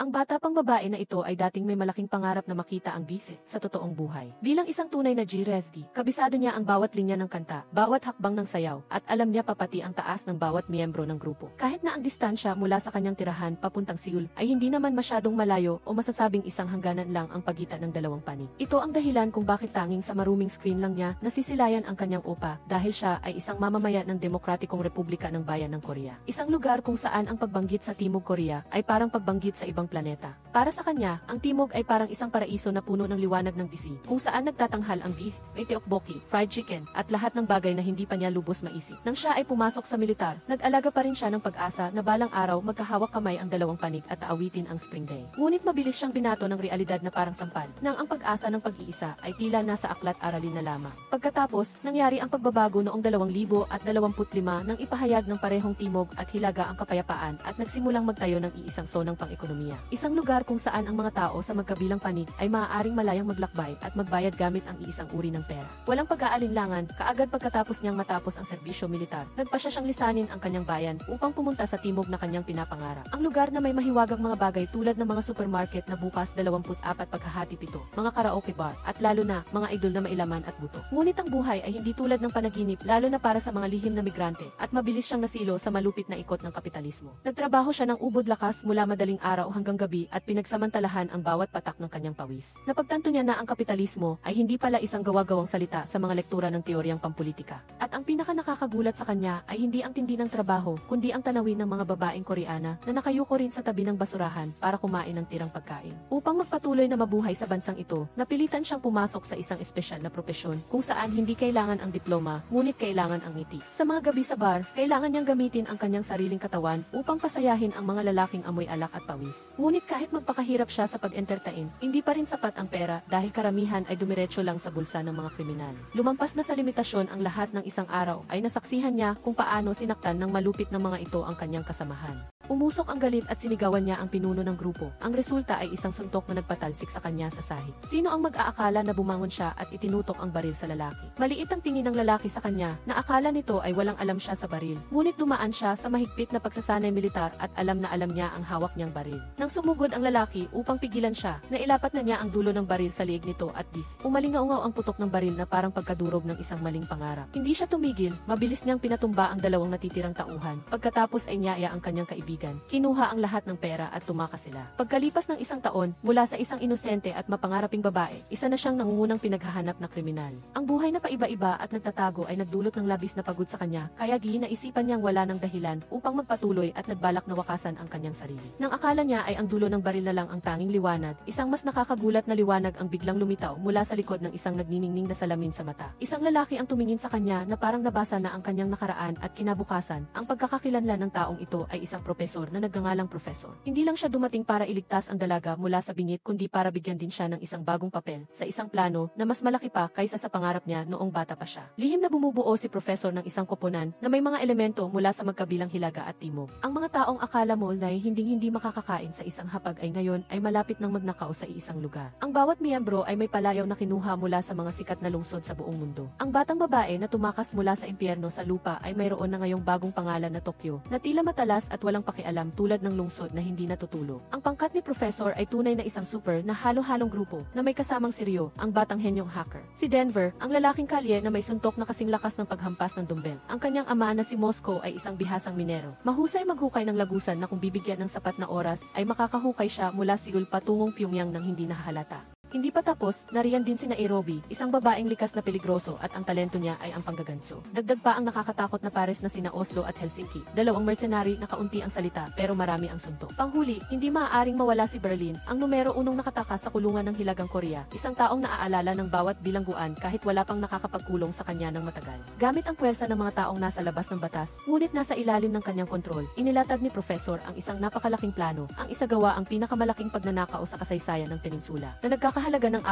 Ang bata pang babae na ito ay dating may malaking pangarap na makita ang bise sa totoong buhay. Bilang isang tunay na G-Resdi, kabisado niya ang bawat linya ng kanta, bawat hakbang ng sayaw, at alam niya papati ang taas ng bawat miyembro ng grupo. Kahit na ang distansya mula sa kanyang tirahan papuntang Seoul ay hindi naman masyadong malayo o masasabing isang hangganan lang ang pagitan ng dalawang panig. Ito ang dahilan kung bakit tanging sa maruming screen lang niya nasisilayan ang kanyang upa dahil siya ay isang mamamaya ng Demokratikong Republika ng Bayan ng Korea. Isang lugar kung saan ang pagbanggit sa Timog Korea ay parang pagbanggit sa ibang planeta. Para sa kanya, ang Timog ay parang isang paraiso na puno ng liwanag ng bisi, kung saan nagtatanghal ang beef, may tteokbokki, fried chicken, at lahat ng bagay na hindi pa niya lubos maisip. Nang siya ay pumasok sa militar, nag-alaga pa rin siya ng pag-asa na balang araw magkahawak kamay ang dalawang panig at aawitin ang Spring Day. Ngunit mabilis siyang binato ng realidad na parang sampal, nang ang pag-asa ng pag-iisa ay tila nasa aklat aralin na lamang. Pagkatapos, nangyari ang pagbabago noong 2025 nang ipahayag ng parehong Timog at Hilaga ang kapayapaan at nagsimulang magtayo ng iisang sonang pang-ekonomiya. Isang lugar kung saan ang mga tao sa magkabilang panig ay maaaring malayang maglakbay at magbayad gamit ang iisang uri ng pera. Walang pag-aalinlangan, kaagad pagkatapos niyang matapos ang serbisyo militar, nagpasya siyang lisanin ang kanyang bayan upang pumunta sa Timog na kanyang pinapangarap. Ang lugar na may mahiwagang mga bagay tulad ng mga supermarket na bukas 24 pagkahati 7, mga karaoke bar, at lalo na, mga idol na mailaman at buto. Ngunit ang buhay ay hindi tulad ng panaginip, lalo na para sa mga lihim na migrante, at mabilis siyang nasilo sa malupit na ikot ng kapitalismo. Nagtrabaho siya ng ubod lakas mula madaling araw hanggang gabi at pinagsamantalahan ang bawat patak ng kanyang pawis. Napagtanto niya na ang kapitalismo ay hindi pala isang gawa-gawang salita sa mga lektura ng teoryang pampolitika. At ang pinaka nakakagulat sa kanya ay hindi ang tindi ng trabaho, kundi ang tanawin ng mga babaeng Koreana na nakayuko rin sa tabi ng basurahan para kumain ng tirang pagkain. Upang magpatuloy na mabuhay sa bansang ito, napilitan siyang pumasok sa isang espesyal na propesyon kung saan hindi kailangan ang diploma, ngunit kailangan ang ngiti. Sa mga gabi sa bar, kailangan niyang gamitin ang kanyang sariling katawan upang pasayahin ang mga lalaking amoy alak at pawis. Ngunit kahit magpakahirap siya sa pag-entertain, hindi pa rin sapat ang pera dahil karamihan ay dumiretso lang sa bulsa ng mga kriminal. Lumampas na sa limitasyon ang lahat ng isang araw ay nasaksihan niya kung paano sinaktan ng malupit ng mga ito ang kanyang kasamahan. Umusok ang galit at sinigawan niya ang pinuno ng grupo. Ang resulta ay isang suntok na nagpatalsik sa kanya sa sahig. Sino ang mag-aakala na bumangon siya at itinutok ang baril sa lalaki? Maliit ang tingin ng lalaki sa kanya na akala nito ay walang alam siya sa baril. Ngunit dumaan siya sa mahigpit na pagsasanay militar at alam na alam niya ang hawak niyang baril. Nang sumugod ang lalaki upang pigilan siya, nailapat na niya ang dulo ng baril sa liig nito at umalingaungaw ang putok ng baril na parang pagkadurog ng isang maling pangarap. Hindi siya tumigil, mabilis niyang pinatumba ang dalawang natitirang tauhan. Pagkatapos ay niyaya ang kanyang kaibigan. Kinuha ang lahat ng pera at tumakas sila. Pagkalipas ng isang taon, mula sa isang inosente at mapangaraping babae, isa na siyang nangungunang pinaghahanap na kriminal. Ang buhay na paiba-iba at nagtatago ay nagdulot ng labis na pagod sa kanya, kaya naisipan niyang wala ng dahilan upang magpatuloy at nagbalak na wakasan ang kanyang sarili. Nang akala niya ay ang dulo ng baril na lang ang tanging liwanag, isang mas nakakagulat na liwanag ang biglang lumitaw mula sa likod ng isang nagniningning na salamin sa mata. Isang lalaki ang tumingin sa kanya na parang nabasa na ang kanyang nakaraan at kinabukasan. Ang pagkakakilanlan ng taong ito ay isang profesor na nagngangalang Professor. Hindi lang siya dumating para iligtas ang dalaga mula sa bingit kundi para bigyan din siya ng isang bagong papel sa isang plano na mas malaki pa kaysa sa pangarap niya noong bata pa siya. Lihim na bumubuo si Professor ng isang koponan na may mga elemento mula sa magkabilang Hilaga at Timog. Ang mga taong akala mo na hindi makakakain sa isang hapag ay ngayon ay malapit ng magnakaw sa iisang lugar. Ang bawat miyembro ay may palayaw na kinuha mula sa mga sikat na lungsod sa buong mundo. Ang batang babae na tumakas mula sa impyerno sa lupa ay mayroon na ngayong bagong pangalan na Tokyo na tila matalas at walang pakialam tulad ng lungsod na hindi natutulog. Ang pangkat ni Professor ay tunay na isang super na halo-halong grupo na may kasamang si Ryo, ang batang henyong hacker. Si Denver, ang lalaking kalye na may suntok na kasing lakas ng paghampas ng dumbbell. Ang kanyang ama na si Moscow ay isang bihasang minero. Mahusay maghukay ng lagusan na kung bibigyan ng sapat na oras ay makakahukay siya mula Seoul patungong Pyongyang nang hindi nahahalata. Hindi pa tapos, nariyan din si Nairobi, isang babaeng likas na peligroso at ang talento niya ay ang panggaganso. Dagdag pa ang nakakatakot na pares na sina Oslo at Helsinki, dalawang mercenary na kaunti ang salita pero marami ang suntok. Panghuli, hindi maaaring mawala si Berlin, ang numero unong nakatakas sa kulungan ng Hilagang Korea, isang taong naaalala ng bawat bilangguan kahit wala pang nakakapagkulong sa kanya ng matagal. Gamit ang puwersa ng mga taong nasa labas ng batas, ngunit nasa ilalim ng kanyang kontrol, inilatag ni Professor ang isang napakalaking plano, ang isagawa ang pinakamalaking pagnanakaw sa kasaysayan ng peninsula, na nagkakahat nagkakahalaga ng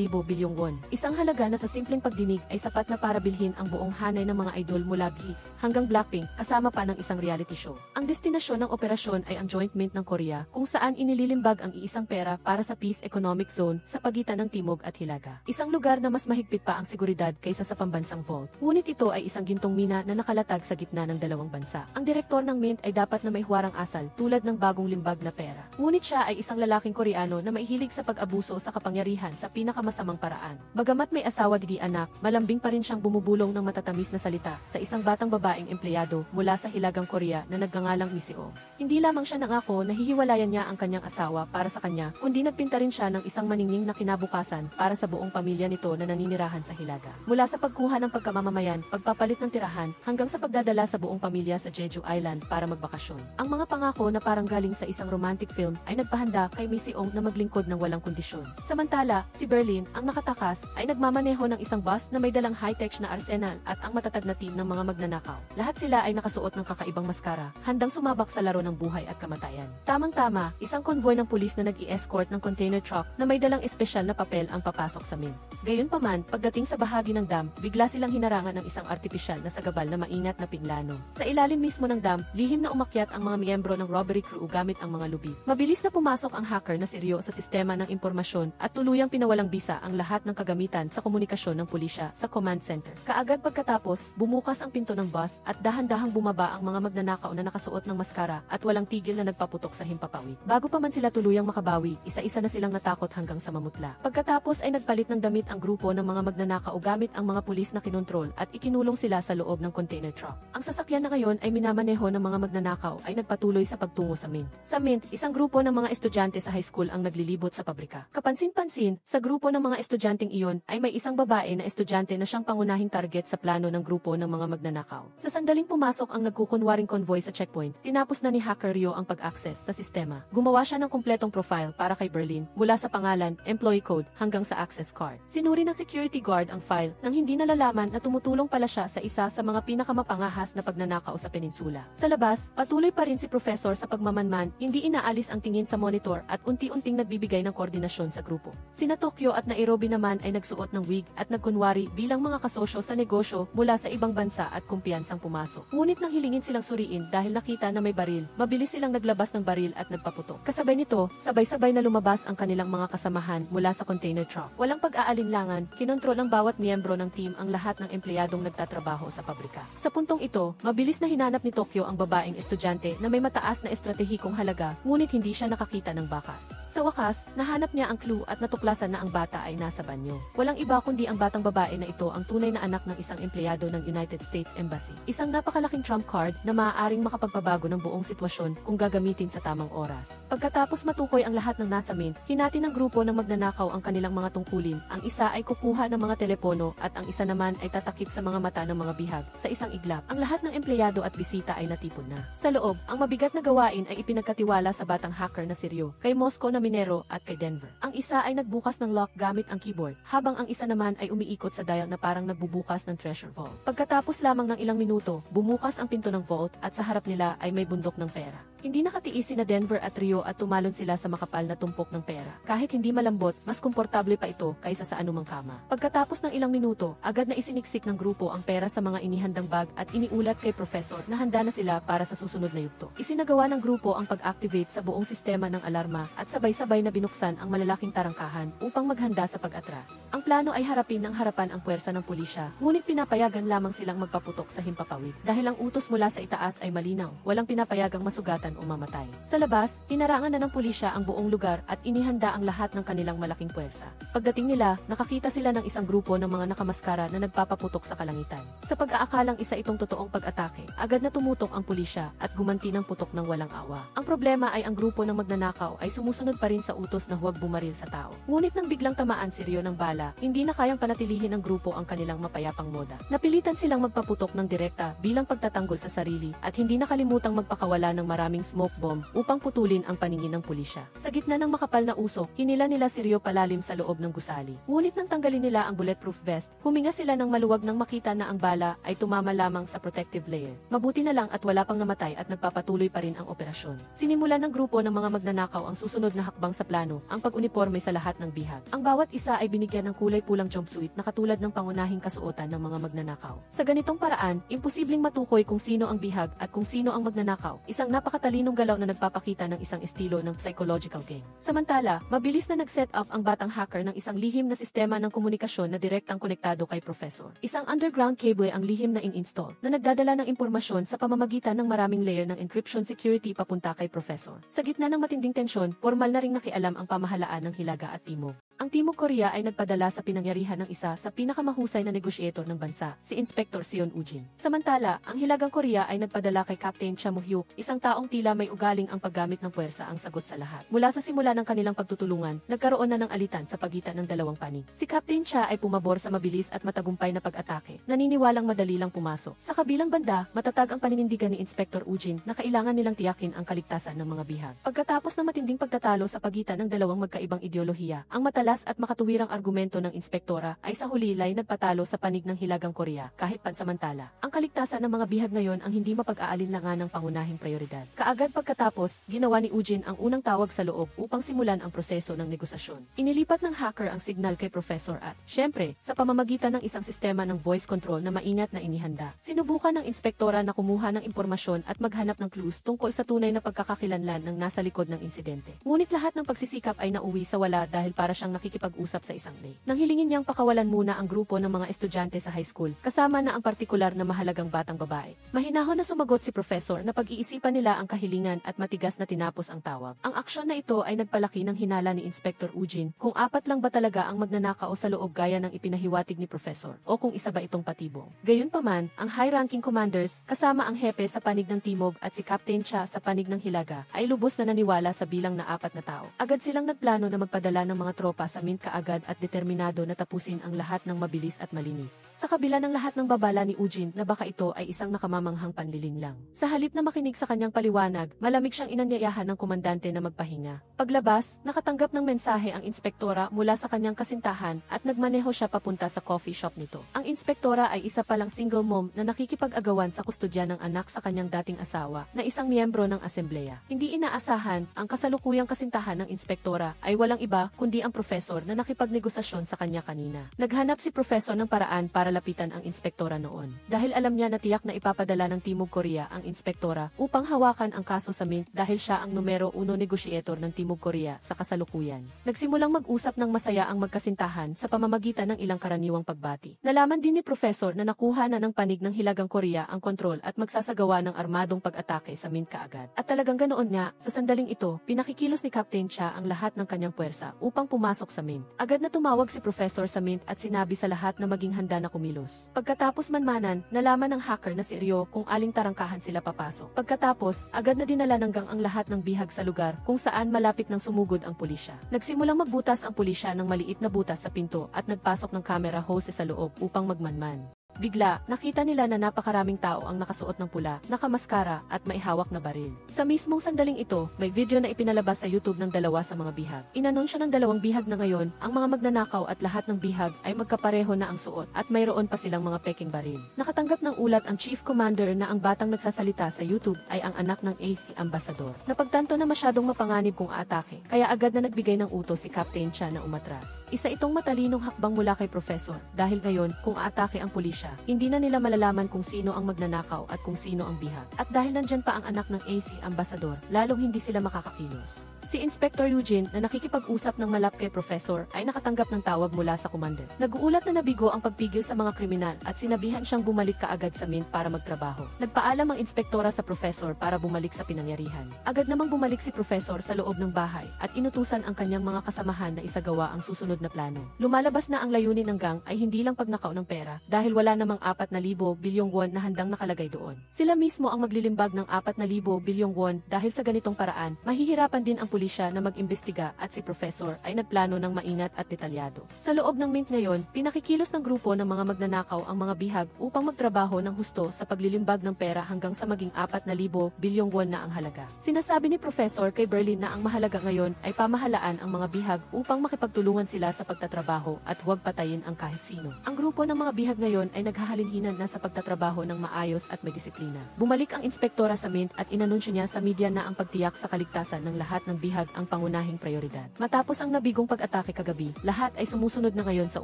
4,000 bilyong won. Isang halaga na sa simpleng pagdinig ay sapat na para bilhin ang buong hanay ng mga idol mula BTS hanggang Blackpink, kasama pa ng isang reality show. Ang destinasyon ng operasyon ay ang Joint Mint ng Korea, kung saan inililimbag ang iisang pera para sa Peace Economic Zone sa pagitan ng Timog at Hilaga. Isang lugar na mas mahigpit pa ang seguridad kaysa sa pambansang vault. Ngunit ito ay isang gintong mina na nakalatag sa gitna ng dalawang bansa. Ang direktor ng Mint ay dapat na may huwarang asal tulad ng bagong limbag na pera. Ngunit siya ay isang lalaking Koreano na mahilig sa pag-abuso sa kapangyarihan sa pinakamasamang paraan. Bagamat may asawa di anak, malambing pa rin siyang bumubulong ng matatamis na salita sa isang batang babaeng empleyado mula sa Hilagang Korea na nagngangalang Miseo. Hindi lamang siya nangako na hihiwalayan niya ang kanyang asawa para sa kanya, kundi nagpinta rin siya ng isang maningning na kinabukasan para sa buong pamilya nito na naninirahan sa Hilaga. Mula sa pagkuha ng pagkamamamayan, pagpapalit ng tirahan, hanggang sa pagdadala sa buong pamilya sa Jeju Island para magbakasyon. Ang mga pangako na parang galing sa isang romantic film ay nagpahanda kay Miseong na maglingkod ng walang kondisyon. Samantala, si Berlin, ang nakatakas, ay nagmamaneho ng isang bus na may dalang high-tech na arsenal at ang matatag na team ng mga magnanakaw. Lahat sila ay nakasuot ng kakaibang maskara, handang sumabak sa laro ng buhay at kamatayan. Tamang-tama, isang konvoy ng pulis na nag-i-escort ng container truck na may dalang espesyal na papel ang papasok sa Mint. Gayunpaman, pagdating sa bahagi ng dam, bigla silang hinarangan ng isang artipisyal na sagabal na maingat na pinlano. Sa ilalim mismo ng dam, lihim na umakyat ang mga miyembro ng robbery crew gamit ang mga lubi. Mabilis na pumasok ang hacker na si Ryo sa sistema ng impormasyon at tuluyang pinawalang bisa ang lahat ng kagamitan sa komunikasyon ng pulisya sa command center. Kaagad pagkatapos, bumukas ang pinto ng bus at dahan-dahang bumaba ang mga magnanakaw na nakasuot ng maskara at walang tigil na nagpaputok sa himpapawid. Bago pa man sila tuluyang makabawi, isa-isa na silang natakot hanggang sa mamutla. Pagkatapos ay nagpalit ng damit ang grupo ng mga magnanakaw gamit ang mga pulis na kinontrol at ikinulong sila sa loob ng container truck. Ang sasakyan na ngayon ay minamaneho ng mga magnanakaw ay nagpatuloy sa pagtungo sa Mint. Sa Mint, isang grupo ng mga estudyante sa high school ang naglilibot sa pabrika. Kapansin-pansin, sa grupo ng mga estudyanteng iyon ay may isang babae na estudyante na siyang pangunahing target sa plano ng grupo ng mga magnanakaw. Sa sandaling pumasok ang nagkukunwaring convoy sa checkpoint, tinapos na ni Hacker Ryo ang pag-access sa sistema. Gumawa siya ng kumpletong profile para kay Berlin, mula sa pangalan, employee code, hanggang sa access card. Sinuri ng security guard ang file nang hindi nalalaman na tumutulong pala siya sa isa sa mga pinakamapangahas na pagnanakaw sa peninsula. Sa labas, patuloy pa rin si Professor sa pagmamanman, hindi inaalis ang tingin sa monitor at unti-unting nagbibigay ng koordinasyon sa grupo. Sina Tokyo at Nairobi naman ay nagsuot ng wig at nagkunwari bilang mga kasosyo sa negosyo mula sa ibang bansa at kumpiyansang pumasok. Ngunit nang hilingin silang suriin dahil nakita na may baril, mabilis silang naglabas ng baril at nagpaputok. Kasabay nito, sabay-sabay na lumabas ang kanilang mga kasamahan mula sa container truck. Walang pag-aalinlangan, kinontrol ng bawat miyembro ng team ang lahat ng empleyadong nagtatrabaho sa pabrika. Sa puntong ito, mabilis na hinanap ni Tokyo ang babaeng estudyante na may mataas na estratehikong halaga, ngunit hindi siya nakakita ng bakas. Sa wakas, nahanap niya ang clue at natuklasan na ang bata ay nasa banyo. Walang iba kundi ang batang babae na ito ang tunay na anak ng isang empleyado ng United States Embassy. Isang napakalaking trump card na maaaring makapagpabago ng buong sitwasyon kung gagamitin sa tamang oras. Pagkatapos matukoy ang lahat ng nasa Mint, hinati ng grupo ng magnanakaw ang kanilang mga tungkulin. Ang isa ay kukuha ng mga telepono at ang isa naman ay tatakip sa mga mata ng mga bihag sa isang iglap. Ang lahat ng empleyado at bisita ay natipon na. Sa loob, ang mabigat na gawain ay ipinagkatiwala sa batang hacker na si Ryo, kay Moscow na Minero at kay Denver. Ang isa ay nagbukas ng lock gamit ang keyboard, habang ang isa naman ay umiikot sa dial na parang nagbubukas ng treasure vault. Pagkatapos lamang ng ilang minuto, bumukas ang pinto ng vault at sa harap nila ay may bundok ng pera. Hindi nakatiis sina Denver at Ryo at tumalon sila sa makapal na tumpok ng pera. Kahit hindi malambot, mas komportable pa ito kaysa sa anumang kama. Pagkatapos ng ilang minuto, agad na isiniksik ng grupo ang pera sa mga inihandang bag at iniulat kay Professor na handa na sila para sa susunod na yugto. Isinagawa ng grupo ang pag-activate sa buong sistema ng alarma at sabay-sabay na binuksan ang malalaking tarangkahan upang maghanda sa pag-atras. Ang plano ay harapin ng harapan ang puwersa ng pulisya, ngunit pinapayagan lamang silang magpaputok sa himpapawid. Dahil ang utos mula sa itaas ay malinaw, walang pinapayagang masugatan o mamatay. Sa labas, hinarangan na ng pulisya ang buong lugar at inihanda ang lahat ng kanilang malaking puwersa. Pagdating nila, nakakita sila ng isang grupo ng mga nakamaskara na nagpapaputok sa kalangitan. Sa pag-aakalang isa itong totoong pag-atake, agad na tumutok ang pulisya at gumanti ng putok ng walang awa. Ang problema ay ang grupo ng magnanakaw ay sumusunod pa rin sa utos na huwag bumaril sa tao. Ngunit nang biglang tamaan si Ryo ng bala, hindi na kayang panatilihin ng grupo ang kanilang mapayapang moda. Napilitan silang magpaputok ng direkta bilang pagtatanggol sa sarili at hindi nakalimutang magpakawala ng maraming sariling smoke bomb upang putulin ang paningin ng pulisya. Sa gitna ng makapal na usok, hinila nila si Ryo palalim sa loob ng gusali. Ngunit nang tanggalin nila ang bulletproof vest, huminga sila ng maluwag nang makita na ang bala ay tumama lamang sa protective layer. Mabuti na lang at wala pang namatay at nagpapatuloy pa rin ang operasyon. Sinimulan ng grupo ng mga magnanakaw ang susunod na hakbang sa plano, ang pag-uniforme sa lahat ng bihag. Ang bawat isa ay binigyan ng kulay pulang jumpsuit na katulad ng pangunahing kasuotan ng mga magnanakaw. Sa ganitong paraan, imposibleng matukoy kung sino ang bihag at kung sino ang magnanakaw, isang napakatalinong galaw na nagpapakita ng isang estilo ng psychological game. Samantala, mabilis na nag-set up ang batang hacker ng isang lihim na sistema ng komunikasyon na direktang konektado kay Professor. Isang underground cable ang lihim na in-install na nagdadala ng impormasyon sa pamamagitan ng maraming layer ng encryption security papunta kay Professor. Sa gitna ng matinding tensyon, formal na ring nakialam ang pamahalaan ng Hilaga at Timog. Ang Timog Korea ay nagpadala sa pinangyarihan ng isa sa pinakamahusay na negosyador ng bansa, si Inspector Seon Ujin. Samantala, ang Hilagang Korea ay nagpadala kay Captain Cha Moo-hyuk, isang taong tila may ugaling ang paggamit ng puwersa ang sagot sa lahat. Mula sa simula ng kanilang pagtutulungan, nagkaroon na ng alitan sa pagitan ng dalawang panig. Si Captain Cha ay pumabor sa mabilis at matagumpay na pag-atake, naniniwalang madali lang pumasok. Sa kabilang banda, matatag ang paninindigan ni Inspector Ujin na kailangan nilang tiyakin ang kaligtasan ng mga bihag. Pagkatapos ng matinding pagtatalo sa pagitan ng dalawang magkaibang ideolohiya, ang matalas at makatuwirang argumento ng inspektora ay sa huli ay nagpatalo sa panig ng Hilagang Korea kahit pansamantala. Ang kaligtasan ng mga bihag ngayon ang hindi mapag-aalinlangan ng pangunahing prioridad. Kaagad pagkatapos, ginawa ni Ujin ang unang tawag sa loob upang simulan ang proseso ng negosasyon. Inilipat ng hacker ang signal kay Professor at, syempre, sa pamamagitan ng isang sistema ng voice control na maingat na inihanda. Sinubukan ng inspektora na kumuha ng impormasyon at maghanap ng clues tungkol sa tunay na pagkakakilanlan ng nasa likod ng insidente. Ngunit lahat ng pagsisikap ay nauwi sa wala dahil para siyang nakikipag-usap sa isang day. Nang hilingin niyang pakawalan muna ang grupo ng mga estudyante sa high school, kasama na ang partikular na mahalagang batang babae. Mahinahon na sumagot si Professor na pag-iisipan nila ang kahilingan at matigas na tinapos ang tawag. Ang aksyon na ito ay nagpalaki ng hinala ni Inspector Ujin kung apat lang ba talaga ang magnanakaw sa loob gaya ng ipinahiwatig ni Professor o kung isa ba itong patibong. Gayunpaman, ang high-ranking commanders, kasama ang hepe sa panig ng Timog at si Captain Cha sa panig ng Hilaga, ay lubos na naniwala sa bilang na apat na tao. Agad silang nagplano na magpadala ng mga tropa sa Mint kaagad at determinado na tapusin ang lahat ng mabilis at malinis. Sa kabila ng lahat ng babala ni Ujin na baka ito ay isang nakamamanghang panliling lang. Sa halip na makinig sa kanyang paliwanag, malamig siyang inanyayahan ng komandante na magpahinga. Paglabas, nakatanggap ng mensahe ang inspektora mula sa kanyang kasintahan at nagmaneho siya papunta sa coffee shop nito. Ang inspektora ay isa palang single mom na nakikipag-agawan sa kustodya ng anak sa kanyang dating asawa na isang miyembro ng asembleya. Hindi inaasahan, ang kasalukuyang kasintahan ng inspektora ay walang iba kundi ang professor na nakipagnegosasyon sa kanya kanina. Naghanap si Professor ng paraan para lapitan ang inspektora noon. Dahil alam niya na tiyak na ipapadala ng Timog Korea ang inspektora upang hawakan ang kaso sa Mint dahil siya ang numero 1 negosyador ng Timog Korea sa kasalukuyan. Nagsimulang mag-usap ng masaya ang magkasintahan sa pamamagitan ng ilang karaniwang pagbati. Nalaman din ni Professor na nakuha na ng panig ng Hilagang Korea ang kontrol at magsasagawa ng armadong pag-atake sa Mint kaagad. At talagang ganoon nga, sa sandaling ito, pinakikilos ni Captain Cha ang lahat ng kanyang puwersa upang pumasok sa Mint. Agad na tumawag si Professor sa Mint at sinabi sa lahat na maging handa na kumilos. Pagkatapos manmanan, nalaman ng hacker na si Ryo kung aling tarangkahan sila papasok. Pagkatapos, agad na dinala ng gang ang lahat ng bihag sa lugar kung saan malapit nang sumugod ang pulisya. Nagsimulang magbutas ang pulisya ng maliit na butas sa pinto at nagpasok ng camera hose sa loob upang magmanman. Bigla, nakita nila na napakaraming tao ang nakasuot ng pula, nakamaskara, at may hawak na baril. Sa mismong sandaling ito, may video na ipinalabas sa YouTube ng dalawa sa mga bihag. Inanunsyo ng dalawang bihag na ngayon, ang mga magnanakaw at lahat ng bihag ay magkapareho na ang suot at mayroon pa silang mga peking baril. Nakatanggap ng ulat ang Chief Commander na ang batang nagsasalita sa YouTube ay ang anak ng 8th Ambassador. Napagtanto na masyadong mapanganib kung aatake, kaya agad na nagbigay ng utos si Captain Cha na umatras. Isa itong matalinong hakbang mula kay Professor, dahil ngayon, kung aatake ang pulisya, hindi na nila malalaman kung sino ang magnanakaw at kung sino ang bihag. At dahil nandyan pa ang anak ng AC Ambassador, lalong hindi sila makakakilos. Si Inspector Eugene na nakikipag-usap ng malap kay Professor ay nakatanggap ng tawag mula sa commander. Nag-uulat na nabigo ang pagpigil sa mga kriminal at sinabihan siyang bumalik kaagad sa Mint para magtrabaho. Nagpaalam ang inspektora sa Professor para bumalik sa pinangyarihan. Agad namang bumalik si Professor sa loob ng bahay at inutusan ang kanyang mga kasamahan na isagawa ang susunod na plano. Lumalabas na ang layunin ng gang ay hindi lang pagnakaw ng pera dahil wala namang 4,000 bilyong won na handang nakalagay doon. Sila mismo ang maglilimbag ng 4,000 bilyong won dahil sa ganitong paraan, mahihirapan din ang pulisya na mag-imbestiga at si Professor ay nagplano ng maingat at detalyado. Sa loob ng Mint ngayon, pinakikilos ng grupo ng mga magnanakaw ang mga bihag upang magtrabaho ng husto sa paglilimbag ng pera hanggang sa maging 4,000 bilyong won na ang halaga. Sinasabi ni Professor kay Berlin na ang mahalaga ngayon ay pamahalaan ang mga bihag upang makipagtulungan sila sa pagtatrabaho at huwag patayin ang kahit sino. Ang grupo ng mga bihag ngayon ay naghahalinhinan na sa pagtatrabaho ng maayos at may disiplina. Bumalik ang inspektora sa Mint at inanunsyo niya sa media na ang pagtiyak sa kaligtasan ng lahat ng bihag ang pangunahing prioridad. Matapos ang nabigong pag-atake kagabi, lahat ay sumusunod na ngayon sa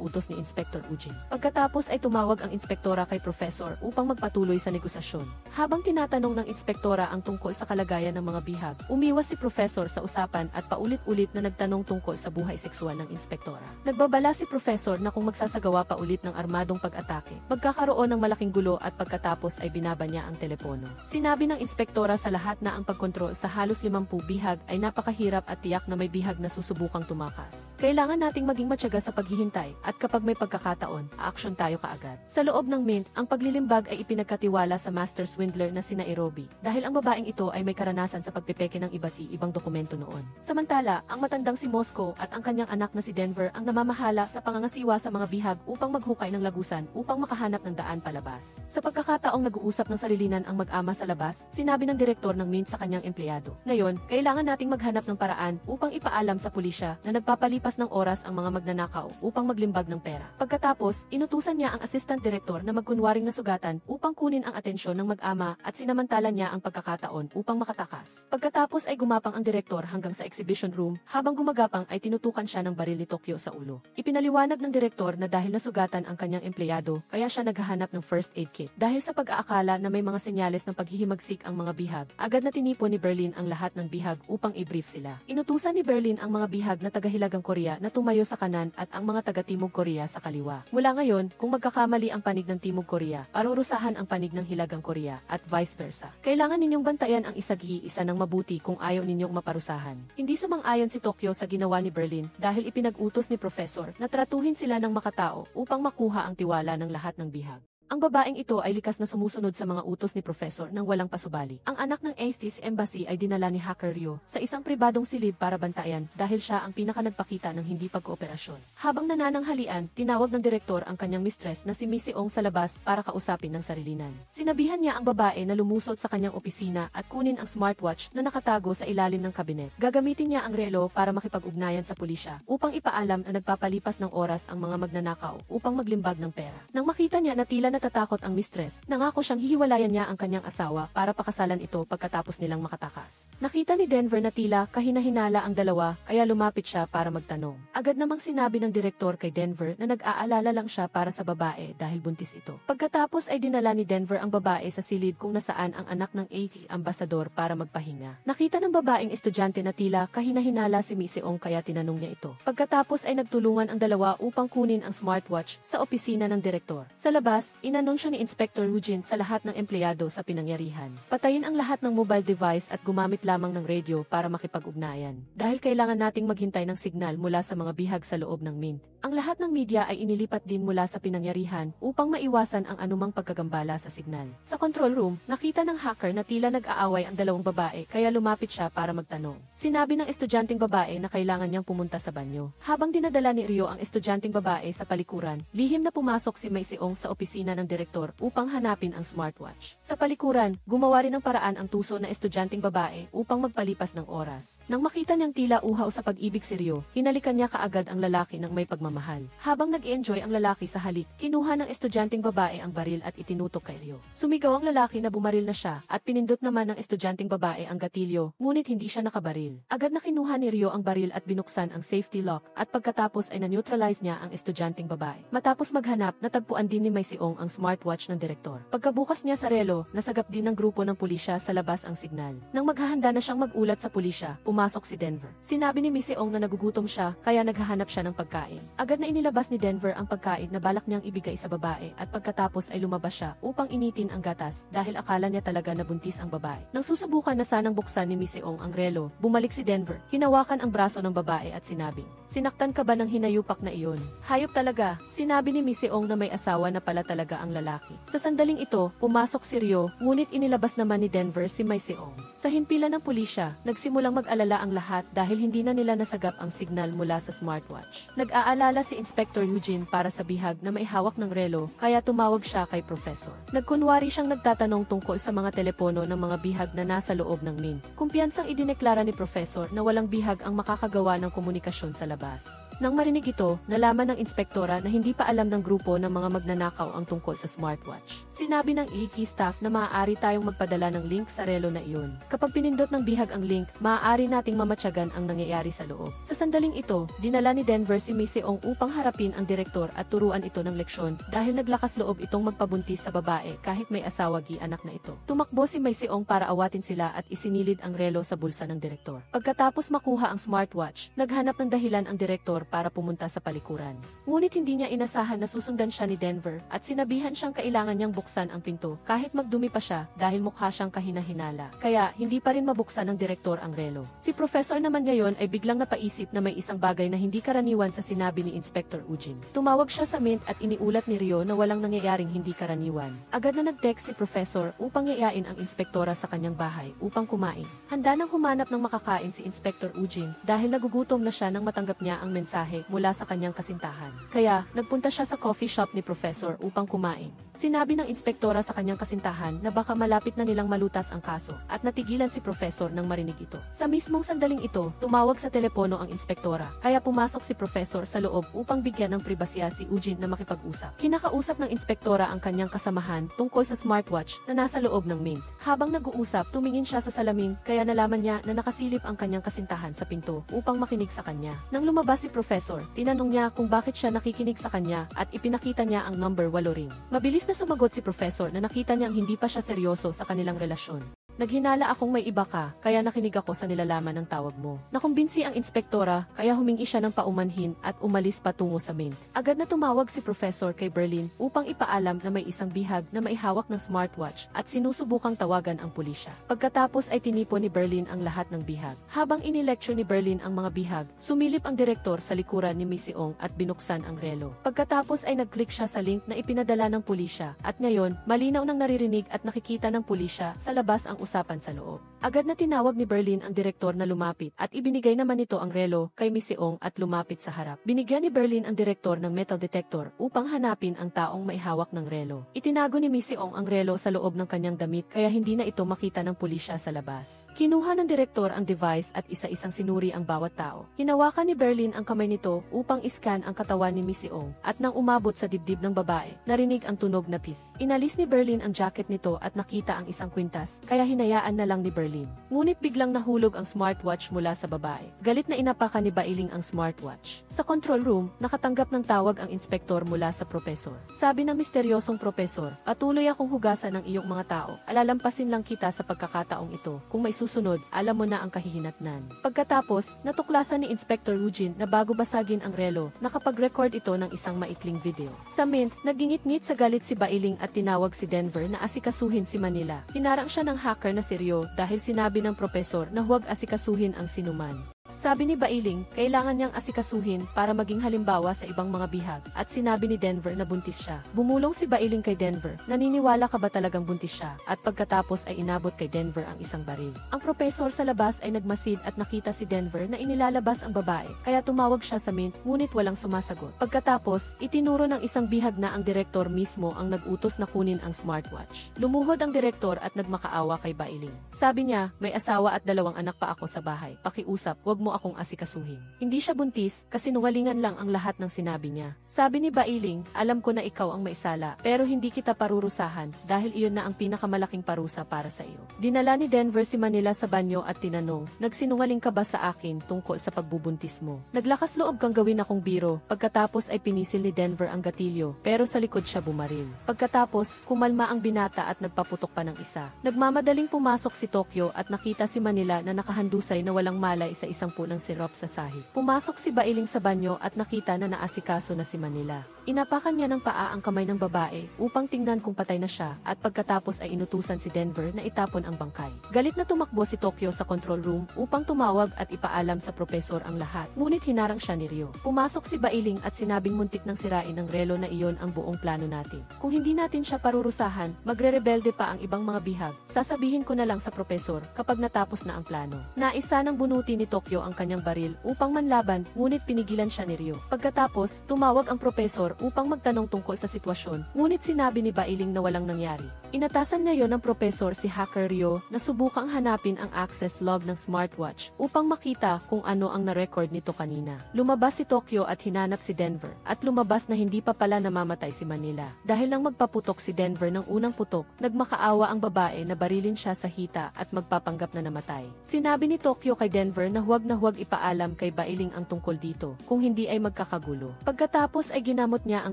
utos ni Inspector Ujin. Pagkatapos ay tumawag ang inspektora kay Professor upang magpatuloy sa negosasyon. Habang tinatanong ng inspektora ang tungkol sa kalagayan ng mga bihag, umiwas si Professor sa usapan at paulit-ulit na nagtanong tungkol sa buhay sexual ng inspektora. Nagbabala si Professor na kung magsasagawa pa ulit ng armadong pag-atake, magkakaroon ng malaking gulo at pagkatapos ay binaba niya ang telepono. Sinabi ng inspektora sa lahat na ang pagkontrol sa halos 50 bihag ay napakahirap at tiyak na may bihag na susubukang tumakas. Kailangan nating maging matyaga sa paghihintay at kapag may pagkakataon, aaksyon tayo kaagad. Sa loob ng Mint, ang paglilimbag ay ipinagkatiwala sa master swindler na si Nairobi dahil ang babaeng ito ay may karanasan sa pagpepeke ng iba't ibang dokumento noon. Samantala, ang matandang si Moscow at ang kanyang anak na si Denver ang namamahala sa pangangasiwa sa mga bihag upang maghukay ng lagusan upang makahanap ng daan palabas. Sa pagkakataong nag-uusap ng sarilinan ang mag-ama sa labas, sinabi ng direktor ng Mint sa kanyang empleyado, "Ngayon, kailangan nating maghanap ng paraan upang ipaalam sa pulisya na nagpapalipas ng oras ang mga magnanakaw upang maglimbag ng pera." Pagkatapos, inutusan niya ang assistant director na magkunwaring nasugatan upang kunin ang atensyon ng mag-ama at sinamantala niya ang pagkakataon upang makatakas. Pagkatapos ay gumapang ang direktor hanggang sa exhibition room, habang gumagapang ay tinutukan siya ng baril ni Tokyo sa ulo. Ipinaliwanag ng direktor na dahil nasugatan ang kanyang empleyado, kaya siya naghahanap ng first aid kit. Dahil sa pag-aakala na may mga senyales ng paghihimagsik ang mga bihag, agad na tinipon ni Berlin ang lahat ng bihag upang i-brief sila. Inutusan ni Berlin ang mga bihag na taga-Hilagang Korea na tumayo sa kanan at ang mga taga-Timog Korea sa kaliwa. Mula ngayon, kung magkakamali ang panig ng Timog Korea, parurusahan ang panig ng Hilagang Korea at vice versa. Kailangan ninyong bantayan ang isa't-isa ng mabuti kung ayaw ninyong maparusahan. Hindi sumang-ayon si Tokyo sa ginawa ni Berlin dahil ipinag-utos ni Professor na tratuhin sila ng makatao upang makuha ang tiwala ng lahat ng bihag. Ang babaeng ito ay likas na sumusunod sa mga utos ni Professor nang walang pasubali. Ang anak ng Estes Embassy ay dinala ni Hacker Ryo sa isang pribadong silid para bantayan dahil siya ang pinaka-nagpakita ng hindi pagkooperasyon. Habang nanananghalian, tinawag ng direktor ang kanyang mistress na si Miss Seong sa labas para kausapin ng sarilinan. Sinabihan niya ang babae na lumusot sa kanyang opisina at kunin ang smartwatch na nakatago sa ilalim ng kabinet. Gagamitin niya ang relo para makipag-ugnayan sa pulisya upang ipaalam na nagpapalipas ng oras ang mga magnanakaw upang maglimbag ng pera. Nang makita niya na tila natatakot ang mistress, nangako siyang hihiwalayan niya ang kanyang asawa para pakasalan ito pagkatapos nilang makatakas. Nakita ni Denver na tila kahina-hinala ang dalawa kaya lumapit siya para magtanong. Agad namang sinabi ng direktor kay Denver na nag-aalala lang siya para sa babae dahil buntis ito. Pagkatapos ay dinala ni Denver ang babae sa silid kung nasaan ang anak ng AT ambasador para magpahinga. Nakita ng babaeng estudyante na tila kahina-hinala si Miss Seong kaya tinanong niya ito. Pagkatapos ay nagtulungan ang dalawa upang kunin ang smartwatch sa opisina ng direktor. Sa labas, inanunsyo ni Inspector Ujin sa lahat ng empleyado sa pinangyarihan. Patayin ang lahat ng mobile device at gumamit lamang ng radio para makipag-ugnayan. Dahil kailangan nating maghintay ng signal mula sa mga bihag sa loob ng Mint. Ang lahat ng media ay inilipat din mula sa pinangyarihan upang maiwasan ang anumang pagkagambala sa signal. Sa control room, nakita ng hacker na tila nag-aaway ang dalawang babae kaya lumapit siya para magtanong. Sinabi ng estudyanteng babae na kailangan niyang pumunta sa banyo. Habang dinadala ni Ryo ang estudyanteng babae sa palikuran, lihim na pumasok si May Seong sa opisina ng direktor upang hanapin ang smartwatch. Sa palikuran, gumawa rin ng paraan ang tuso na estudyanteng babae upang magpalipas ng oras. Nang makita niyang tila uhaw sa pag-ibig si Ryo, hinalikan niya kaagad ang lalaki ng may pagmamahal. Habang nag-enjoy ang lalaki sa halik, kinuha ng estudyanteng babae ang baril at itinutok kay Ryo. Sumigaw ang lalaki na bumaril na siya at pinindot naman ng estudyanteng babae ang gatilyo, ngunit hindi siya nakabaril. Agad na kinuha ni Ryo ang baril at binuksan ang safety lock at pagkatapos ay na-neutralize niya ang estudyanteng babae. Matapos maghanap, natagpuan din ni May Seong ang smartwatch ng direktor. Pagkabukas niya sa relo, nasagap din ng grupo ng pulisya sa labas ang signal. Nang maghahanda na siyang magulat sa pulisya, pumasok si Denver. Sinabi ni Miss Seong na nagugutom siya, kaya naghahanap siya ng pagkain. Agad na inilabas ni Denver ang pagkain na balak niyang ibigay sa babae at pagkatapos ay lumabas siya upang initin ang gatas dahil akala niya talaga na buntis ang babae. Nang susubukan na sanang buksan ni Miss Seong ang relo, bumalik si Denver, hinawakan ang braso ng babae at sinabing, "Sinaktan ka ba ng hinayupak na iyon? Hayop talaga." Sinabi ni Miss Seong na may asawa na pala talaga talaga ang lalaki. Sa sandaling ito, pumasok si Ryo, ngunit inilabas naman ni Denver si Mai Seong. Sa himpilan ng pulisya, nagsimulang mag-alala ang lahat dahil hindi na nila nasagap ang signal mula sa smartwatch. Nag-aalala si Inspector Eugene para sa bihag na may hawak ng relo, kaya tumawag siya kay Professor. Nagkunwari siyang nagtatanong tungkol sa mga telepono ng mga bihag na nasa loob ng mint. Kumpiyansang idineklara ni Professor na walang bihag ang makakagawa ng komunikasyon sa labas. Nang marinig ito, nalaman ng inspektora na hindi pa alam ng grupo ng mga magnanakaw ang tungkol sa smartwatch. Sinabi ng EK staff na maaari tayong magpadala ng link sa relo na iyon. Kapag pinindot ng bihag ang link, maaari nating mamatyagan ang nangyayari sa loob. Sa sandaling ito, dinala ni Denver si Mai Seong upang harapin ang direktor at turuan ito ng leksyon dahil naglakas loob itong magpabuntis sa babae kahit may asawa anak na ito. Tumakbo si Mai Seong para awatin sila at isinilid ang relo sa bulsa ng direktor. Pagkatapos makuha ang smartwatch, naghanap ng dahilan ang direktor para pumunta sa palikuran. Ngunit hindi niya inasahan na susundan siya ni Denver at sinabihan siyang kailangan niyang buksan ang pinto kahit magdumi pa siya dahil mukha siyang kahinahinala. Kaya hindi pa rin mabuksan ng direktor ang relo. Si Professor naman ngayon ay biglang napaisip na may isang bagay na hindi karaniwan sa sinabi ni Inspector Eugene. Tumawag siya sa mint at iniulat ni Ryo na walang nangyayaring hindi karaniwan. Agad na nag-text si Professor upang yayain ang inspektora sa kanyang bahay upang kumain. Handa nang humanap ng makakain si Inspector Eugene dahil nagugutom na siya nang matanggap niya ang mensahe mula sa kanyang kasintahan. Kaya, nagpunta siya sa coffee shop ni Professor upang kumain. Sinabi ng inspektora sa kanyang kasintahan na baka malapit na nilang malutas ang kaso at natigilan si Professor nang marinig ito. Sa mismong sandaling ito, tumawag sa telepono ang inspektora, kaya pumasok si Professor sa loob upang bigyan ng pribasya si Eugene na makipag-usap. Kinakausap ng inspektora ang kanyang kasamahan tungkol sa smartwatch na nasa loob ng mint. Habang nag-uusap, tumingin siya sa salamin kaya nalaman niya na nakasilip ang kanyang kasintahan sa pinto upang makinig sa kanya. Nang lumabas si Professor, tinanong niya kung bakit siya nakikinig sa kanya at ipinakita niya ang number 8 ring. Mabilis na sumagot si Professor na nakita niyang hindi pa siya seryoso sa kanilang relasyon. Naghinala akong may iba ka, kaya nakinig ako sa nilalaman ng tawag mo. Nakumbinsi ang inspektora, kaya humingi siya ng paumanhin at umalis patungo sa mint. Agad na tumawag si Professor kay Berlin upang ipaalam na may isang bihag na may hawak ng smartwatch at sinusubukang tawagan ang pulisya. Pagkatapos ay tinipon ni Berlin ang lahat ng bihag. Habang inilecture ni Berlin ang mga bihag, sumilip ang direktor sa likuran ni Mai Seong at binuksan ang relo. Pagkatapos ay nag-click siya sa link na ipinadala ng pulisya at ngayon, malinaw nang naririnig at nakikita ng pulisya sa labas ang usapan sa loob. Agad na tinawag ni Berlin ang direktor na lumapit at ibinigay naman nito ang relo kay Mai Seong at lumapit sa harap. Binigyan ni Berlin ang direktor ng metal detector upang hanapin ang taong may hawak ng relo. Itinago ni Mai Seong ang relo sa loob ng kanyang damit kaya hindi na ito makita ng pulisya sa labas. Kinuha ng direktor ang device at isa-isang sinuri ang bawat tao. Hinawakan ni Berlin ang kamay nito upang iscan ang katawan ni Mai Seong at nang umabot sa dibdib ng babae, narinig ang tunog na pith. Inalis ni Berlin ang jacket nito at nakita ang isang kwintas kaya hinayaan na lang ni Berlin. Ngunit biglang nahulog ang smartwatch mula sa babae. Galit na inapakan ni Bailing ang smartwatch. Sa control room, nakatanggap ng tawag ang inspektor mula sa professor. Sabi ng misteryosong professor, patuloy akong hugasan ng iyong mga tao. Alalampasin lang kita sa pagkakataong ito. Kung may susunod, alam mo na ang kahihinatnan. Pagkatapos, natuklasan ni Inspector Eugene na bago basagin ang relo, nakapag-record ito ng isang maikling video. Sa mint, nagingit-ngit sa galit si Bailing at tinawag si Denver na asikasuhin si Manila. Hinarang siya ng hacker na si Ryo dahil sinabi ng propesor na huwag asikasuhin ang sinuman. Sabi ni Bailing, kailangan niyang asikasuhin para maging halimbawa sa ibang mga bihag at sinabi ni Denver na buntis siya. Bumulong si Bailing kay Denver, naniniwala ka ba talagang buntis siya? At pagkatapos ay inabot kay Denver ang isang baril. Ang propesor sa labas ay nagmasid at nakita si Denver na inilalabas ang babae, kaya tumawag siya sa mint ngunit walang sumasagot. Pagkatapos, itinuro ng isang bihag na ang direktor mismo ang nag-utos na kunin ang smartwatch. Lumuhod ang direktor at nagmakaawa kay Bailing. Sabi niya, may asawa at 2 anak pa ako sa bahay. Pakiusap, wag mo akong asikasuhin. Hindi siya buntis, kasinungalingan lang ang lahat ng sinabi niya. Sabi ni Bailing, alam ko na ikaw ang maisala, pero hindi kita parurusahan dahil iyon na ang pinakamalaking parusa para sa iyo. Dinala ni Denver si Manila sa banyo at tinanong, nagsinungaling ka ba sa akin tungkol sa pagbubuntis mo? Naglakas loob kang gawin akong biro, pagkatapos ay pinisil ni Denver ang gatilyo, pero sa likod siya bumaril. Pagkatapos, kumalma ang binata at nagpaputok pa ng isa. Nagmamadaling pumasok si Tokyo at nakita si Manila na nakahandusay na walang malay sa isang ng sirop sa sahig. Pumasok si Bailing sa banyo at nakita na naasikaso na si Manila. Inapakan niya ng paa ang kamay ng babae upang tingnan kung patay na siya at pagkatapos ay inutusan si Denver na itapon ang bangkay. Galit na tumakbo si Tokyo sa control room upang tumawag at ipaalam sa propesor ang lahat, ngunit hinarang siya ni Ryo. Pumasok si Bailing at sinabing muntik nang sirain ng relo na iyon ang buong plano natin. Kung hindi natin siya parurusahan, magre-rebelde pa ang ibang mga bihag. Sasabihin ko na lang sa propesor kapag natapos na ang plano. Naisa nang bunuti ni Tokyo ang kanyang baril upang manlaban, ngunit pinigilan siya ni Ryo. Pagkatapos, tumawag ang propesor upang magtanong tungkol sa sitwasyon, ngunit sinabi ni Bailing na walang nangyari. Inatasan ngayon ng propesor si Hacker Ryo na subukang hanapin ang access log ng smartwatch upang makita kung ano ang na-record nito kanina. Lumabas si Tokyo at hinanap si Denver, at lumabas na hindi pa pala namamatay si Manila. Dahil nang magpaputok si Denver ng unang putok, nagmakaawa ang babae na barilin siya sa hita at magpapanggap na namatay. Sinabi ni Tokyo kay Denver na huwag ipaalam kay Bailing ang tungkol dito, kung hindi ay magkakagulo. Pagkatapos ay ginamot niya ang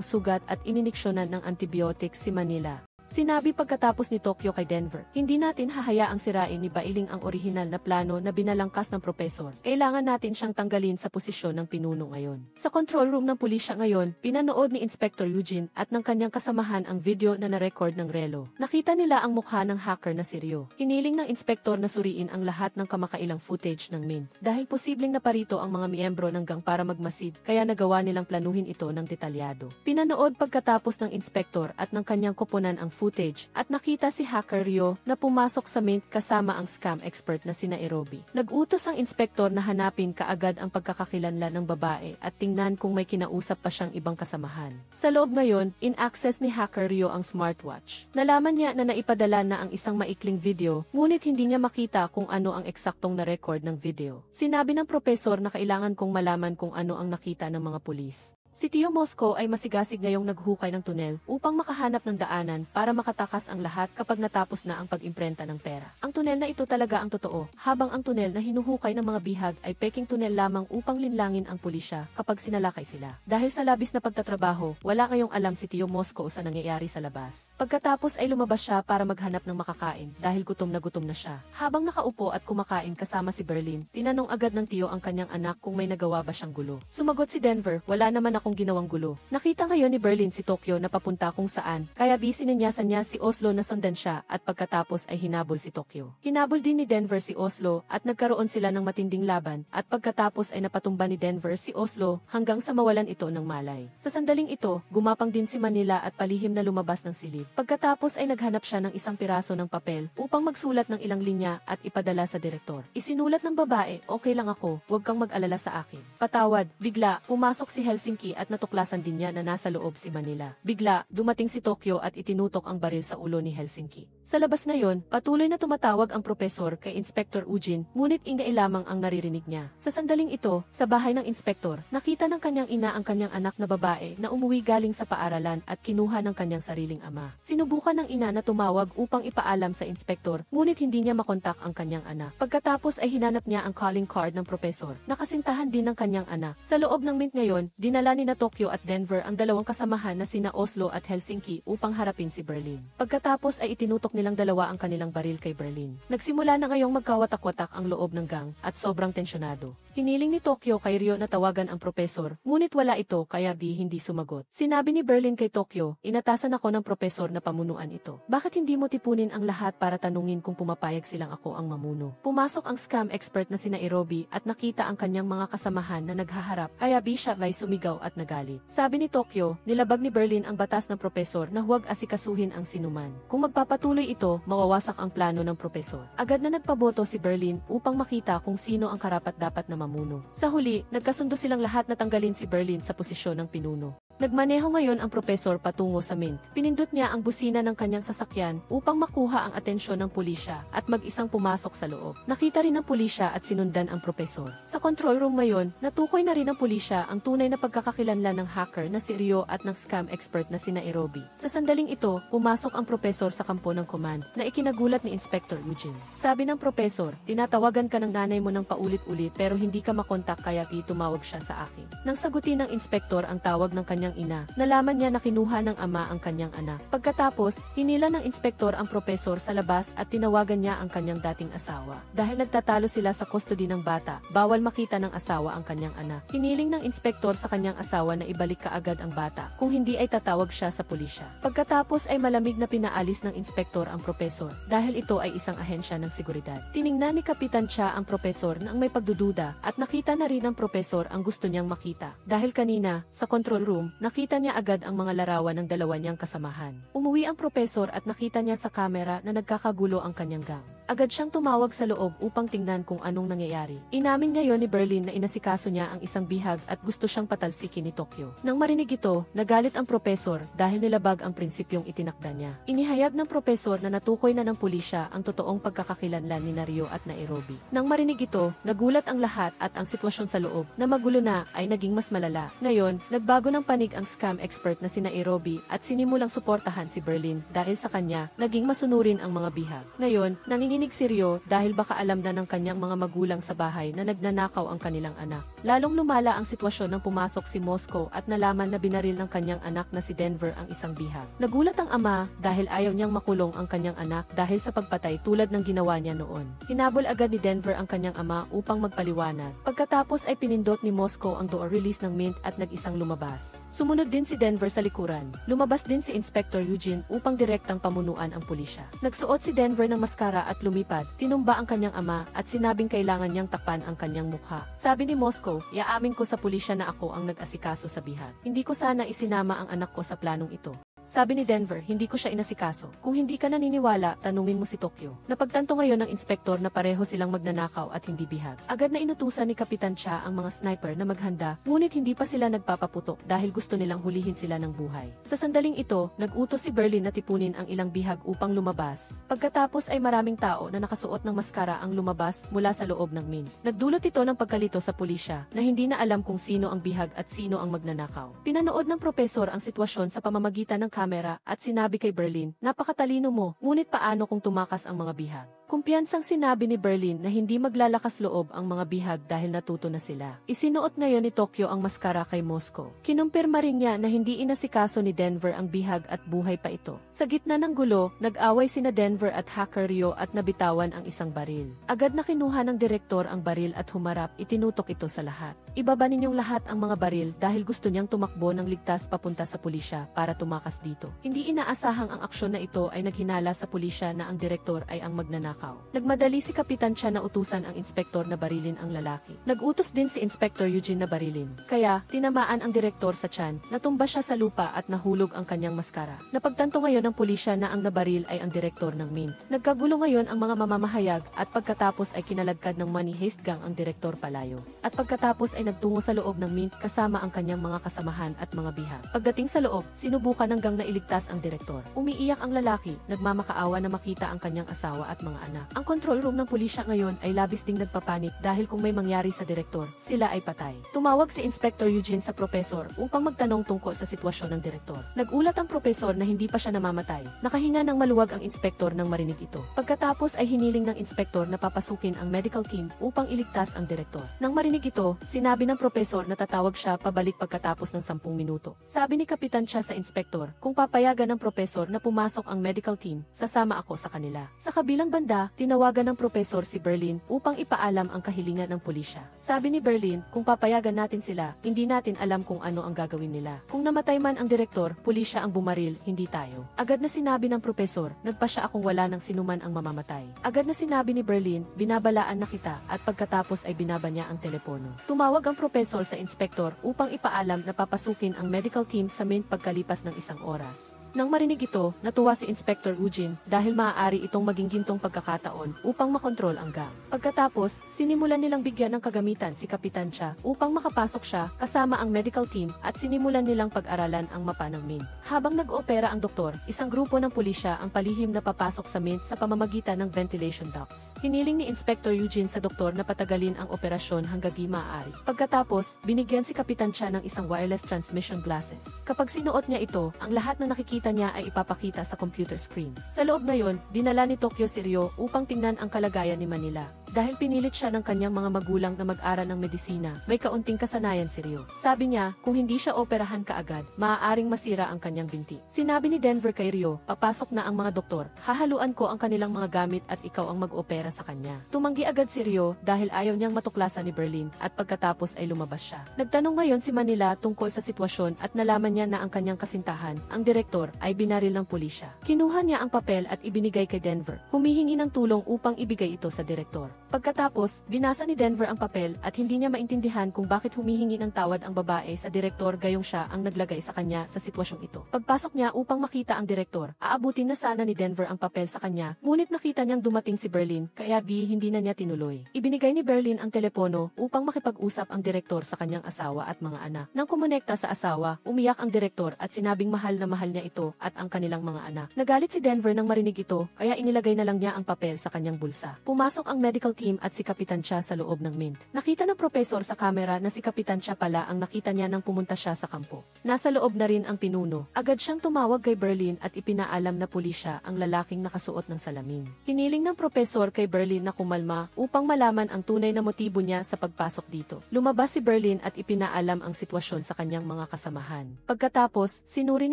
sugat at ininiksyonan ng antibiotics si Manila. Sinabi pagkatapos ni Tokyo kay Denver, hindi natin hahayaang sirain ni Bailing ang orihinal na plano na binalangkas ng propesor. Kailangan natin siyang tanggalin sa posisyon ng pinuno ngayon. Sa control room ng pulisya ngayon, pinanood ni Inspector Eugene at ng kanyang kasamahan ang video na na-record ng relo. Nakita nila ang mukha ng hacker na si Ryo. Hiniling ng inspektor na suriin ang lahat ng kamakailang footage ng Mint. Dahil posibleng naparito ang mga miyembro ng gang para magmasid, kaya nagawa nilang planuhin ito ng detalyado. Pinanood pagkatapos ng inspektor at ng kanyang koponan ang footage at nakita si Hacker Ryo na pumasok sa Mint kasama ang scam expert na si Nairobi. Nag-utos ang inspektor na hanapin kaagad ang pagkakakilanlan ng babae at tingnan kung may kinausap pa siyang ibang kasamahan. Sa loob ngayon, in-access ni Hacker Ryo ang smartwatch. Nalaman niya na naipadala na ang isang maikling video, ngunit hindi niya makita kung ano ang eksaktong na-record ng video. Sinabi ng propesor na kailangan kong malaman kung ano ang nakita ng mga pulis. Si Tio Moscow ay masigasig ngayong naghukay ng tunel upang makahanap ng daanan para makatakas ang lahat kapag natapos na ang pag-imprenta ng pera. Ang tunel na ito talaga ang totoo, habang ang tunel na hinuhukay ng mga bihag ay peking tunel lamang upang linlangin ang pulisya kapag sinalakay sila. Dahil sa labis na pagtatrabaho, wala ngayong alam si Tio Moscow sa nangyayari sa labas. Pagkatapos ay lumabas siya para maghanap ng makakain dahil gutom na siya. Habang nakaupo at kumakain kasama si Berlin, tinanong agad ng Tio ang kanyang anak kung may nagawa ba siyang gulo. Sumagot si Denver, wala naman akong ginawang gulo. Nakita ngayon ni Berlin si Tokyo na papunta kung saan, kaya bisinanyasan niya si Oslo na sundan siya at pagkatapos ay hinabol si Tokyo. Hinabol din ni Denver si Oslo at nagkaroon sila ng matinding laban at pagkatapos ay napatumba ni Denver si Oslo hanggang sa mawalan ito ng malay. Sa sandaling ito, gumapang din si Manila at palihim na lumabas ng silid. Pagkatapos ay naghanap siya ng isang piraso ng papel upang magsulat ng ilang linya at ipadala sa direktor. Isinulat ng babae, okay lang ako, huwag kang mag-alala sa akin. Patawad, bigla, pumasok si Helsinki at natuklasan din niya na nasa loob si Manila. Bigla, dumating si Tokyo at itinutok ang baril sa ulo ni Helsinki. Sa labas ngayon, patuloy na tumatawag ang propesor kay Inspector Eugene, ngunit ingay lamang ang naririnig niya. Sa sandaling ito, sa bahay ng inspektor, nakita ng kanyang ina ang kanyang anak na babae na umuwi galing sa paaralan at kinuha ng kanyang sariling ama. Sinubukan ng ina na tumawag upang ipaalam sa inspektor, ngunit hindi niya makontak ang kanyang anak. Pagkatapos ay hinanap niya ang calling card ng propesor, nakasintahan din ng kanyang anak. Sa loob ng Mint ngayon, dinala ni na Tokyo at Denver ang dalawang kasamahan na sina Oslo at Helsinki upang harapin si Berlin. Pagkatapos ay itinutok nilang dalawa ang kanilang baril kay Berlin. Nagsimula na ngayong magkawatak-watak ang loob ng gang at sobrang tensyonado. Hiniling ni Tokyo kay Ryo na tawagan ang propesor, ngunit wala ito kaya hindi sumagot. Sinabi ni Berlin kay Tokyo, inatasan ako ng propesor na pamunuan ito. Bakit hindi mo tipunin ang lahat para tanungin kung pumapayag silang ako ang mamuno? Pumasok ang scam expert na si Nairobi at nakita ang kanyang mga kasamahan na naghaharap kaya siya ay sumigaw at nagalit. Sabi ni Tokyo, nilabag ni Berlin ang batas ng propesor na huwag asikasuhin ang sinuman. Kung magpapatuloy ito, mawawasak ang plano ng propesor. Agad na nagpaboto si Berlin upang makita kung sino ang karapat-dapat na mamuno. Sa huli, nagkasundo silang lahat na tanggalin si Berlin sa posisyon ng pinuno. Nagmaneho ngayon ang propesor patungo sa Mint. Pinindot niya ang busina ng kanyang sasakyan upang makuha ang atensyon ng pulisya at mag-isang pumasok sa loob. Nakita rin ng pulisya at sinundan ang propesor. Sa control room ngayon, natukoy na rin ng pulisya ang tunay na pagkakakilanlan ng hacker na si Ryo at ng scam expert na si Nairobi. Sa sandaling ito, pumasok ang propesor sa kampo ng command na ikinagulat ni Inspector Eugene. Sabi ng propesor, tinatawagan ka ng nanay mo ng paulit-ulit pero hindi ka makontak kaya tumawag siya sa akin. Nang sagutin ng inspektor ang tawag ng kanyang kanyang ina. Nalaman niya na kinuha ng ama ang kanyang anak. Pagkatapos, hinila ng inspektor ang propesor sa labas at tinawagan niya ang kanyang dating asawa. Dahil nagtatalo sila sa custody ng bata, bawal makita ng asawa ang kanyang anak. Hiniling ng inspektor sa kanyang asawa na ibalik kaagad ang bata, kung hindi ay tatawag siya sa pulisya. Pagkatapos ay malamig na pinaalis ng inspektor ang propesor, dahil ito ay isang ahensya ng seguridad. Tiningnan ni Kapitan Cha ang propesor nang may pagdududa, at nakita na rin ng propesor ang gusto niyang makita. Dahil kanina, sa control room, nakita niya agad ang mga larawan ng dalawa niyang kasamahan. Umuwi ang propesor at nakita niya sa kamera na nagkakagulo ang kanyang gang. Agad siyang tumawag sa loob upang tingnan kung anong nangyayari. Inamin ngayon ni Berlin na inasikaso niya ang isang bihag at gusto siyang patalsikin ni Tokyo. Nang marinig ito, nagalit ang propesor dahil nilabag ang prinsipyong itinakda niya. Inihayag ng propesor na natukoy na ng pulisya ang totoong pagkakakilanlan ni Rio at Nairobi. Nang marinig ito, nagulat ang lahat at ang sitwasyon sa loob na magulo na ay naging mas malala. Ngayon, nagbago ng panig ang scam expert na si Nairobi at sinimulang suportahan si Berlin dahil sa kanya, naging masunurin ang mga bihag. Ngayon, nanginginig si Rio dahil baka alam na ng kanyang mga magulang sa bahay na nagnanakaw ang kanilang anak. Lalong lumala ang sitwasyon nang pumasok si Moscow at nalaman na binaril ng kanyang anak na si Denver ang isang bihag. Nagulat ang ama dahil ayaw niyang makulong ang kanyang anak dahil sa pagpatay tulad ng ginawa niya noon. Hinabol agad ni Denver ang kanyang ama upang magpaliwanag. Pagkatapos ay pinindot ni Moscow ang door release ng Mint at nag-isang lumabas. Sumunod din si Denver sa likuran. Lumabas din si Inspector Eugene upang direktang pamunuan ang pulisya. Nagsuot si Denver ng maskara at lumipad, tinumba ang kanyang ama at sinabing kailangan niyang takpan ang kanyang mukha. Sabi ni Moscow, "Iaamin ko sa pulisya na ako ang nag-asikaso sa bihag. Hindi ko sana isinama ang anak ko sa planong ito." Sabi ni Denver, "Hindi ko siya inasikaso. Kung hindi ka naniniwala, tanungin mo si Tokyo." Napagtanto ngayon ng inspektor na pareho silang magnanakaw at hindi bihag. Agad na inutusan ni Kapitan Cha ang mga sniper na maghanda, ngunit hindi pa sila nagpapaputok dahil gusto nilang hulihin sila ng buhay. Sa sandaling ito, nag-utos si Berlin na tipunin ang ilang bihag upang lumabas. Pagkatapos ay maraming tao na nakasuot ng maskara ang lumabas mula sa loob ng Mint. Nagdulot ito ng pagkalito sa pulisya na hindi na alam kung sino ang bihag at sino ang magnanakaw. Pinanood ng propesor ang sitwasyon sa pamamagitan ng kamera at sinabi kay Berlin, "Napakatalino mo, ngunit paano kung tumakas ang mga bihag?" Kumpiyansang sinabi ni Berlin na hindi maglalakas loob ang mga bihag dahil natuto na sila. Isinuot ngayon ni Tokyo ang maskara kay Moscow. Kinumpirma rin niya na hindi inasikaso ni Denver ang bihag at buhay pa ito. Sa gitna ng gulo, nag-away sina Denver at Hacker Rio at nabitawan ang isang baril. Agad na kinuha ng direktor ang baril at humarap, itinutok ito sa lahat. "Ibaba ninyong lahat ang mga baril dahil gusto niyang tumakbo ng ligtas papunta sa pulisya para tumakas dito." Hindi inaasahang ang aksyon na ito ay naghinala sa pulisya na ang direktor ay ang magnanakaw. Nagmadali si Kapitan Cha na utusan ang inspektor na barilin ang lalaki. Nag-utos din si Inspector Eugene na barilin. Kaya, tinamaan ang direktor sa tiyan, natumba siya sa lupa at nahulog ang kanyang maskara. Napagtanto ngayon ng pulisya na ang nabaril ay ang direktor ng Mint. Nagkagulo ngayon ang mga mamamahayag at pagkatapos ay kinalagkad ng money heist gang ang direktor palayo. At pagkatapos ay nagtungo sa loob ng Mint kasama ang kanyang mga kasamahan at mga bihag. Pagdating sa loob, sinubukan ng gang na iligtas ang direktor. Umiiyak ang lalaki, nagmamakaawa na makita ang kanyang asawa at mga anak. Ang control room ng pulisya ngayon ay labis ding nagpapanik dahil kung may mangyari sa direktor, sila ay patay. Tumawag si Inspector Eugene sa propesor upang magtanong tungkol sa sitwasyon ng direktor. Nagulat ang propesor na hindi pa siya namamatay. Nakahinga ng maluwag ang inspektor nang marinig ito. Pagkatapos ay hiniling ng inspektor na papasukin ang medical team upang iligtas ang direktor. Nang marinig ito, sinabi ng propesor na tatawag siya pabalik pagkatapos ng 10 minuto. Sabi ni Kapitan Cha sa inspektor, "Kung papayagan ng propesor na pumasok ang medical team, sasama ako sa kanila." Sa kabilang banda, tinawagan ng propesor si Berlin upang ipaalam ang kahilingan ng pulisya. Sabi ni Berlin, "Kung papayagan natin sila, hindi natin alam kung ano ang gagawin nila. Kung namatay man ang direktor, pulisya ang bumaril, hindi tayo." Agad na sinabi ng propesor, "Nagpasya akong wala ng sinuman ang mamamatay." Agad na sinabi ni Berlin, "Binabalaan na kita," at pagkatapos ay binaba niya ang telepono. Tumawag ang propesor sa inspektor upang ipaalam na papasukin ang medical team sa Mint pagkalipas ng 1 oras. Nang marinig ito, natuwa si Inspector Eugene dahil maaari itong maging gintong pagkakataon upang makontrol ang gang. Pagkatapos, sinimulan nilang bigyan ng kagamitan si Kapitan Cha upang makapasok siya kasama ang medical team at sinimulan nilang pag-aralan ang mapa ng Mint. Habang nag-oopera ang doktor, isang grupo ng pulisya ang palihim na papasok sa Mint sa pamamagitan ng ventilation ducts. Hiniling ni Inspector Eugene sa doktor na patagalin ang operasyon hanggang maaari. Pagkatapos, binigyan si Kapitan Cha ng isang wireless transmission glasses. Kapag sinuot niya ito, ang lahat ng nakikita niya ay ipapakita sa computer screen. Sa loob na yon, dinala ni Tokyo si Rio upang tingnan ang kalagayan ni Manila. dahil pinilit siya ng kanyang mga magulang na mag-aral ng medisina, may kaunting kasanayan si Rio. Sabi niya, kung hindi siya operahan kaagad, maaaring masira ang kanyang binti. Sinabi ni Denver kay Rio, papasok na ang mga doktor, hahaluan ko ang kanilang mga gamit at ikaw ang mag-opera sa kanya. Tumanggi agad si Rio dahil ayaw niyang matuklasan ni Berlin at pagkatapos ay lumabas siya. Nagtanong ngayon si Manila tungkol sa sitwasyon at nalaman niya na ang kanyang kasintahan, ang direktor, ay binaril ng pulisya. Kinuha niya ang papel at ibinigay kay Denver. Humihingi ng tulong upang ibigay ito sa direktor. Pagkatapos, binasa ni Denver ang papel at hindi niya maintindihan kung bakit humihingi ng tawad ang babae sa direktor gayong siya ang naglagay sa kanya sa sitwasyong ito. Pagpasok niya upang makita ang direktor, aabutin na sana ni Denver ang papel sa kanya, ngunit nakita niyang dumating si Berlin, kaya hindi na niya tinuloy. Ibinigay ni Berlin ang telepono upang makipag-usap ang direktor sa kanyang asawa at mga anak. Nang kumonekta sa asawa, umiyak ang direktor at sinabing mahal na mahal niya ito at ang kanilang mga anak. Nagalit si Denver nang marinig ito, kaya inilagay na lang niya ang papel sa kanyang bulsa. Pumasok ang medical team at si Kapitan Cha sa loob ng Mint. Nakita ng propesor sa kamera na si Kapitan Cha pala ang nakita niya nang pumunta siya sa kampo. Nasa loob na rin ang pinuno. Agad siyang tumawag kay Berlin at ipinaalam na pulisya ang lalaking nakasuot ng salamin. Hiniling ng propesor kay Berlin na kumalma upang malaman ang tunay na motibo niya sa pagpasok dito. Lumabas si Berlin at ipinaalam ang sitwasyon sa kanyang mga kasamahan. Pagkatapos, sinuri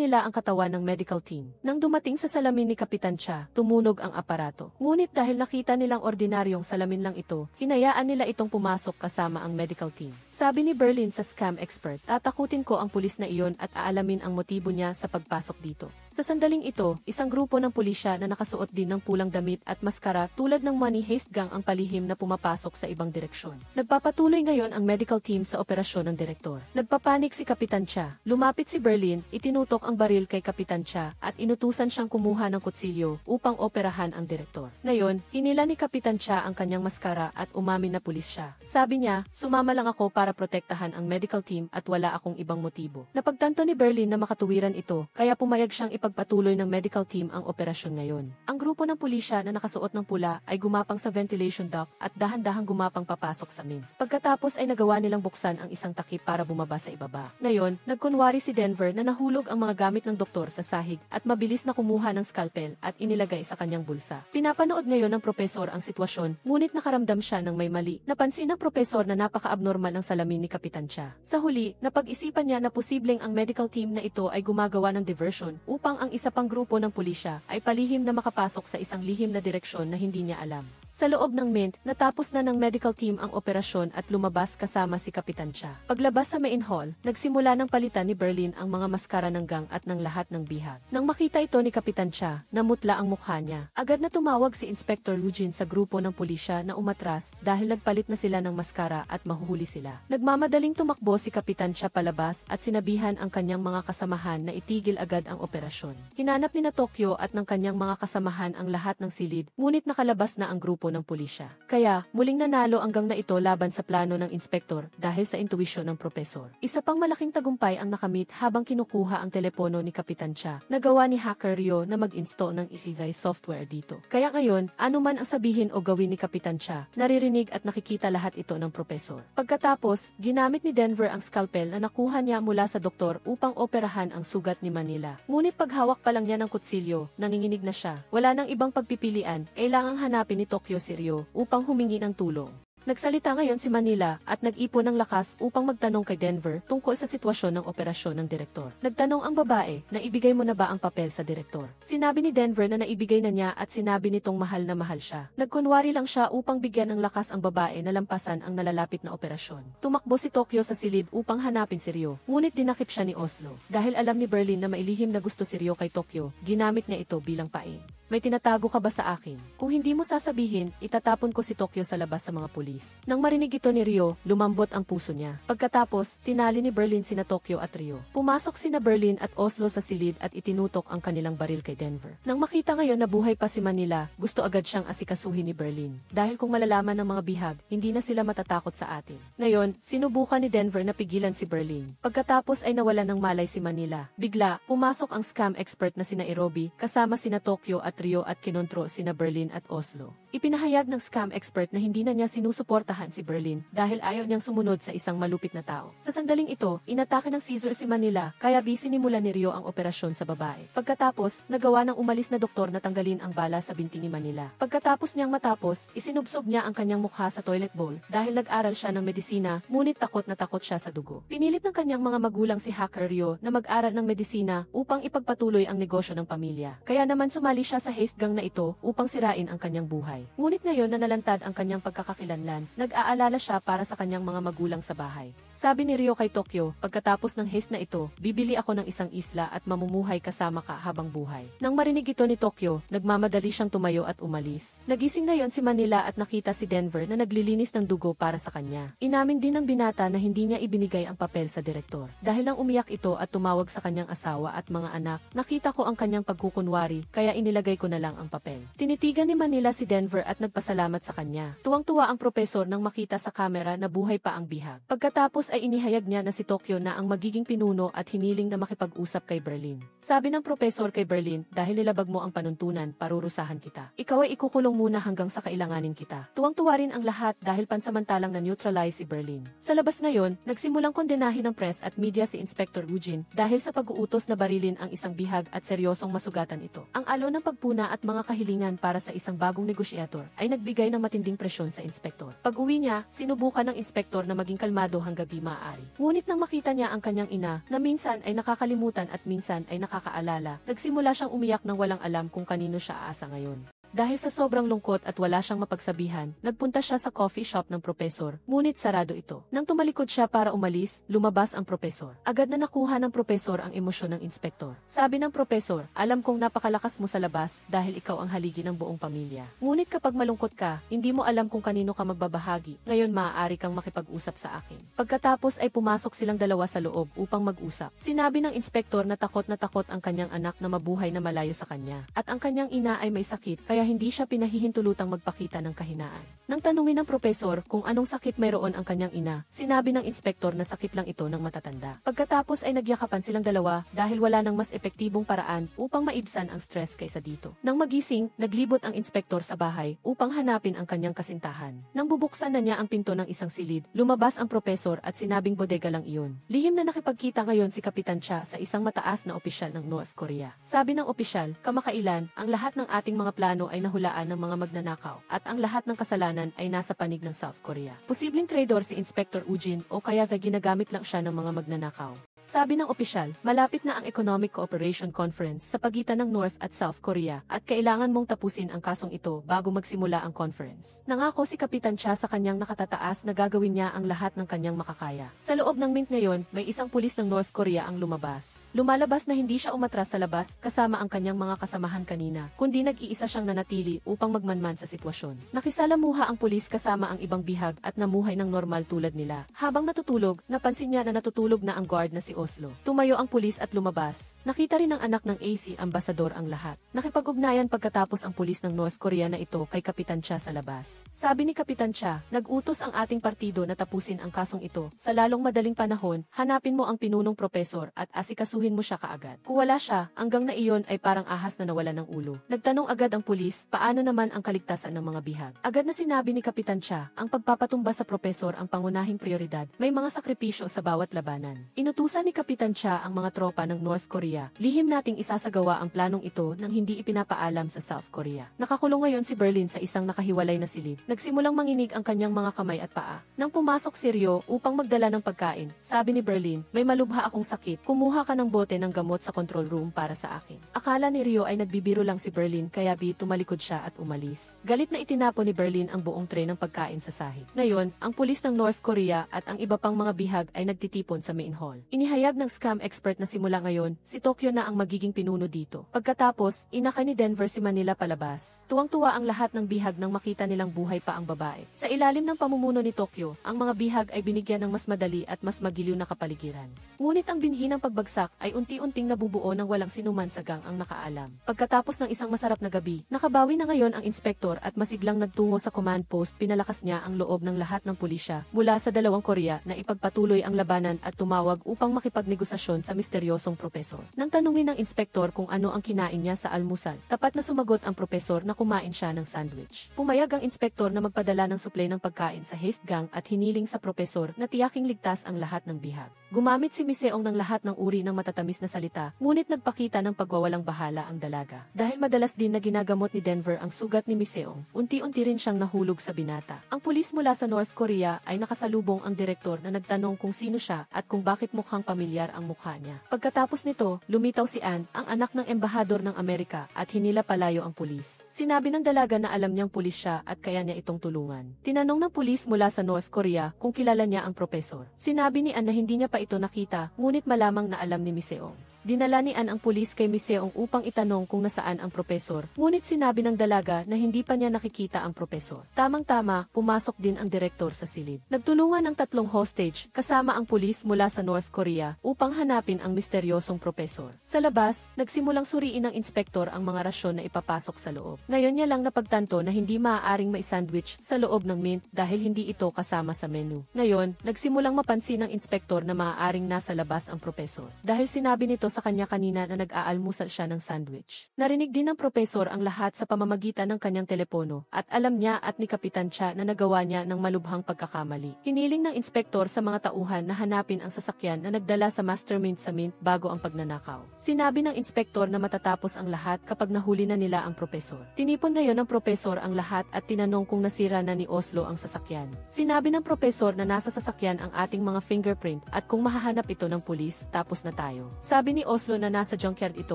nila ang katawan ng medical team. Nang dumating sa salamin ni Kapitan Cha, tumunog ang aparato. Ngunit dahil nakita nilang ordinaryong salamin lang ito, hinayaan nila itong pumasok kasama ang medical team. Sabi ni Berlin sa scam expert, tatakutin ko ang pulis na iyon at aalamin ang motibo niya sa pagpasok dito. Sa sandaling ito, isang grupo ng pulisya na nakasuot din ng pulang damit at maskara tulad ng money heist gang ang palihim na pumapasok sa ibang direksyon. Nagpapatuloy ngayon ang medical team sa operasyon ng direktor. Nagpapanik si Kapitan Cha. Lumapit si Berlin, itinutok ang baril kay Kapitan Cha at inutusan siyang kumuha ng kutsilyo upang operahan ang direktor. Ngayon, hinila ni Kapitan Cha ang kanyang maskara at umamin na pulis siya. Sabi niya, sumama lang ako para protektahan ang medical team at wala akong ibang motibo. Napagtanto ni Berlin na makatuwiran ito, kaya pumayag siyang ipagpatuloy ng medical team ang operasyon ngayon. Ang grupo ng pulisya na nakasuot ng pula ay gumapang sa ventilation duct at dahan-dahang gumapang papasok sa Mint. Pagkatapos ay nagawa nilang buksan ang isang takip para bumaba sa ibaba. Ngayon, nagkunwari si Denver na nahulog ang mga gamit ng doktor sa sahig at mabilis na kumuha ng scalpel at inilagay sa kanyang bulsa. Pinapanood ngayon ng propesor ang sitwasyon, ngunit nakaramdam siya ng may mali. Napansin ng propesor na napaka-abnormal ang salamin ni Kapitan Cha. Sa huli, napag-isipan niya na posibleng ang medical team na ito ay gumagawa ng diversion upang ang isa pang grupo ng pulisya ay palihim na makapasok sa isang lihim na direksyon na hindi niya alam. Sa loob ng Mint, natapos na ng medical team ang operasyon at lumabas kasama si Kapitan Cha. Paglabas sa main hall, nagsimula ng palitan ni Berlin ang mga maskara ng gang at ng lahat ng bihag. Nang makita ito ni Kapitan Cha, namutla ang mukha niya. Agad na tumawag si Inspector Eugene sa grupo ng pulisya na umatras dahil nagpalit na sila ng maskara at mahuhuli sila. Nagmamadaling tumakbo si Kapitan Cha palabas at sinabihan ang kanyang mga kasamahan na itigil agad ang operasyon. Hinanap ni na Tokyo at ng kanyang mga kasamahan ang lahat ng silid, ngunit nakalabas na ang grupo ng pulisya. Kaya, muling nanalo ang gang na ito laban sa plano ng inspektor dahil sa intuwisyon ng propesor. Isa pang malaking tagumpay ang nakamit habang kinukuha ang telepono ni Kapitan Cha. Nagawa ni Hacker Rio na mag-install ng ikigai software dito. Kaya ngayon, anuman ang sabihin o gawin ni Kapitan Cha, naririnig at nakikita lahat ito ng propesor. Pagkatapos, ginamit ni Denver ang scalpel na nakuha niya mula sa doktor upang operahan ang sugat ni Manila. Ngunit paghawak pa lang niya ng kutsilyo, nanginginig na siya. Wala nang ibang pagpipilian, kailangang hanapin ni Tokyo si Rio upang humingi ng tulong. Nagsalita ngayon si Manila at nag-ipon ng lakas upang magtanong kay Denver tungkol sa sitwasyon ng operasyon ng direktor. Nagtanong ang babae na ibigay mo na ba ang papel sa direktor. Sinabi ni Denver na naibigay na niya at sinabi nitong mahal na mahal siya. Nagkunwari lang siya upang bigyan ng lakas ang babae na lampasan ang nalalapit na operasyon. Tumakbo si Tokyo sa silid upang hanapin si Rio, ngunit dinakip siya ni Oslo. Dahil alam ni Berlin na mailihim na gusto si Rio kay Tokyo, ginamit niya ito bilang pain. May tinatago ka ba sa akin? Kung hindi mo sasabihin, itatapon ko si Tokyo sa labas sa mga pulis. Nang marinig ito ni Rio, lumambot ang puso niya. Pagkatapos, tinali ni Berlin sina Tokyo at Rio. Pumasok sina Berlin at Oslo sa silid at itinutok ang kanilang baril kay Denver. Nang makita ngayon na buhay pa si Manila, gusto agad siyang asikasuhin ni Berlin. Dahil kung malalaman ng mga bihag, hindi na sila matatakot sa atin. Ngayon, sinubukan ni Denver na pigilan si Berlin. Pagkatapos ay nawalan ng malay si Manila. Bigla, pumasok ang scam expert na sina Nairobi, kasama sina Tokyo at Rio at kinontro sina Berlin at Oslo. Ipinahayag ng scam expert na hindi na niya sinusuportahan si Berlin dahil ayaw niyang sumunod sa isang malupit na tao. Sa sandaling ito, inatake ng Caesar si Manila kaya sinimulan ni Rio ang operasyon sa babae. Pagkatapos, nagawa ng umalis na doktor na tanggalin ang bala sa binti ni Manila. Pagkatapos niyang matapos, isinubsob niya ang kanyang mukha sa toilet bowl dahil nag-aral siya ng medisina, ngunit takot na takot siya sa dugo. Pinilit ng kanyang mga magulang si Hacker Rio na mag-aral ng medisina upang ipagpatuloy ang negosyo ng pamilya. Kaya naman sumali siya sa heist gang na ito upang sirain ang kanyang buhay. Ngunit ngayon na nalantad ang kanyang pagkakakilanlan, nag-aalala siya para sa kanyang mga magulang sa bahay. Sabi ni Rio kay Tokyo, pagkatapos ng heist na ito, bibili ako ng isang isla at mamumuhay kasama ka habang buhay. Nang marinig ito ni Tokyo, nagmamadali siyang tumayo at umalis. Nagising ngayon si Manila at nakita si Denver na naglilinis ng dugo para sa kanya. Inamin din ng binata na hindi niya ibinigay ang papel sa direktor. Dahil nang umiyak ito at tumawag sa kanyang asawa at mga anak, nakita ko ang kanyang pagkukunwari, kaya inilagay ko na lang ang papel. Tinitigan ni Manila si Denver at nagpasalamat sa kanya. Tuwang-tuwa ang propesor nang makita sa kamera na buhay pa ang bihag. Pagkatapos ay inihayag niya na si Tokyo na ang magiging pinuno at hiniling na makipag-usap kay Berlin. Sabi ng propesor kay Berlin, dahil nilabag mo ang panuntunan, parurusahan kita. Ikaw ay ikukulong muna hanggang sa kailanganin kita. Tuwang-tuwa rin ang lahat dahil pansamantalang na-neutralize si Berlin. Sa labas ngayon, nagsimulang kondenahin ng press at media si Inspector Eugene dahil sa pag-uutos na barilin ang isang bihag at seryosong masugatan ito. Ang alon ng pagpuna at mga kahilingan para sa isang bagong negosyator ay nagbigay ng matinding presyon sa inspektor. Pag-uwi niya, sinubukan ng inspektor na maging kalmado hanggang maaari. Ngunit nang makita niya ang kanyang ina, na minsan ay nakakalimutan at minsan ay nakakaalala, nagsimula siyang umiyak nang walang alam kung kanino siya aasa ngayon. Dahil sa sobrang lungkot at wala siyang mapagsabihan, nagpunta siya sa coffee shop ng propesor, ngunit sarado ito. Nang tumalikod siya para umalis, lumabas ang propesor. Agad na nakuha ng propesor ang emosyon ng inspektor. Sabi ng propesor, alam kong napakalakas mo sa labas dahil ikaw ang haligi ng buong pamilya. Ngunit kapag malungkot ka, hindi mo alam kung kanino ka magbabahagi, ngayon maaari kang makipag-usap sa akin. Pagkatapos ay pumasok silang dalawa sa loob upang mag-usap. Sinabi ng inspektor na takot ang kanyang anak na mabuhay na malayo sa kanya. At ang kanyang ina ay may sakit, kaya hindi siya pinahihintulutang magpakita ng kahinaan. Nang tanungin ng propesor kung anong sakit mayroon ang kanyang ina, sinabi ng inspektor na sakit lang ito ng matatanda. Pagkatapos ay nagyakapan silang dalawa dahil wala nang mas epektibong paraan upang maibsan ang stress kaysa dito. Nang magising, naglibot ang inspektor sa bahay upang hanapin ang kanyang kasintahan. Nang bubuksan na niya ang pinto ng isang silid, lumabas ang propesor at sinabing bodega lang iyon. Lihim na nakipagkita ngayon si Kapitan Cha sa isang mataas na opisyal ng North Korea. Sabi ng opisyal, kamakailan, ang lahat ng ating mga plano ay nahulaan ng mga magnanakaw at ang lahat ng kasalanan ay nasa panig ng South Korea. Posibleng traidor si Inspector Eugene o kaya ginagamit lang siya ng mga magnanakaw. Sabi ng opisyal, malapit na ang Economic Cooperation Conference sa pagitan ng North at South Korea at kailangan mong tapusin ang kasong ito bago magsimula ang conference. Nangako si Kapitan Cha sa kanyang nakatataas na gagawin niya ang lahat ng kanyang makakaya. Sa loob ng mint ngayon, may isang pulis ng North Korea ang lumabas. Lumalabas na hindi siya umatras sa labas kasama ang kanyang mga kasamahan kanina, kundi nag-iisa siyang nanatili upang magmanman sa sitwasyon. Nakisalamuha ang pulis kasama ang ibang bihag at namuhay ng normal tulad nila. Habang natutulog, napansin niya na natutulog na ang guard na si Oslo. Tumayo ang pulis at lumabas. Nakita rin ng anak ng AC Ambassador ang lahat. Nakipag-ugnayan pagkatapos ang pulis ng North Korea na ito kay Kapitan Cha sa labas. Sabi ni Kapitan Cha, nag-utos ang ating partido na tapusin ang kasong ito. Sa lalong madaling panahon, hanapin mo ang pinunong propesor at asikasuhin mo siya kaagad. Kung wala siya, hanggang na iyon ay parang ahas na nawala ng ulo. Nagtanong agad ang pulis, paano naman ang kaligtasan ng mga bihag? Agad na sinabi ni Kapitan Cha, ang pagpapatumba sa propesor ang pangunahing prioridad. May mga sakripisyo sa bawat labanan. Inutusan ni Kapitan Cha ang mga tropa ng North Korea. Lihim nating isasagawa ang planong ito nang hindi ipinapaalam sa South Korea. Nakakulong ngayon si Berlin sa isang nakahiwalay na silid. Nagsimulang manginig ang kanyang mga kamay at paa. Nang pumasok si Rio upang magdala ng pagkain, sabi ni Berlin, may malubha akong sakit. Kumuha ka ng bote ng gamot sa control room para sa akin. Akala ni Rio ay nagbibiro lang si Berlin kaya tumalikod siya at umalis. Galit na itinapon ni Berlin ang buong tray ng pagkain sa sahig. Ngayon, ang pulis ng North Korea at ang iba pang mga bihag ay nagtitipon sa main hall. Inihayag ng scam expert na simula ngayon, si Tokyo na ang magiging pinuno dito. Pagkatapos, inakay ni Denver si Manila palabas. Tuwang-tuwa ang lahat ng bihag nang makita nilang buhay pa ang babae. Sa ilalim ng pamumuno ni Tokyo, ang mga bihag ay binigyan ng mas madali at mas magiliw na kapaligiran. Ngunit ang binhi ng pagbagsak ay unti-unting nabubuo ng walang sinuman sa gang ang nakaalam. Pagkatapos ng isang masarap na gabi, nakabawi na ngayon ang inspektor at masiglang nagtungo sa command post. Pinalakas niya ang loob ng lahat ng pulisya mula sa dalawang Korea na ipagpatuloy ang labanan at tumawag upang makipagnegosasyon sa misteryosong propesor. Nang tanungin ng inspektor kung ano ang kinain niya sa almusal, tapat na sumagot ang propesor na kumain siya ng sandwich. Pumayag ang inspektor na magpadala ng suplay ng pagkain sa haste gang at hiniling sa propesor na tiyaking ligtas ang lahat ng bihag. Gumamit si Miseong ng lahat ng uri ng matatamis na salita, ngunit nagpakita ng pagwawalang bahala ang dalaga. Dahil madalas din na ginagamot ni Denver ang sugat ni Miseong, unti-unti rin siyang nahulog sa binata. Ang pulis mula sa North Korea ay nakasalubong ang direktor na nagtanong kung sino siya at kung bakit mukhang pamilyar ang mukha niya. Pagkatapos nito, lumitaw si Ann, ang anak ng embahador ng Amerika, at hinila palayo ang pulis. Sinabi ng dalaga na alam niyang pulis siya at kaya niya itong tulungan. Tinanong ng pulis mula sa North Korea kung kilala niya ang propesor. Sinabi ni Ann na hindi niya pa ito nakita, ngunit malamang na alam ni Miseong. Dinala ni Ann ang pulis kay Miseong upang itanong kung nasaan ang propesor, ngunit sinabi ng dalaga na hindi pa niya nakikita ang propesor. Tamang-tama, pumasok din ang direktor sa silid. Nagtulungan ang tatlong hostage, kasama ang pulis mula sa North Korea, upang hanapin ang misteryosong propesor. Sa labas, nagsimulang suriin ng inspektor ang mga rasyon na ipapasok sa loob. Ngayon niya lang napagtanto na hindi maaaring mai-sandwich sa loob ng mint dahil hindi ito kasama sa menu. Ngayon, nagsimulang mapansin ng inspektor na maaaring nasa labas ang propesor. Dahil sinabi nito sa kanya kanina na nag-aalmusal siya ng sandwich. Narinig din ng propesor ang lahat sa pamamagitan ng kanyang telepono at alam niya at ni Kapitan Cha na nagawa niya ng malubhang pagkakamali. Hiniling ng inspektor sa mga tauhan na hanapin ang sasakyan na nagdala sa mastermind sa mint bago ang pagnanakaw. Sinabi ng inspektor na matatapos ang lahat kapag nahuli na nila ang propesor. Tinipon ngayon ng propesor ang lahat at tinanong kung nasira na ni Oslo ang sasakyan. Sinabi ng propesor na nasa sasakyan ang ating mga fingerprint at kung mahahanap ito ng pulis, tapos na tayo. Sabi ni Oslo na nasa junkyard ito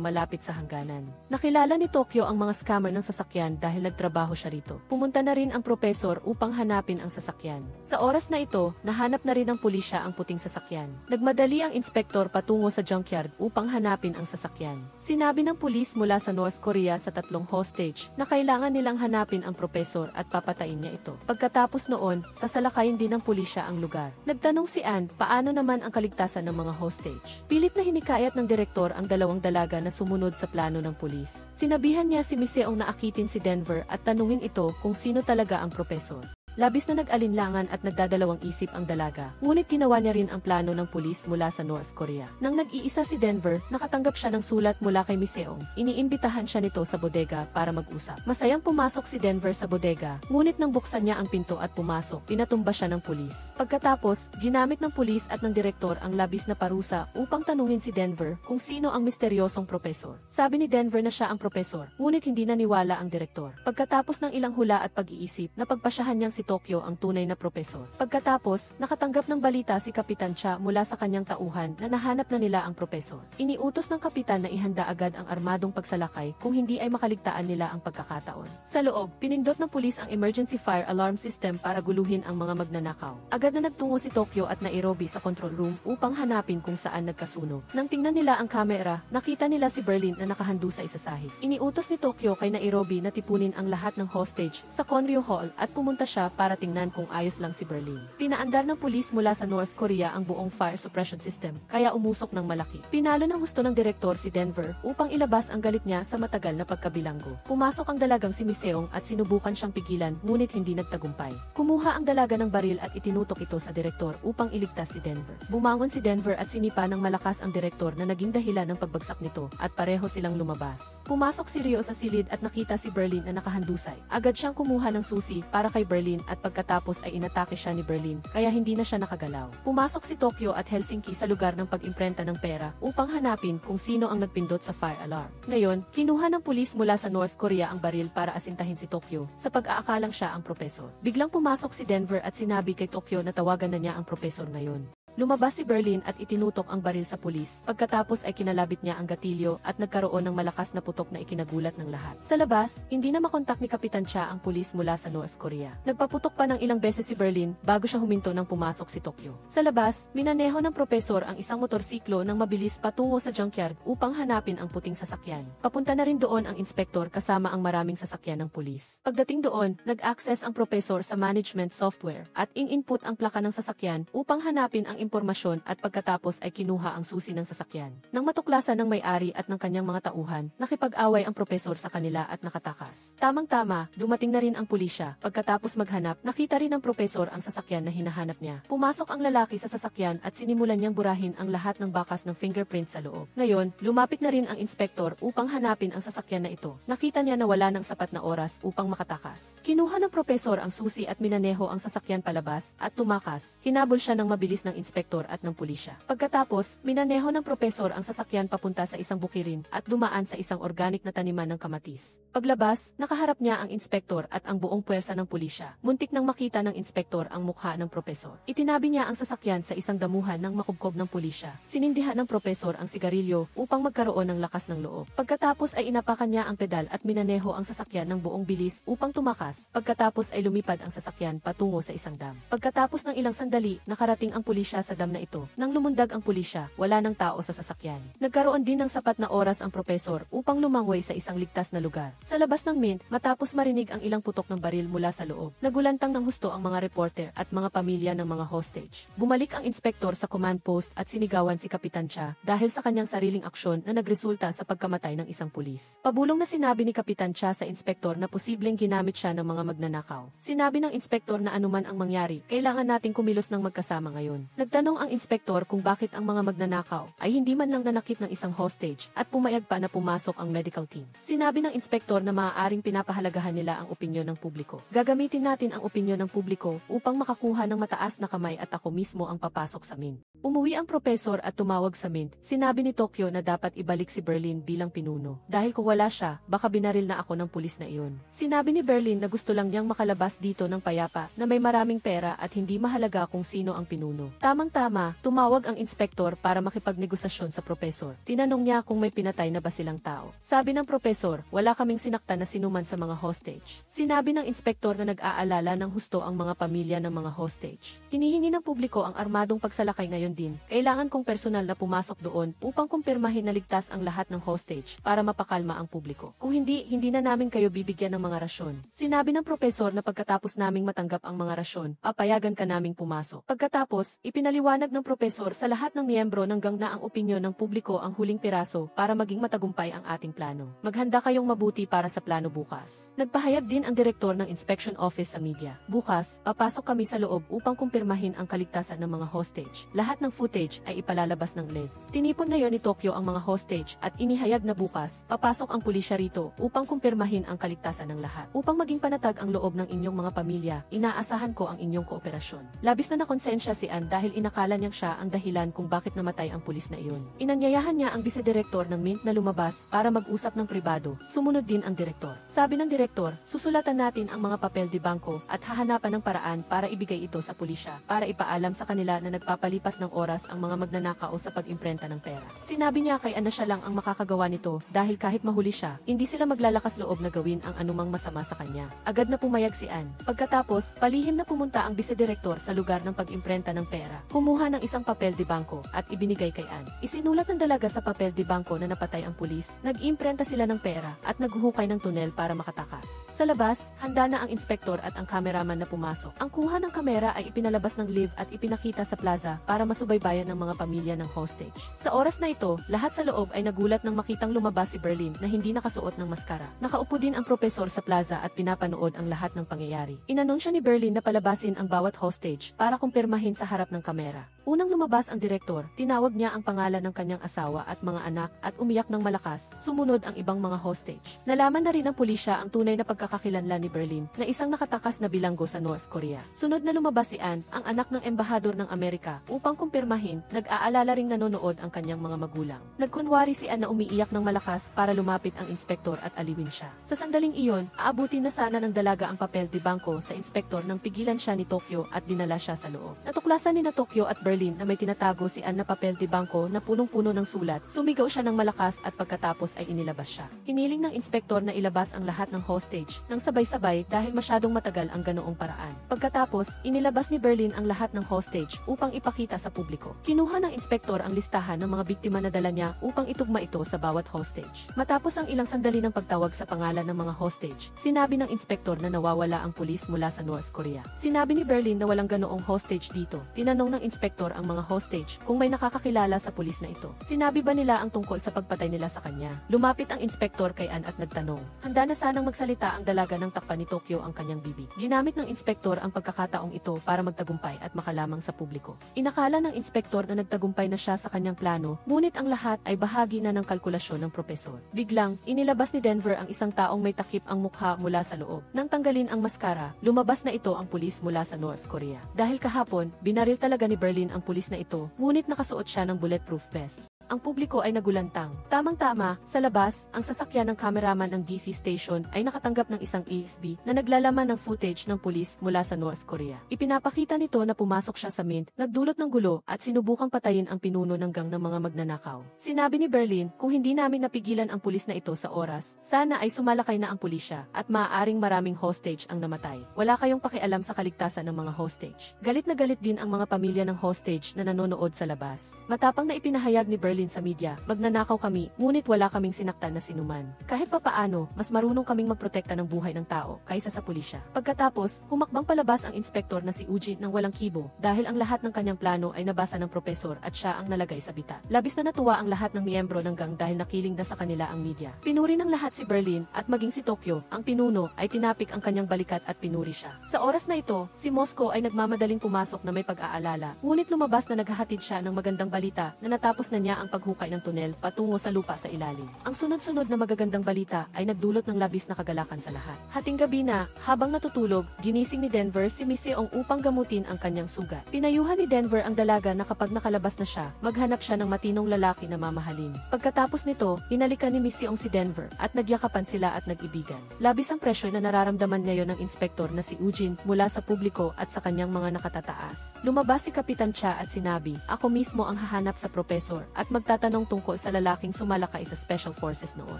malapit sa hangganan. Nakilala ni Tokyo ang mga scammer ng sasakyan dahil nagtrabaho siya rito. Pumunta na rin ang propesor upang hanapin ang sasakyan. Sa oras na ito, nahanap na rin ng pulisya ang puting sasakyan. Nagmadali ang inspektor patungo sa junkyard upang hanapin ang sasakyan. Sinabi ng pulis mula sa North Korea sa tatlong hostage na kailangan nilang hanapin ang propesor at papatayin niya ito. Pagkatapos noon, sasalakayin din ng pulisya ang lugar. Nagtanong si Ann, paano naman ang kaligtasan ng mga hostage? Pilit na hinikayat ng direktor ang dalawang dalaga na sumunod sa plano ng pulis. Sinabihan niya si Miseong na akitin si Denver at tanungin ito kung sino talaga ang propesor. Labis na nag-alinlangan at nagdadalawang isip ang dalaga, ngunit ginawa niya rin ang plano ng pulis mula sa North Korea. Nang nag-iisa si Denver, nakatanggap siya ng sulat mula kay Miseong. Iniimbitahan siya nito sa bodega para mag-usap. Masayang pumasok si Denver sa bodega, ngunit nang buksan niya ang pinto at pumasok, pinatumba siya ng pulis. Pagkatapos, ginamit ng pulis at ng direktor ang labis na parusa upang tanungin si Denver kung sino ang misteryosong propesor. Sabi ni Denver na siya ang propesor, ngunit hindi naniwala ang direktor. Pagkatapos ng ilang hula at pag-iisip, napagpasyahan niyang si Tokyo ang tunay na propesor. Pagkatapos, nakatanggap ng balita si Kapitan Cha mula sa kanyang tauhan na nahanap na nila ang propesor. Iniutos ng kapitan na ihanda agad ang armadong pagsalakay kung hindi ay makaligtaan nila ang pagkakataon. Sa loob, pinindot ng pulis ang emergency fire alarm system para guluhin ang mga magnanakaw. Agad na nagtungo si Tokyo at Nairobi sa control room upang hanapin kung saan nagkasunog. Nang tingnan nila ang kamera, nakita nila si Berlin na nakahandu sa isasahig. Iniutos ni Tokyo kay Nairobi na tipunin ang lahat ng hostage sa Conrio Hall at pumunta siya para tingnan kung ayos lang si Berlin. Pinaandar ng pulis mula sa North Korea ang buong fire suppression system, kaya umusok ng malaki. Pinalo ng husto ng direktor si Denver upang ilabas ang galit niya sa matagal na pagkabilanggo. Pumasok ang dalagang si Miseong at sinubukan siyang pigilan ngunit hindi nagtagumpay. Kumuha ang dalaga ng baril at itinutok ito sa direktor upang iligtas si Denver. Bumangon si Denver at sinipa ng malakas ang direktor na naging dahilan ng pagbagsak nito at pareho silang lumabas. Pumasok si Rio sa silid at nakita si Berlin na nakahandusay. Agad siyang kumuha ng susi para kay Berlin at pagkatapos ay inatake siya ni Berlin, kaya hindi na siya nakagalaw. Pumasok si Tokyo at Helsinki sa lugar ng pag-imprenta ng pera upang hanapin kung sino ang nagpindot sa fire alarm. Ngayon, kinuha ng pulis mula sa North Korea ang baril para asintahin si Tokyo sa pag-aakalang siya ang propesor. Biglang pumasok si Denver at sinabi kay Tokyo na tawagan na niya ang propesor ngayon. Lumabas si Berlin at itinutok ang baril sa pulis. Pagkatapos ay kinalabit niya ang gatilyo at nagkaroon ng malakas na putok na ikinagulat ng lahat. Sa labas, hindi na makontak ni Kapitan Cha ang pulis mula sa North Korea. Nagpaputok pa ng ilang beses si Berlin bago siya huminto nang pumasok si Tokyo. Sa labas, minaneho ng propesor ang isang motorsiklo ng mabilis patungo sa junkyard upang hanapin ang puting sasakyan. Papunta na rin doon ang inspektor kasama ang maraming sasakyan ng pulis. Pagdating doon, nag-access ang propesor sa management software at in-input ang plaka ng sasakyan upang hanapin ang impormasyon at pagkatapos ay kinuha ang susi ng sasakyan. Nang matuklasan ng may-ari at ng kanyang mga tauhan, nakipag-away ang propesor sa kanila at nakatakas. Tamang-tama, dumating na rin ang pulisya. Pagkatapos maghanap, nakita rin ng propesor ang sasakyan na hinahanap niya. Pumasok ang lalaki sa sasakyan at sinimulan niyang burahin ang lahat ng bakas ng fingerprint sa loob. Ngayon, lumapit na rin ang inspektor upang hanapin ang sasakyan na ito. Nakita niya na wala ng sapat na oras upang makatakas. Kinuha ng propesor ang susi at minaneho ang sasakyan palabas at tumakas. Hinabol siya ng mabilis ng inspektor at ng pulisya. Pagkatapos, minaneho ng propesor ang sasakyan papunta sa isang bukirin at dumaan sa isang organic na taniman ng kamatis. Paglabas, nakaharap niya ang inspektor at ang buong puwersa ng pulisya. Muntik nang makita ng inspektor ang mukha ng propesor. Itinabi niya ang sasakyan sa isang damuhan ng makubkob ng pulisya. Sinindihan ng propesor ang sigarilyo upang magkaroon ng lakas ng loob. Pagkatapos ay inapakan niya ang pedal at minaneho ang sasakyan ng buong bilis upang tumakas. Pagkatapos ay lumipad ang sasakyan patungo sa isang dam. Pagkatapos ng ilang sandali, nakarating ang pulisya sa dam na ito. Nang lumundag ang pulisya, wala ng tao sa sasakyan. Nagkaroon din ng sapat na oras ang propesor upang lumangoy sa isang ligtas na lugar. Sa labas ng Mint, matapos marinig ang ilang putok ng baril mula sa loob, nagulantang ng husto ang mga reporter at mga pamilya ng mga hostage. Bumalik ang inspektor sa command post at sinigawan si Kapitan Cha dahil sa kanyang sariling aksyon na nagresulta sa pagkamatay ng isang pulis. Pabulong na sinabi ni Kapitan Cha sa inspektor na posibleng ginamit siya ng mga magnanakaw. Sinabi ng inspektor na anuman ang mangyari, kailangan nating kumilos ng magkasama ngayon. Nagtanong ang inspektor kung bakit ang mga magnanakaw ay hindi man lang nanakit ng isang hostage at pumayag pa na pumasok ang medical team. Sinabi ng inspektor na maaaring pinapahalagahan nila ang opinyon ng publiko. Gagamitin natin ang opinyon ng publiko upang makakuha ng mataas na kamay at ako mismo ang papasok sa Mint. Umuwi ang propesor at tumawag sa Mint. Sinabi ni Tokyo na dapat ibalik si Berlin bilang pinuno. Dahil kung wala siya, baka binaril na ako ng pulis na iyon. Sinabi ni Berlin na gusto lang niyang makalabas dito ng payapa na may maraming pera at hindi mahalaga kung sino ang pinuno. Tamang-tama, tumawag ang inspektor para makipagnegosasyon sa propesor. Tinanong niya kung may pinatay na ba silang tao. Sabi ng propesor, wala kaming sinaktan na sinuman sa mga hostage. Sinabi ng inspektor na nag-aalala ng husto ang mga pamilya ng mga hostage. Hinihingi ng publiko ang armadong pagsalakay ngayon din. Kailangan kong personal na pumasok doon upang kumpirmahin na ligtas ang lahat ng hostage para mapakalma ang publiko. Kung hindi na namin kayo bibigyan ng mga rasyon. Sinabi ng propesor na pagkatapos naming matanggap ang mga rasyon, papayagan ka naming pumasok. Pagkatapos, ipinaliwanag ng propesor sa lahat ng miyembro ng gang na ang opinyon ng publiko ang huling piraso para maging matagumpay ang ating plano. Maghanda kayong mabuti para sa plano bukas. Nagpahayag din ang direktor ng inspection office sa media. Bukas, papasok kami sa loob upang kumpirmahin ang kaligtasan ng mga hostage. Lahat ng footage ay ipalalabas ng LED. Tinipon ngayon ni Tokyo ang mga hostage at inihayag na bukas, papasok ang pulisya rito upang kumpirmahin ang kaligtasan ng lahat. Upang maging panatag ang loob ng inyong mga pamilya, inaasahan ko ang inyong kooperasyon. Labis na nakonsensya si Ann dahil inakala niyang siya ang dahilan kung bakit namatay ang pulis na iyon. Inanyayahan niya ang bisedirektor ng Mint na lumabas para mag-usap ng pribado. Sumunod din ang direktor. Sabi ng direktor, susulatan natin ang mga papel di bangko at hahanapan ng paraan para ibigay ito sa pulisya para ipaalam sa kanila na nagpapalipas ng oras ang mga magnanakaw sa pag-imprenta ng pera. Sinabi niya kay Ann na siya lang ang makakagawa nito dahil kahit mahuli siya, hindi sila maglalakas loob na gawin ang anumang masama sa kanya. Agad na pumayag si Ann. Pagkatapos, palihim na pumunta ang bisedirektor sa lugar ng pag-imprenta ng pera. Kumuha ng isang papel di bangko at ibinigay kay Ann. Isinulat ng dalaga sa papel di bangko na napatay ang pulis. Nag-imprenta sila ng pera at naghuhukay ng tunel para makatakas. Sa labas, handa na ang inspektor at ang kameraman na pumasok. Ang kuha ng kamera ay ipinalabas ng live at ipinakita sa plaza para masubaybayan ng mga pamilya ng hostage. Sa oras na ito, lahat sa loob ay nagulat nang makitang lumabas si Berlin na hindi nakasuot ng maskara. Nakaupo din ang propesor sa plaza at pinapanood ang lahat ng pangyayari. Inanunsyo ni Berlin na palabasin ang bawat hostage para kumpirmahin sa harap ng kamera. Unang lumabas ang direktor, tinawag niya ang pangalan ng kanyang asawa at mga anak at umiyak ng malakas. Sumunod ang ibang mga hostage. Nalaman na rin ng pulisya ang tunay na pagkakakilanlan ni Berlin na isang nakatakas na bilanggo sa North Korea. Sunod na lumabas si Ann, ang anak ng embahador ng Amerika, upang kumpirmahin, nag-aalala ring nanonood ang kanyang mga magulang. Nagkunwari si Ann na umiiyak ng malakas para lumapit ang inspektor at aliwin siya. Sa sandaling iyon, aabutin na sana ng dalaga ang papel di bangko sa inspektor nang pigilan siya ni Tokyo at dinala siya sa loob. Natuklasan ni na Tokyo at Berlin na may tinatago si Ann na papel di bangko na punong-puno ng sulat. Sumigaw siya ng malakas at pagkatapos ay inilabas siya. Hiniling ng inspektor na ilabas ang lahat ng hostage nang sabay-sabay dahil masyadong matagal ang ganoong paraan. Pagkatapos, inilabas ni Berlin ang lahat ng hostage upang ipakita sa publiko. Kinuha ng inspektor ang listahan ng mga biktima na dala niya upang itugma ito sa bawat hostage. Matapos ang ilang sandali ng pagtawag sa pangalan ng mga hostage, sinabi ng inspektor na nawawala ang pulis mula sa North Korea. Sinabi ni Berlin na walang ganoong hostage dito. Tinanong ng inspektor ang mga hostage kung may nakakakilala sa pulis na ito. Sinabi ba nila ang tungkol sa pagpatay nila sa kanya? Lumapit ang inspektor kay Ann at nagtanong. Handa na sanang magsalita ang dalaga ng takpan ni Tokyo ang kanyang bibig. Ginamit ng inspektor ang pagkakataong ito para magtagumpay at makalamang sa publiko. Inakala ng inspektor na nagtagumpay na siya sa kanyang plano, ngunit ang lahat ay bahagi na ng kalkulasyon ng propesor. Biglang, inilabas ni Denver ang isang taong may takip ang mukha mula sa loob. Nang tanggalin ang maskara, lumabas na ito ang pulis mula sa North Korea. Dahil kahapon, binaril talaga ni Berlin ang pulis na ito, ngunit nakasuot siya ng bulletproof vest. Ang publiko ay nagulantang. Tamang-tama, sa labas, ang sasakyan ng cameraman ng DC station ay nakatanggap ng isang ASB na naglalaman ng footage ng pulis mula sa North Korea. Ipinapakita nito na pumasok siya sa mint, nagdulot ng gulo at sinubukang patayin ang pinuno ng gang ng mga magnanakaw. Sinabi ni Berlin, kung hindi namin napigilan ang pulis na ito sa oras, sana ay sumalakay na ang pulisya at maaaring maraming hostage ang namatay. Wala kayong pakialam sa kaligtasan ng mga hostage. Galit na galit din ang mga pamilya ng hostage na nanonood sa labas. Matapang na ipinahayag ni Berlin sa media, magnanakaw kami, ngunit wala kaming sinaktan na sinuman. Kahit papaano, mas marunong kaming magprotekta ng buhay ng tao kaysa sa pulisya. Pagkatapos, humakbang palabas ang inspektor na si Uji nang walang kibo dahil ang lahat ng kanyang plano ay nabasa ng propesor at siya ang nalagay sa bita. Labis na natuwa ang lahat ng miyembro ng gang dahil nakiling na sa kanila ang media. Pinuri ng lahat si Berlin at maging si Tokyo, ang pinuno ay tinapik ang kanyang balikat at pinuri siya. Sa oras na ito, si Moscow ay nagmamadaling pumasok na may pag-aalala, ngunit lumabas na naghahatid siya ng magandang balita na natapos na niya ang paghukay ng tunel patungo sa lupa sa ilalim. Ang sunod-sunod na magagandang balita ay nagdulot ng labis na kagalakan sa lahat. Hating gabi na, habang natutulog, ginising ni Denver si Miseong upang gamutin ang kanyang sugat. Pinayuhan ni Denver ang dalaga na kapag nakalabas na siya, maghanap siya ng matinong lalaki na mamahalin. Pagkatapos nito, hinalikan ni Miseong si Denver at nagyakapan sila at nag-ibigan. Labis ang pressure na nararamdaman ngayon ng inspektor na si Eugene mula sa publiko at sa kanyang mga nakatataas. Lumabas si Kapitan Cha at sinabi, ako mismo ang hahanap sa propesor at magtatanong tungkol sa lalaking sumalakay sa Special Forces noon.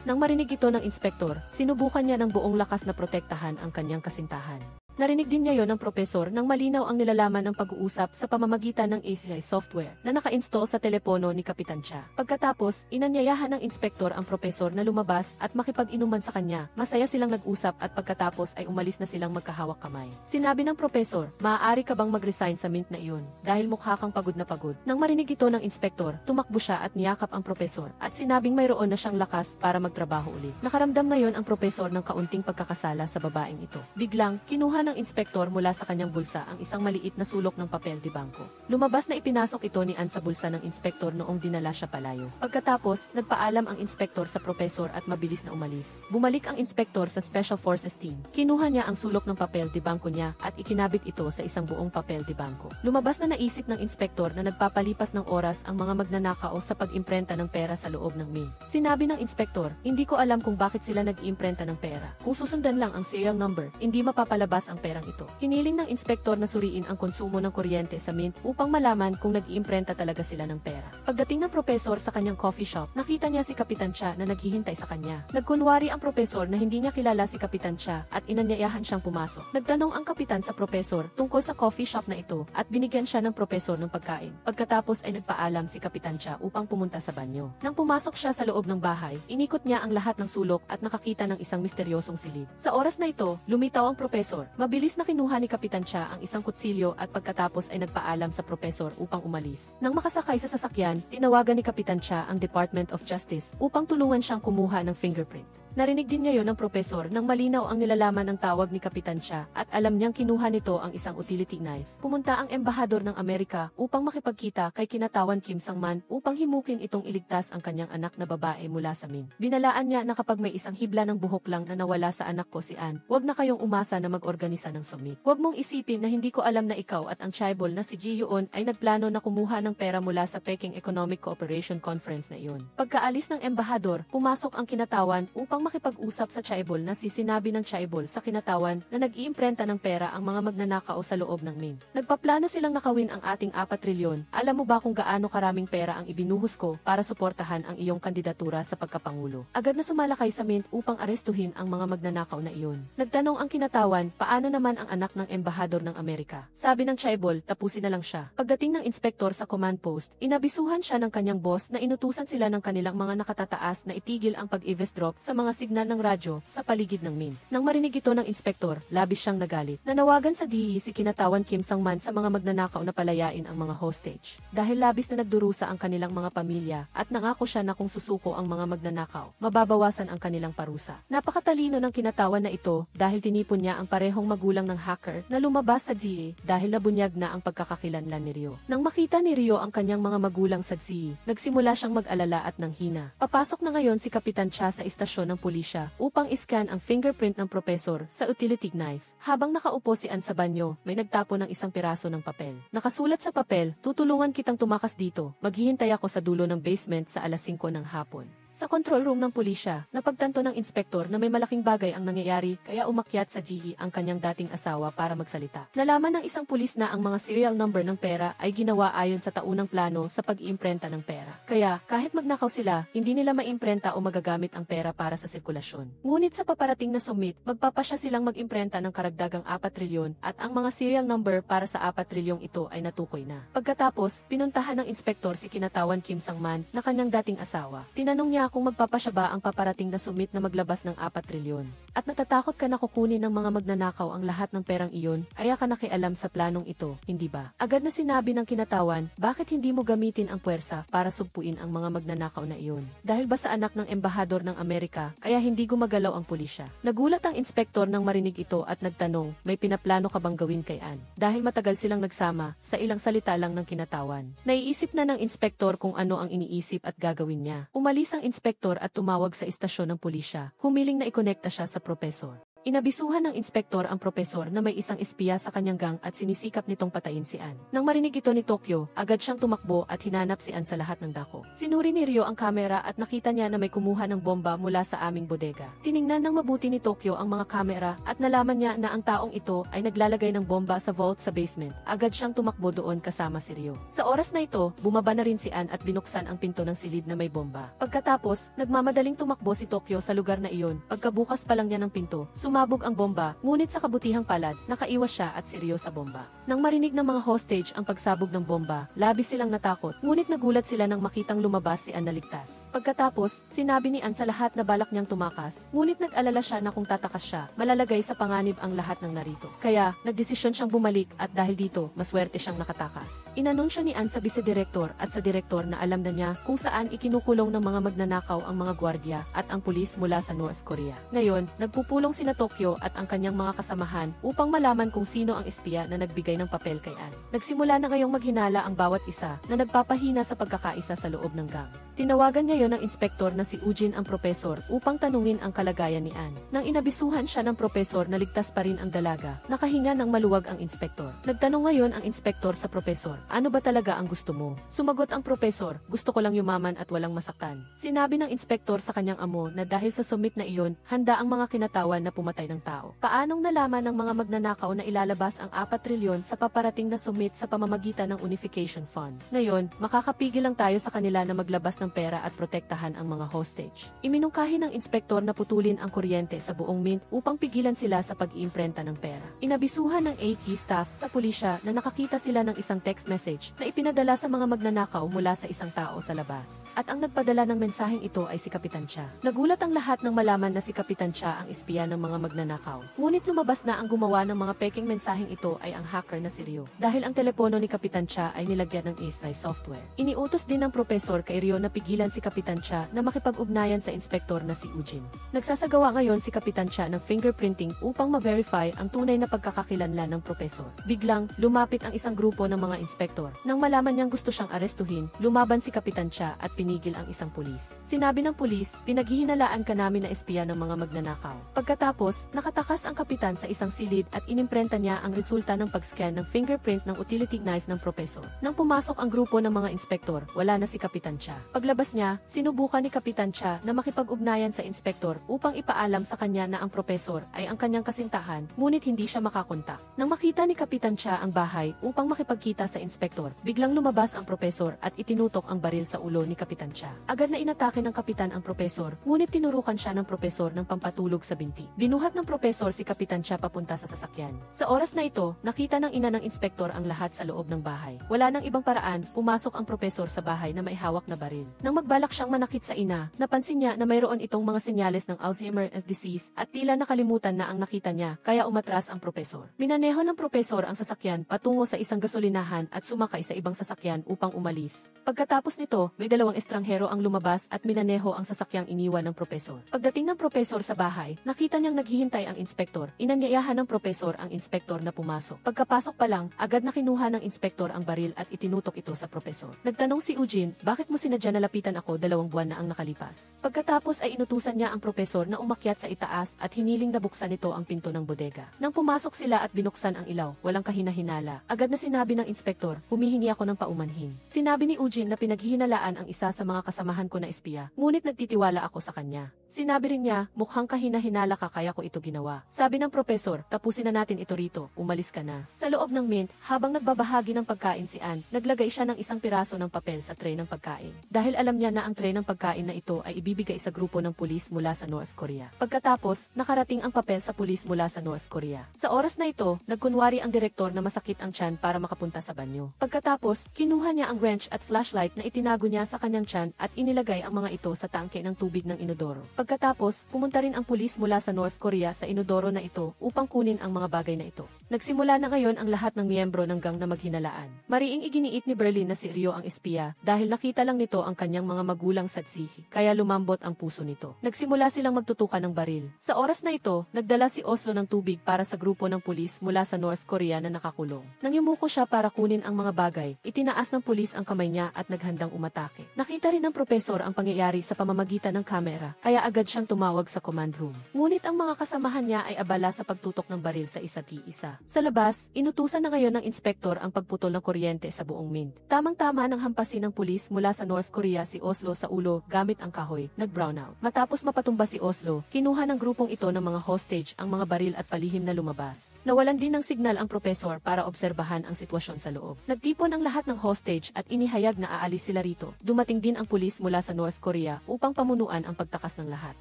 Nang marinig ito ng inspektor, sinubukan niya ng buong lakas na protektahan ang kanyang kasintahan. Narinig din niya yon ng propesor nang malinaw ang nilalaman ng pag-uusap sa pamamagitan ng ACI software na naka-install sa telepono ni Kapitan Cha. Pagkatapos, inanyayahan ng inspektor ang propesor na lumabas at makipag-inuman sa kanya. Masaya silang nag-usap at pagkatapos ay umalis na silang magkahawak kamay. Sinabi ng propesor, maaari ka bang mag-resign sa mint na iyon dahil mukha kang pagod na pagod. Nang marinig ito ng inspektor, tumakbo siya at niyakap ang propesor at sinabing mayroon na siyang lakas para magtrabaho ulit. Nakaramdam ngayon ang propesor ng kaunting pagkakasala sa babaeng ito. Biglang, kinuha ng inspektor mula sa kanyang bulsa ang isang maliit na sulok ng papel de bangko. Lumabas na ipinasok ito ni Ann sa bulsa ng inspektor noong dinala siya palayo. Pagkatapos, nagpaalam ang inspektor sa propesor at mabilis na umalis. Bumalik ang inspektor sa Special Forces team. Kinuha niya ang sulok ng papel de bangko niya at ikinabit ito sa isang buong papel de bangko. Lumabas na naisip ng inspektor na nagpapalipas ng oras ang mga magnanakaw sa pag-imprenta ng pera sa loob ng mint. Sinabi ng inspektor, hindi ko alam kung bakit sila nag-iimprenta ng pera. Kung susundan lang ang serial number, hindi mapapalabas ang perang ito. Hiniling ng inspektor na suriin ang konsumo ng kuryente sa mint upang malaman kung nag-iimprenta talaga sila ng pera. Pagdating ng propesor sa kanyang coffee shop, nakita niya si Kapitan Cha na naghihintay sa kanya. Nagkunwari ang propesor na hindi niya kilala si Kapitan Cha at inanyayahan siyang pumasok. Nagtanong ang kapitan sa propesor tungkol sa coffee shop na ito at binigyan siya ng propesor ng pagkain. Pagkatapos ay nagpaalam si Kapitan Cha upang pumunta sa banyo. Nang pumasok siya sa loob ng bahay, inikot niya ang lahat ng sulok at nakakita ng isang misteryosong silid. Sa oras na ito, lumitaw ang propesor. Mabilis na kinuha ni Kapitan Cha ang isang kutsilyo at pagkatapos ay nagpaalam sa propesor upang umalis. Nang makasakay sa sasakyan, tinawagan ni Kapitan Cha ang Department of Justice upang tulungan siyang kumuha ng fingerprint. Narinig din ngayon ng propesor nang malinaw ang nilalaman ng tawag ni Kapitan Cha at alam niyang kinuha nito ang isang utility knife. Pumunta ang embahador ng Amerika upang makipagkita kay kinatawan Kim Sang-man upang himukin itong iligtas ang kanyang anak na babae mula sa mint. Binalaan niya na kapag may isang hibla ng buhok lang na nawala sa anak ko si Ann, huwag na kayong umasa na mag-organisa ng summit. Huwag mong isipin na hindi ko alam na ikaw at ang chaibol na si Ji Yoon ay nagplano na kumuha ng pera mula sa Peking Economic Cooperation Conference na iyon. Pagkaalis ng embahador, pumasok ang kinatawan upang makipag-usap sa chaibol na sinabi ng chaibol sa kinatawan na nag-iimprenta ng pera ang mga magnanakaw sa loob ng mint. Nagpaplano silang nakawin ang ating 4 trilyon. Alam mo ba kung gaano karaming pera ang ibinuhos ko para suportahan ang iyong kandidatura sa pagkapangulo? Agad na sumalakay sa mint upang arestuhin ang mga magnanakaw na iyon. Nagtanong ang kinatawan, paano naman ang anak ng embahador ng Amerika? Sabi ng chaibol, tapusin na lang siya. Pagdating ng inspektor sa command post, inabisuhan siya ng kanyang boss na inutusan sila ng kanilang mga nakatataas na itigil ang pag-eavesdrop sa mga mga signal ng radyo sa paligid ng Min. Nang marinig ito ng inspektor, labis siyang nagalit. Nanawagan sa DE si Kinatawan Kim Sang-man sa mga magnanakaw na palayain ang mga hostage. Dahil labis na nagdurusa ang kanilang mga pamilya at nangako siya na kung susuko ang mga magnanakaw, mababawasan ang kanilang parusa. Napakatalino ng Kinatawan na ito dahil tinipon niya ang parehong magulang ng hacker na lumabas sa DE dahil nabunyag na ang pagkakakilanlan ni Rio. Nang makita ni Rio ang kanyang mga magulang sa DE, nagsimula siyang mag-alala at nanghina. Papasok na ngayon si Kapitan Cha sa istasyon ng pulisya upang iscan ang fingerprint ng propesor sa utility knife. Habang nakaupo si Ann sa banyo, may nagtapo ng isang piraso ng papel. Nakasulat sa papel, tutulungan kitang tumakas dito. Maghihintay ako sa dulo ng basement sa alas 5 ng hapon. Sa control room ng pulisya, napagtanto ng inspektor na may malaking bagay ang nangyayari kaya umakyat sa DE ang kanyang dating asawa para magsalita. Nalaman ng isang pulis na ang mga serial number ng pera ay ginawa ayon sa taunang plano sa pag-iimprenta ng pera. Kaya, kahit magnakaw sila, hindi nila maimprenta o magagamit ang pera para sa sirkulasyon. Ngunit sa paparating na summit, magpapasya silang mag-imprenta ng karagdagang 4 trilyon at ang mga serial number para sa 4 trilyong ito ay natukoy na. Pagkatapos, pinuntahan ng inspektor si Kinatawan Kim Sang-man na kanyang dating asawa. Tinanong niya kung magpapasya ba ang paparating na summit na maglabas ng 4 trilyon. At natatakot ka na kukunin ng mga magnanakaw ang lahat ng perang iyon, kaya ka nakialam sa planong ito, hindi ba? Agad na sinabi ng Kinatawan, bakit hindi mo gamitin ang puwersa para sugpuin ang mga magnanakaw na iyon? Dahil ba sa anak ng embahador ng Amerika, kaya hindi gumagalaw ang pulisya? Nagulat ang inspektor nang marinig ito at nagtanong, may pinaplano ka bang gawin kay Ann? Dahil matagal silang nagsama, sa ilang salita lang ng Kinatawan. Naiisip na ng inspektor kung ano ang iniisip at gagawin niya. Umalis ang inspektor at tumawag sa istasyon ng pulisya. Humiling na ikonekta siya sa propesor. Inabisuhan ng inspektor ang propesor na may isang espiya sa kanyang gang at sinisikap nitong patayin si Ann. Nang marinig ito ni Tokyo, agad siyang tumakbo at hinanap si Ann sa lahat ng dako. Sinuri ni Rio ang kamera at nakita niya na may kumuha ng bomba mula sa aming bodega. Tiningnan ng mabuti ni Tokyo ang mga kamera at nalaman niya na ang taong ito ay naglalagay ng bomba sa vault sa basement. Agad siyang tumakbo doon kasama si Rio. Sa oras na ito, bumaba na rin si Ann at binuksan ang pinto ng silid na may bomba. Pagkatapos, nagmamadaling tumakbo si Tokyo sa lugar na iyon. Pagkabukas pa lang niya ng pinto, sumabog ang bomba, ngunit sa kabutihang palad, nakaiwas siya at si Rio sa bomba. Nang marinig ng mga hostage ang pagsabog ng bomba, labis silang natakot, ngunit nagulat sila nang makitang lumabas si Ann na ligtas. Pagkatapos, sinabi ni Ann sa lahat na balak niyang tumakas, ngunit nag-alala siya na kung tatakas siya, malalagay sa panganib ang lahat ng narito. Kaya, nagdesisyon siyang bumalik at dahil dito, maswerte siyang nakatakas. Inanunsyo ni Ann sa vice-direktor at sa direktor na alam na niya kung saan ikinukulong ng mga magnanakaw ang mga gwardya at ang pulis mula sa North Korea. Ngayon, nagpupulong sina Tokyo at ang kanyang mga kasamahan upang malaman kung sino ang espiya na nagbigay ng papel kay Ann. Nagsimula na ngayong maghinala ang bawat isa na nagpapahina sa pagkakaisa sa loob ng gang. Tinawagan ngayon ng inspektor na si Eugene ang propesor upang tanungin ang kalagayan ni Ann. Nang inabisuhan siya ng propesor na ligtas pa rin ang dalaga, nakahinga ng maluwag ang inspektor. Nagtanong ngayon ang inspektor sa propesor, ano ba talaga ang gusto mo? Sumagot ang propesor, gusto ko lang yumaman at walang masaktan. Sinabi ng inspektor sa kanyang amo na dahil sa summit na iyon, handa ang mga Kinatawan na pumatay ng tao. Paanong nalaman ng mga magnanakaw na ilalabas ang 4 trilyon sa paparating na summit sa pamamagitan ng Unification Fund? Ngayon, makakapigil lang tayo sa kanila na maglabas ng pera at protektahan ang mga hostage. Iminungkahi ng inspektor na putulin ang kuryente sa buong mint upang pigilan sila sa pag-iimprenta ng pera. Inabisuhan ng AT staff sa pulisya na nakakita sila ng isang text message na ipinadala sa mga magnanakaw mula sa isang tao sa labas. At ang nagpadala ng mensaheng ito ay si Kapitan Cha. Nagulat ang lahat nang malaman na si Kapitan Cha ang espiya ng mga magnanakaw. Ngunit lumabas na ang gumawa ng mga peking mensaheng ito ay ang hacker na si Rio. Dahil ang telepono ni Kapitan Cha ay nilagyan ng AI software. Iniutos din ng propesor kay Rio na pigilan si Kapitan Cha na makipag-ugnayan sa inspektor na si Eugene. Nagsasagawa ngayon si Kapitan Cha ng fingerprinting upang ma-verify ang tunay na pagkakakilanlan ng propesor. Biglang, lumapit ang isang grupo ng mga inspektor. Nang malaman niyang gusto siyang arestuhin, lumaban si Kapitan Cha at pinigil ang isang pulis. Sinabi ng pulis, pinaghihinalaan ka namin na espiya ng mga magnanakaw. Pagkatapos, nakatakas ang kapitan sa isang silid at inimprenta niya ang resulta ng pag-scan ng fingerprint ng utility knife ng propesor. Nang pumasok ang grupo ng mga inspektor, wala na si Kapitan Cha. Paglabas niya, sinubukan ni Kapitan Cha na makipag-ugnayan sa inspektor upang ipaalam sa kanya na ang propesor ay ang kanyang kasintahan, ngunit hindi siya makakontak. Nang makita ni Kapitan Cha ang bahay upang makipagkita sa inspektor, biglang lumabas ang propesor at itinutok ang baril sa ulo ni Kapitan Cha. Agad na inatake ng kapitan ang propesor, ngunit tinurukan siya ng propesor ng pampatulog sa binti. Binuhat ng propesor si Kapitan Cha papunta sa sasakyan. Sa oras na ito, nakita ng ina ng inspektor ang lahat sa loob ng bahay. Wala nang ibang paraan, pumasok ang propesor sa bahay na may hawak na baril. Nang magbalak siyang manakit sa ina, napansin niya na mayroon itong mga senyales ng Alzheimer's disease at tila nakalimutan na ang nakita niya, kaya umatras ang propesor. Minaneho ng propesor ang sasakyan patungo sa isang gasolinahan at sumakay sa ibang sasakyan upang umalis. Pagkatapos nito, may dalawang estranghero ang lumabas at minaneho ang sasakyang iniwan ng propesor. Pagdating ng propesor sa bahay, nakita niyang naghihintay ang inspektor. Inanyayahan ng propesor ang inspektor na pumasok. Pagkapasok pa lang, agad na kinuha ng inspektor ang baril at itinutok ito sa propesor. Nagtanong si Eugene, bakit mo sinadya na lapitan ako 2 buwan na ang nakalipas? Pagkatapos ay inutusan niya ang propesor na umakyat sa itaas at hiniling na buksan nito ang pinto ng bodega. Nang pumasok sila at binuksan ang ilaw, walang kahinahinala. Agad na sinabi ng inspektor, humihingi ako ng paumanhin. Sinabi ni Eugene na pinaghihinalaan ang isa sa mga kasamahan ko na espiya, ngunit nagtitiwala ako sa kanya. Sinabi rin niya, mukhang kahinahinala ka kaya ko ito ginawa. Sabi ng propesor, tapusin na natin ito rito, umalis ka na. Sa loob ng mint, habang nagbabahagi ng pagkain si Anne, naglagay siya ng isang piraso ng papel sa tray ng pagkain. Dahil alam niya na ang tray ng pagkain na ito ay ibibigay sa grupo ng pulis mula sa North Korea. Pagkatapos, nakarating ang papel sa pulis mula sa North Korea. Sa oras na ito, nagkunwari ang direktor na masakit ang tiyan para makapunta sa banyo. Pagkatapos, kinuha niya ang wrench at flashlight na itinago niya sa kanyang tiyan at inilagay ang mga ito sa tangke ng tubig ng inodoro. Pagkatapos, pumunta rin ang pulis mula sa North Korea sa inodoro na ito upang kunin ang mga bagay na ito. Nagsimula na ngayon ang lahat ng miyembro ng gang na maghinalaan. Mariing iginiit ni Berlin na si Rio ang espiya dahil nakita lang nito ang kanyang mga magulang sa tsihi, kaya lumambot ang puso nito. Nagsimula silang magtutukan ng baril. Sa oras na ito, nagdala si Oslo ng tubig para sa grupo ng pulis mula sa North Korea na nakakulong. Nang yumuko siya para kunin ang mga bagay, itinaas ng pulis ang kamay niya at naghandang umatake. Nakita rin ng propesor ang pangyayari sa pamamagitan ng kamera, kaya agad siyang tumawag sa command room. Ngunit ang mga kasamahan niya ay abala sa pagtutok ng baril sa isa't isa. Sa labas, inutusan na ngayon ng inspektor ang pagputol ng kuryente sa buong mint. Tamang-tama nang hampasin ng pulis mula sa North Korea si Oslo sa ulo gamit ang kahoy, nag-brownout. Matapos mapatumba si Oslo, kinuha ng grupong ito ng mga hostage ang mga baril at palihim na lumabas. Nawalan din ng signal ang propesor para obserbahan ang sitwasyon sa loob. Nagtipon ang lahat ng hostage at inihayag na aalis sila rito. Dumating din ang pulis mula sa North Korea upang pamunuan ang pagtakas ng lahat.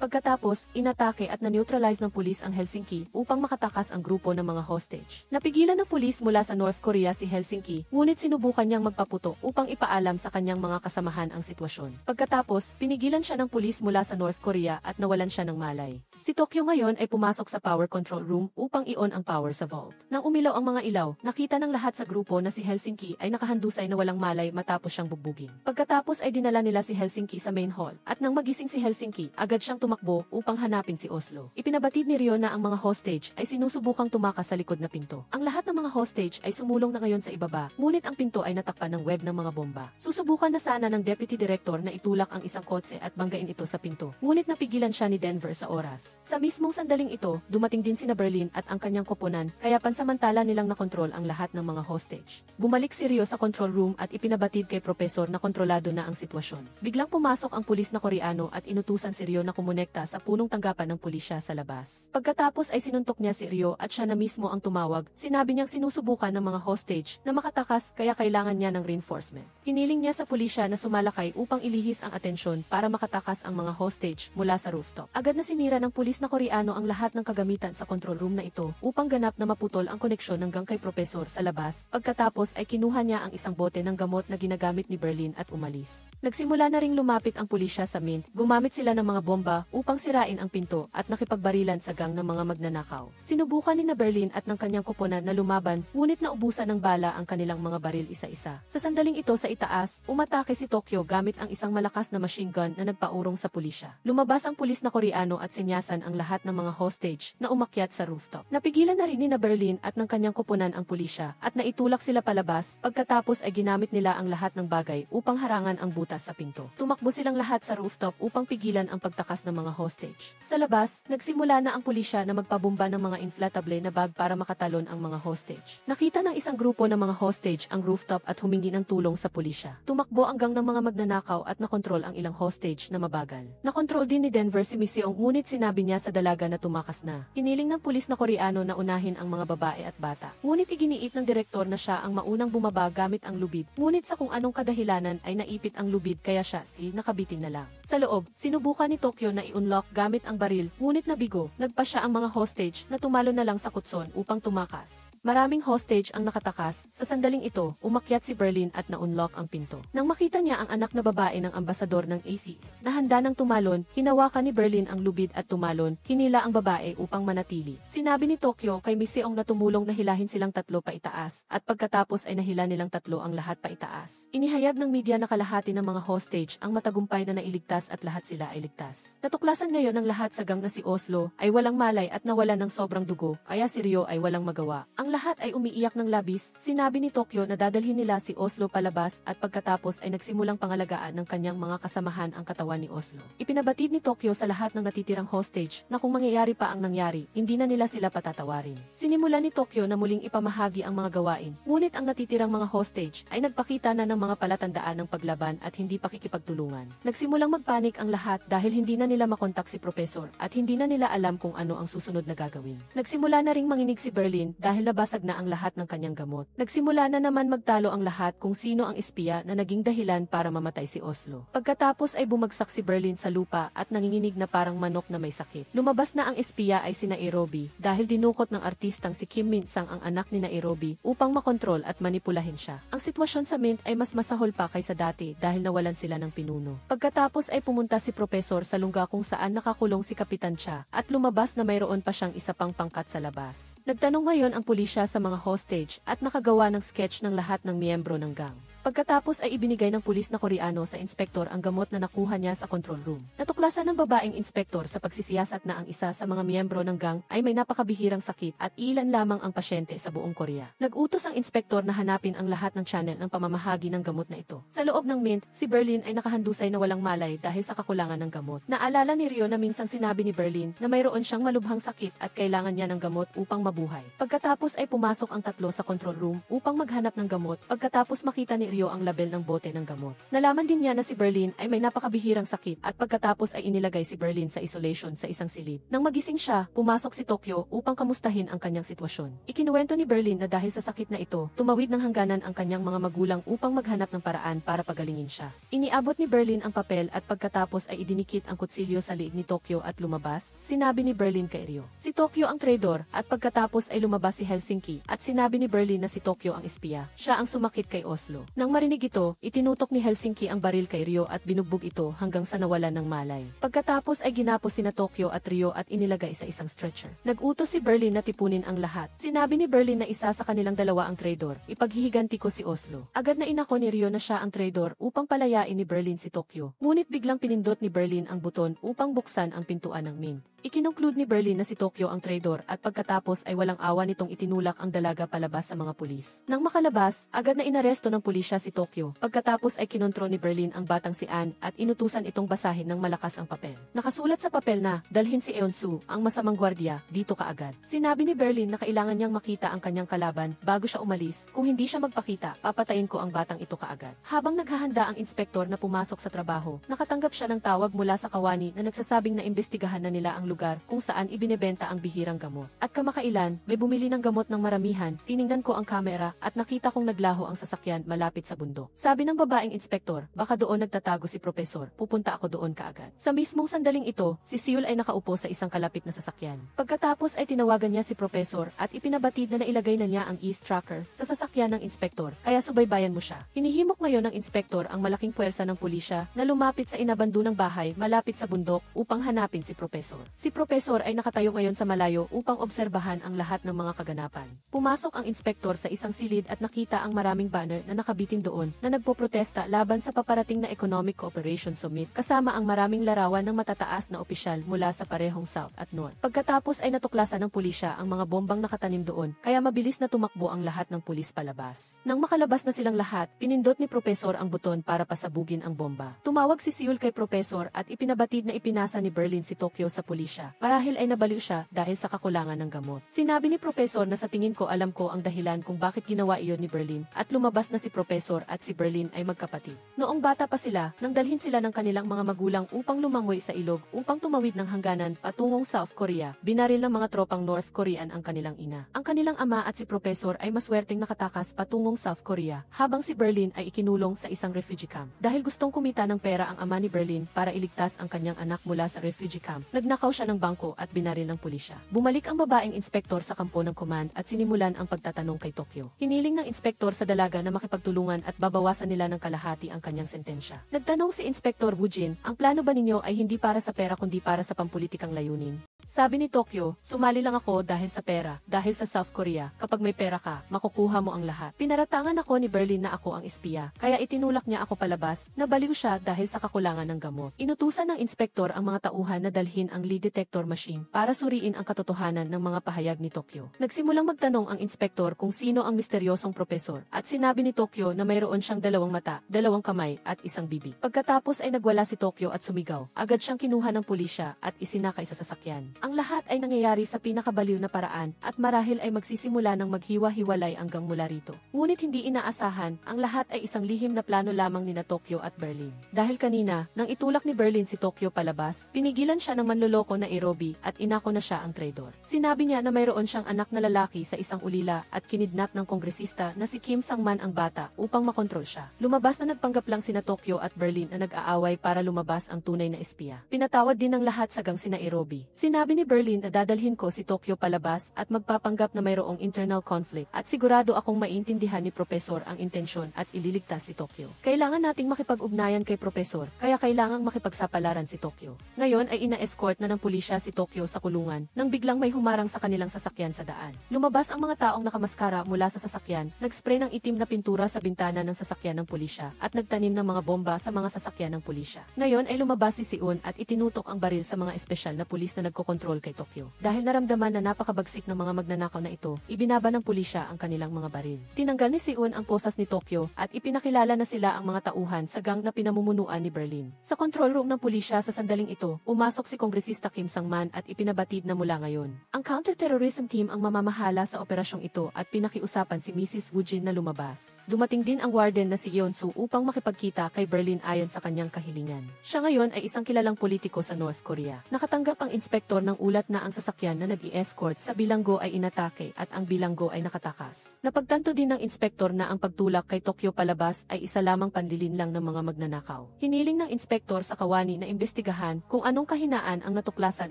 Pagkatapos, inatake at na-neutralize ng pulis ang Helsinki upang makatakas ang grupo ng mga hostage. Napigilan ng pulis mula sa North Korea si Helsinki, ngunit sinubukan niyang magpaputo upang ipaalam sa kanyang mga kasamahan ang sitwasyon. Pagkatapos, pinigilan siya ng pulis mula sa North Korea at nawalan siya ng malay. Si Tokyo ngayon ay pumasok sa power control room upang i-on ang power sa vault. Nang umilaw ang mga ilaw, nakita ng lahat sa grupo na si Helsinki ay nakahandusay na walang malay matapos siyang bugbugin. Pagkatapos ay dinala nila si Helsinki sa main hall, at nang magising si Helsinki, agad siyang tumakbo upang hanapin si Oslo. Ipinabatid ni Rio na ang mga hostage ay sinusubukang tumakas sa likod na pinto. Ang lahat ng mga hostage ay sumulong na ngayon sa ibaba, ngunit ang pinto ay natakpan ng web ng mga bomba. Susubukan na sana ng deputy director na itulak ang isang kotse at banggain ito sa pinto, ngunit napigilan siya ni Denver sa oras. Sa mismong sandaling ito, dumating din sina Berlin at ang kanyang koponan, kaya pansamantala nilang nakontrol ang lahat ng mga hostage. Bumalik si Rio sa control room at ipinabatid kay Professor na kontrolado na ang sitwasyon. Biglang pumasok ang pulis na Koreano at inutusan si Rio na kumonekta sa punong tanggapan ng pulisya sa labas. Pagkatapos ay sinuntok niya si Rio at siya na mismo ang tumawag. Sinabi niyang sinusubukan ng mga hostage na makatakas kaya kailangan niya ng reinforcement. Hiniling niya sa pulisya na sumalakay upang ilihis ang atensyon para makatakas ang mga hostage mula sa rooftop. Agad na sinira ng pulis na Koreano ang lahat ng kagamitan sa control room na ito upang ganap na maputol ang koneksyon hanggang kay Professor sa labas. Pagkatapos ay kinuha niya ang isang bote ng gamot na ginagamit ni Berlin at umalis. Nagsimula na ring lumapit ang pulisya sa mint. Gumamit sila ng mga bomba upang sirain ang pinto at nakipagbarilan sa gang ng mga magnanakaw. Sinubukan ni na Berlin at ng kanyang koponan na lumaban, ngunit naubusan ng bala ang kanilang mga baril isa-isa. Sa sandaling ito sa itaas, umatake si Tokyo gamit ang isang malakas na machine gun na nagpaurong sa pulisya. Lumabas ang pulis na Koreano at sinyasan ang lahat ng mga hostage na umakyat sa rooftop. Napigilan na rin ni na Berlin at ng kanyang koponan ang pulisya at naitulak sila palabas. Pagkatapos ay ginamit nila ang lahat ng bagay upang harangan ang butas sa pinto. Tumakbo silang lahat sa rooftop upang pigilan ang pagtakas ng mga hostage. Sa labas, nagsimula na ang pulisya na magpabomba ng mga inflatable na bag para makatalon ang mga hostage. Nakita ng isang grupo ng mga hostage ang rooftop at humingi ng tulong sa pulisya. Tumakbo ang gang ng mga magnanakaw at nakontrol ang ilang hostage na mabagal. Nakontrol din ni Denver si Miseong, ngunit sinabi niya sa dalaga na tumakas na. Hiniling ng pulis na Koreano na unahin ang mga babae at bata. Ngunit iginiit ng direktor na siya ang maunang bumaba gamit ang lubid. Ngunit sa kung anong kadahilanan ay naipit ang lubid kaya siya nakabitin na lang. Sa loob, sinubukan ni Tokyo na i-unlock gamit ang baril, ngunit nabigo. Nagpa siya ang mga hostage na tumalo na lang sa kutson upang tumakas. Maraming hostage ang nakatakas. Sa sandaling ito, umakyat si Berlin at na-unlock ang pinto. Nang makita niya ang anak na babae ng ambasador ng AC, na handa ng tumalon, hinawakan ni Berlin ang lubid at tumalon, hinila ang babae upang manatili. Sinabi ni Tokyo kay Miss Seong na tumulong na hilahin silang tatlo pa itaas, at pagkatapos ay nahila nilang tatlo ang lahat pa itaas. Inihayag ng media na kalahati ng mga hostage ang matagumpay na nailigtas at lahat sila ay ligtas. Natuklasan ngayon ng lahat sa gang na si Oslo ay walang malay at nawala ng sobrang dugo, kaya si Ryo ay walang magawa. Ang lahat ay umiiyak ng labis. Sinabi ni Tokyo na dadalhin nila si Oslo palabas at pagkatapos ay nagsimulang pangalagaan ng kanyang mga kasamahan ang katawan ni Oslo. Ipinabatid ni Tokyo sa lahat ng natitirang hostage na kung mangyayari pa ang nangyari, hindi na nila sila patatawarin. Sinimula ni Tokyo na muling ipamahagi ang mga gawain, ngunit ang natitirang mga hostage ay nagpakita na ng mga palatandaan ng paglaban at hindi pakikipagtulungan. Nagsimulang magpanik ang lahat dahil hindi na nila makontak si Professor at hindi na nila alam kung ano ang susunod na gagawin. Nagsimula na ring manginig si Berlin dahil nabasag na ang lahat ng kanyang gamot. Nagsimula na naman magtalo ang lahat kung sino ang espiya na naging dahilan para mamatay si Oslo. Pagkatapos ay bumagsak si Berlin sa lupa at nanginginig na parang manok na may sakit. Lumabas na ang espiya ay si Nairobi dahil dinukot ng artistang si Kim Min-sang ang anak ni Nairobi upang makontrol at manipulahin siya. Ang sitwasyon sa Mint ay mas masahol pa kaysa dati dahil nawalan sila ng pinuno. Pagkatapos ay pumunta si Professor sa lungga kung saan nakakulong si Kapitan Cha at lumabas na mayroon pa siyang isa pang pangkat sa labas. Nagtanong ngayon ang pulisya sa mga hostage at nakagawa ng sketch ng lahat ng miyembro ng gang. Pagkatapos ay ibinigay ng pulis na Koreano sa inspektor ang gamot na nakuha niya sa control room. Natuklasan ng babaeng inspektor sa pagsisiyasat na ang isa sa mga miyembro ng gang ay may napakabihirang sakit at ilan lamang ang pasyente sa buong Korea. Nag-utos ang inspektor na hanapin ang lahat ng channel ng pamamahagi ng gamot na ito. Sa loob ng Mint, si Berlin ay nakahandusay na walang malay dahil sa kakulangan ng gamot. Naalala ni Ryo na minsang sinabi ni Berlin na mayroon siyang malubhang sakit at kailangan niya ng gamot upang mabuhay. Pagkatapos ay pumasok ang tatlo sa control room upang maghanap ng gamot. Pagkatapos makita ni Ryo ang label ng bote ng gamot. Nalaman din niya na si Berlin ay may napakabihirang sakit at pagkatapos ay inilagay si Berlin sa isolation sa isang silid. Nang magising siya, pumasok si Tokyo upang kamustahin ang kanyang sitwasyon. Ikinuwento ni Berlin na dahil sa sakit na ito, tumawid ng hangganan ang kanyang mga magulang upang maghanap ng paraan para pagalingin siya. Iniabot ni Berlin ang papel at pagkatapos ay idinikit ang kutsilyo sa liig ni Tokyo at lumabas. Sinabi ni Berlin kay Ryo, si Tokyo ang traidor, at pagkatapos ay lumabas si Helsinki at sinabi ni Berlin na si Tokyo ang espiya. Siya ang sumakit kay Oslo. Nang marinig ito, itinutok ni Helsinki ang baril kay Ryo at binugbog ito hanggang sa nawalan ng malay. Pagkatapos ay ginapos sina Tokyo at Ryo at inilagay sa isang stretcher. Nag-utos si Berlin na tipunin ang lahat. Sinabi ni Berlin na isa sa kanilang dalawa ang traidor. Ipaghihiganti ko si Oslo. Agad na inako ni Ryo na siya ang traidor upang palayain ni Berlin si Tokyo. Ngunit biglang pinindot ni Berlin ang buton upang buksan ang pintuan ng Mint. Ikinongklude ni Berlin na si Tokyo ang traidor at pagkatapos ay walang awa nitong itinulak ang dalaga palabas sa mga pulis. Nang makalabas, agad na inaresto ng pulisya si Tokyo. Pagkatapos ay kinontrol ni Berlin ang batang si Ann at inutusan itong basahin ng malakas ang papel. Nakasulat sa papel na, dalhin si Eunsu, ang masamang gwardiya, dito kaagad. Sinabi ni Berlin na kailangan niyang makita ang kanyang kalaban bago siya umalis. Kung hindi siya magpakita, papatayin ko ang batang ito kaagad. Habang naghahanda ang inspektor na pumasok sa trabaho, nakatanggap siya ng tawag mula sa kawani na nagsasabing na imbestigahan na nila ang lugar kung saan ibinebenta ang bihirang gamot. At kamakailan, may bumili ng gamot ng maramihan. Tiningnan ko ang kamera at nakita kong naglaho ang sasakyan malapit sa bundok. Sabi ng babaeng inspektor, baka doon nagtatago si Professor. Pupunta ako doon kaagad. Sa mismong sandaling ito, si Seul ay nakaupo sa isang kalapit na sasakyan. Pagkatapos ay tinawagan niya si Professor at ipinabatid na nailagay na niya ang east tracker sa sasakyan ng inspektor, kaya subaybayan mo siya. Hinihimok ngayon ng inspektor ang malaking puwersa ng pulisya na lumapit sa inabandonang bahay malapit sa bundok upang hanapin si Professor. Si Professor ay nakatayo ngayon sa malayo upang obserbahan ang lahat ng mga kaganapan. Pumasok ang inspektor sa isang silid at nakita ang maraming banner na nakabitin doon na nagpoprotesta laban sa paparating na Economic Cooperation Summit kasama ang maraming larawan ng matataas na opisyal mula sa parehong South at North. Pagkatapos ay natuklasan ng pulisya ang mga bombang nakatanim doon kaya mabilis na tumakbo ang lahat ng pulis palabas. Nang makalabas na silang lahat, pinindot ni Professor ang buton para pasabugin ang bomba. Tumawag si Seul kay Professor at ipinabatid na ipinasa ni Berlin si Tokyo sa pulisya. Marahil ay nabaliw siya dahil sa kakulangan ng gamot. Sinabi ni Professor na sa tingin ko alam ko ang dahilan kung bakit ginawa iyon ni Berlin at lumabas na si Professor Propesor at si Berlin ay magkapatid. Noong bata pa sila, nang dalhin sila ng kanilang mga magulang upang lumangoy sa ilog upang tumawid ng hangganan patungong South Korea, binaril ng mga tropang North Korean ang kanilang ina. Ang kanilang ama at si Propesor ay maswerteng nakatakas patungong South Korea, habang si Berlin ay ikinulong sa isang refugee camp. Dahil gustong kumita ng pera ang ama ni Berlin para iligtas ang kanyang anak mula sa refugee camp, nagnakaw siya ng bangko at binaril ng pulisya. Bumalik ang babaeng inspektor sa kampo ng command at sinimulan ang pagtatanong kay Tokyo. Hiniling ng inspektor sa dalaga na makipagtulungan at babawasan nila ng kalahati ang kanyang sentensya. Nagtanong si Inspektor Woo-jin, ang plano ba ninyo ay hindi para sa pera kundi para sa pampulitikang layunin? Sabi ni Tokyo, sumali lang ako dahil sa pera, dahil sa South Korea, kapag may pera ka, makukuha mo ang lahat. Pinaratangan ako ni Berlin na ako ang espiya, kaya itinulak niya ako palabas, nabaliw siya dahil sa kakulangan ng gamot. Inutusan ng inspektor ang mga tauhan na dalhin ang lie detector machine para suriin ang katotohanan ng mga pahayag ni Tokyo. Nagsimulang magtanong ang inspektor kung sino ang misteryosong propesor, at sinabi ni Tokyo na mayroon siyang 2 mata, 2 kamay, at 1 bibig. Pagkatapos ay nagwala si Tokyo at sumigaw. Agad siyang kinuha ng pulisya at isinakay sa sasakyan. Ang lahat ay nangyayari sa pinakabaliw na paraan at marahil ay magsisimula ng maghiwa-hiwalay hanggang mula rito. Ngunit hindi inaasahan, ang lahat ay isang lihim na plano lamang ni Tokyo at Berlin. Dahil kanina, nang itulak ni Berlin si Tokyo palabas, pinigilan siya ng manloloko na Nairobi at inako na siya ang traidor. Sinabi niya na mayroon siyang anak na lalaki sa isang ulila at kinidnap ng kongresista na si Kim Sang-man ang bata upang makontrol siya. Lumabas na nagpanggap lang sina Tokyo at Berlin na nag-aaway para lumabas ang tunay na espiya. Pinatawad din ng lahat sagang si Nairobi. Sinabi ni Berlin na dadalhin ko si Tokyo palabas at magpapanggap na mayroong internal conflict at sigurado akong maintindihan ni Propesor ang intensyon at ililigtas si Tokyo. Kailangan nating makipag-ugnayan kay Propesor, kaya kailangang makipagsapalaran si Tokyo. Ngayon ay ina-escort na ng pulisya si Tokyo sa kulungan nang biglang may humarang sa kanilang sasakyan sa daan. Lumabas ang mga taong nakamaskara mula sa sasakyan, nagspray ng itim na pintura sa bintana ng sasakyan ng pulisya at nagtanim ng mga bomba sa mga sasakyan ng pulisya. Ngayon ay lumabas si Seon at itinutok ang baril sa mga espesyal na pulis na nagkokontrol kay Tokyo. Dahil naramdaman na napakabagsik ng mga magnanakaw na ito, ibinaba ng pulisya ang kanilang mga baril. Tinanggal ni Seon ang posas ni Tokyo at ipinakilala na sila ang mga tauhan sa gang na pinamumunuan ni Berlin. Sa control room ng pulisya sa sandaling ito, umasok si Kongresista Kim Sang-man at ipinabatid na mula ngayon, ang counter-terrorism team ang mamamahala sa operasyong ito at pinakiusapan si Mrs. Woo-jin na lumabas. Dumating din ang warden na si Yeon-soo upang makipagkita kay Berlin ayon sa kanyang kahilingan. Siya ngayon ay isang kilalang politiko sa North Korea. Nakatanggap ang inspektor ng ulat na ang sasakyan na nag-i-escort sa bilanggo ay inatake at ang bilanggo ay nakatakas. Napagtanto din ng inspektor na ang pagtulak kay Tokyo palabas ay isa lamang panlilin lang ng mga magnanakaw. Hiniling ng inspektor sa kawani na imbestigahan kung anong kahinaan ang natuklasan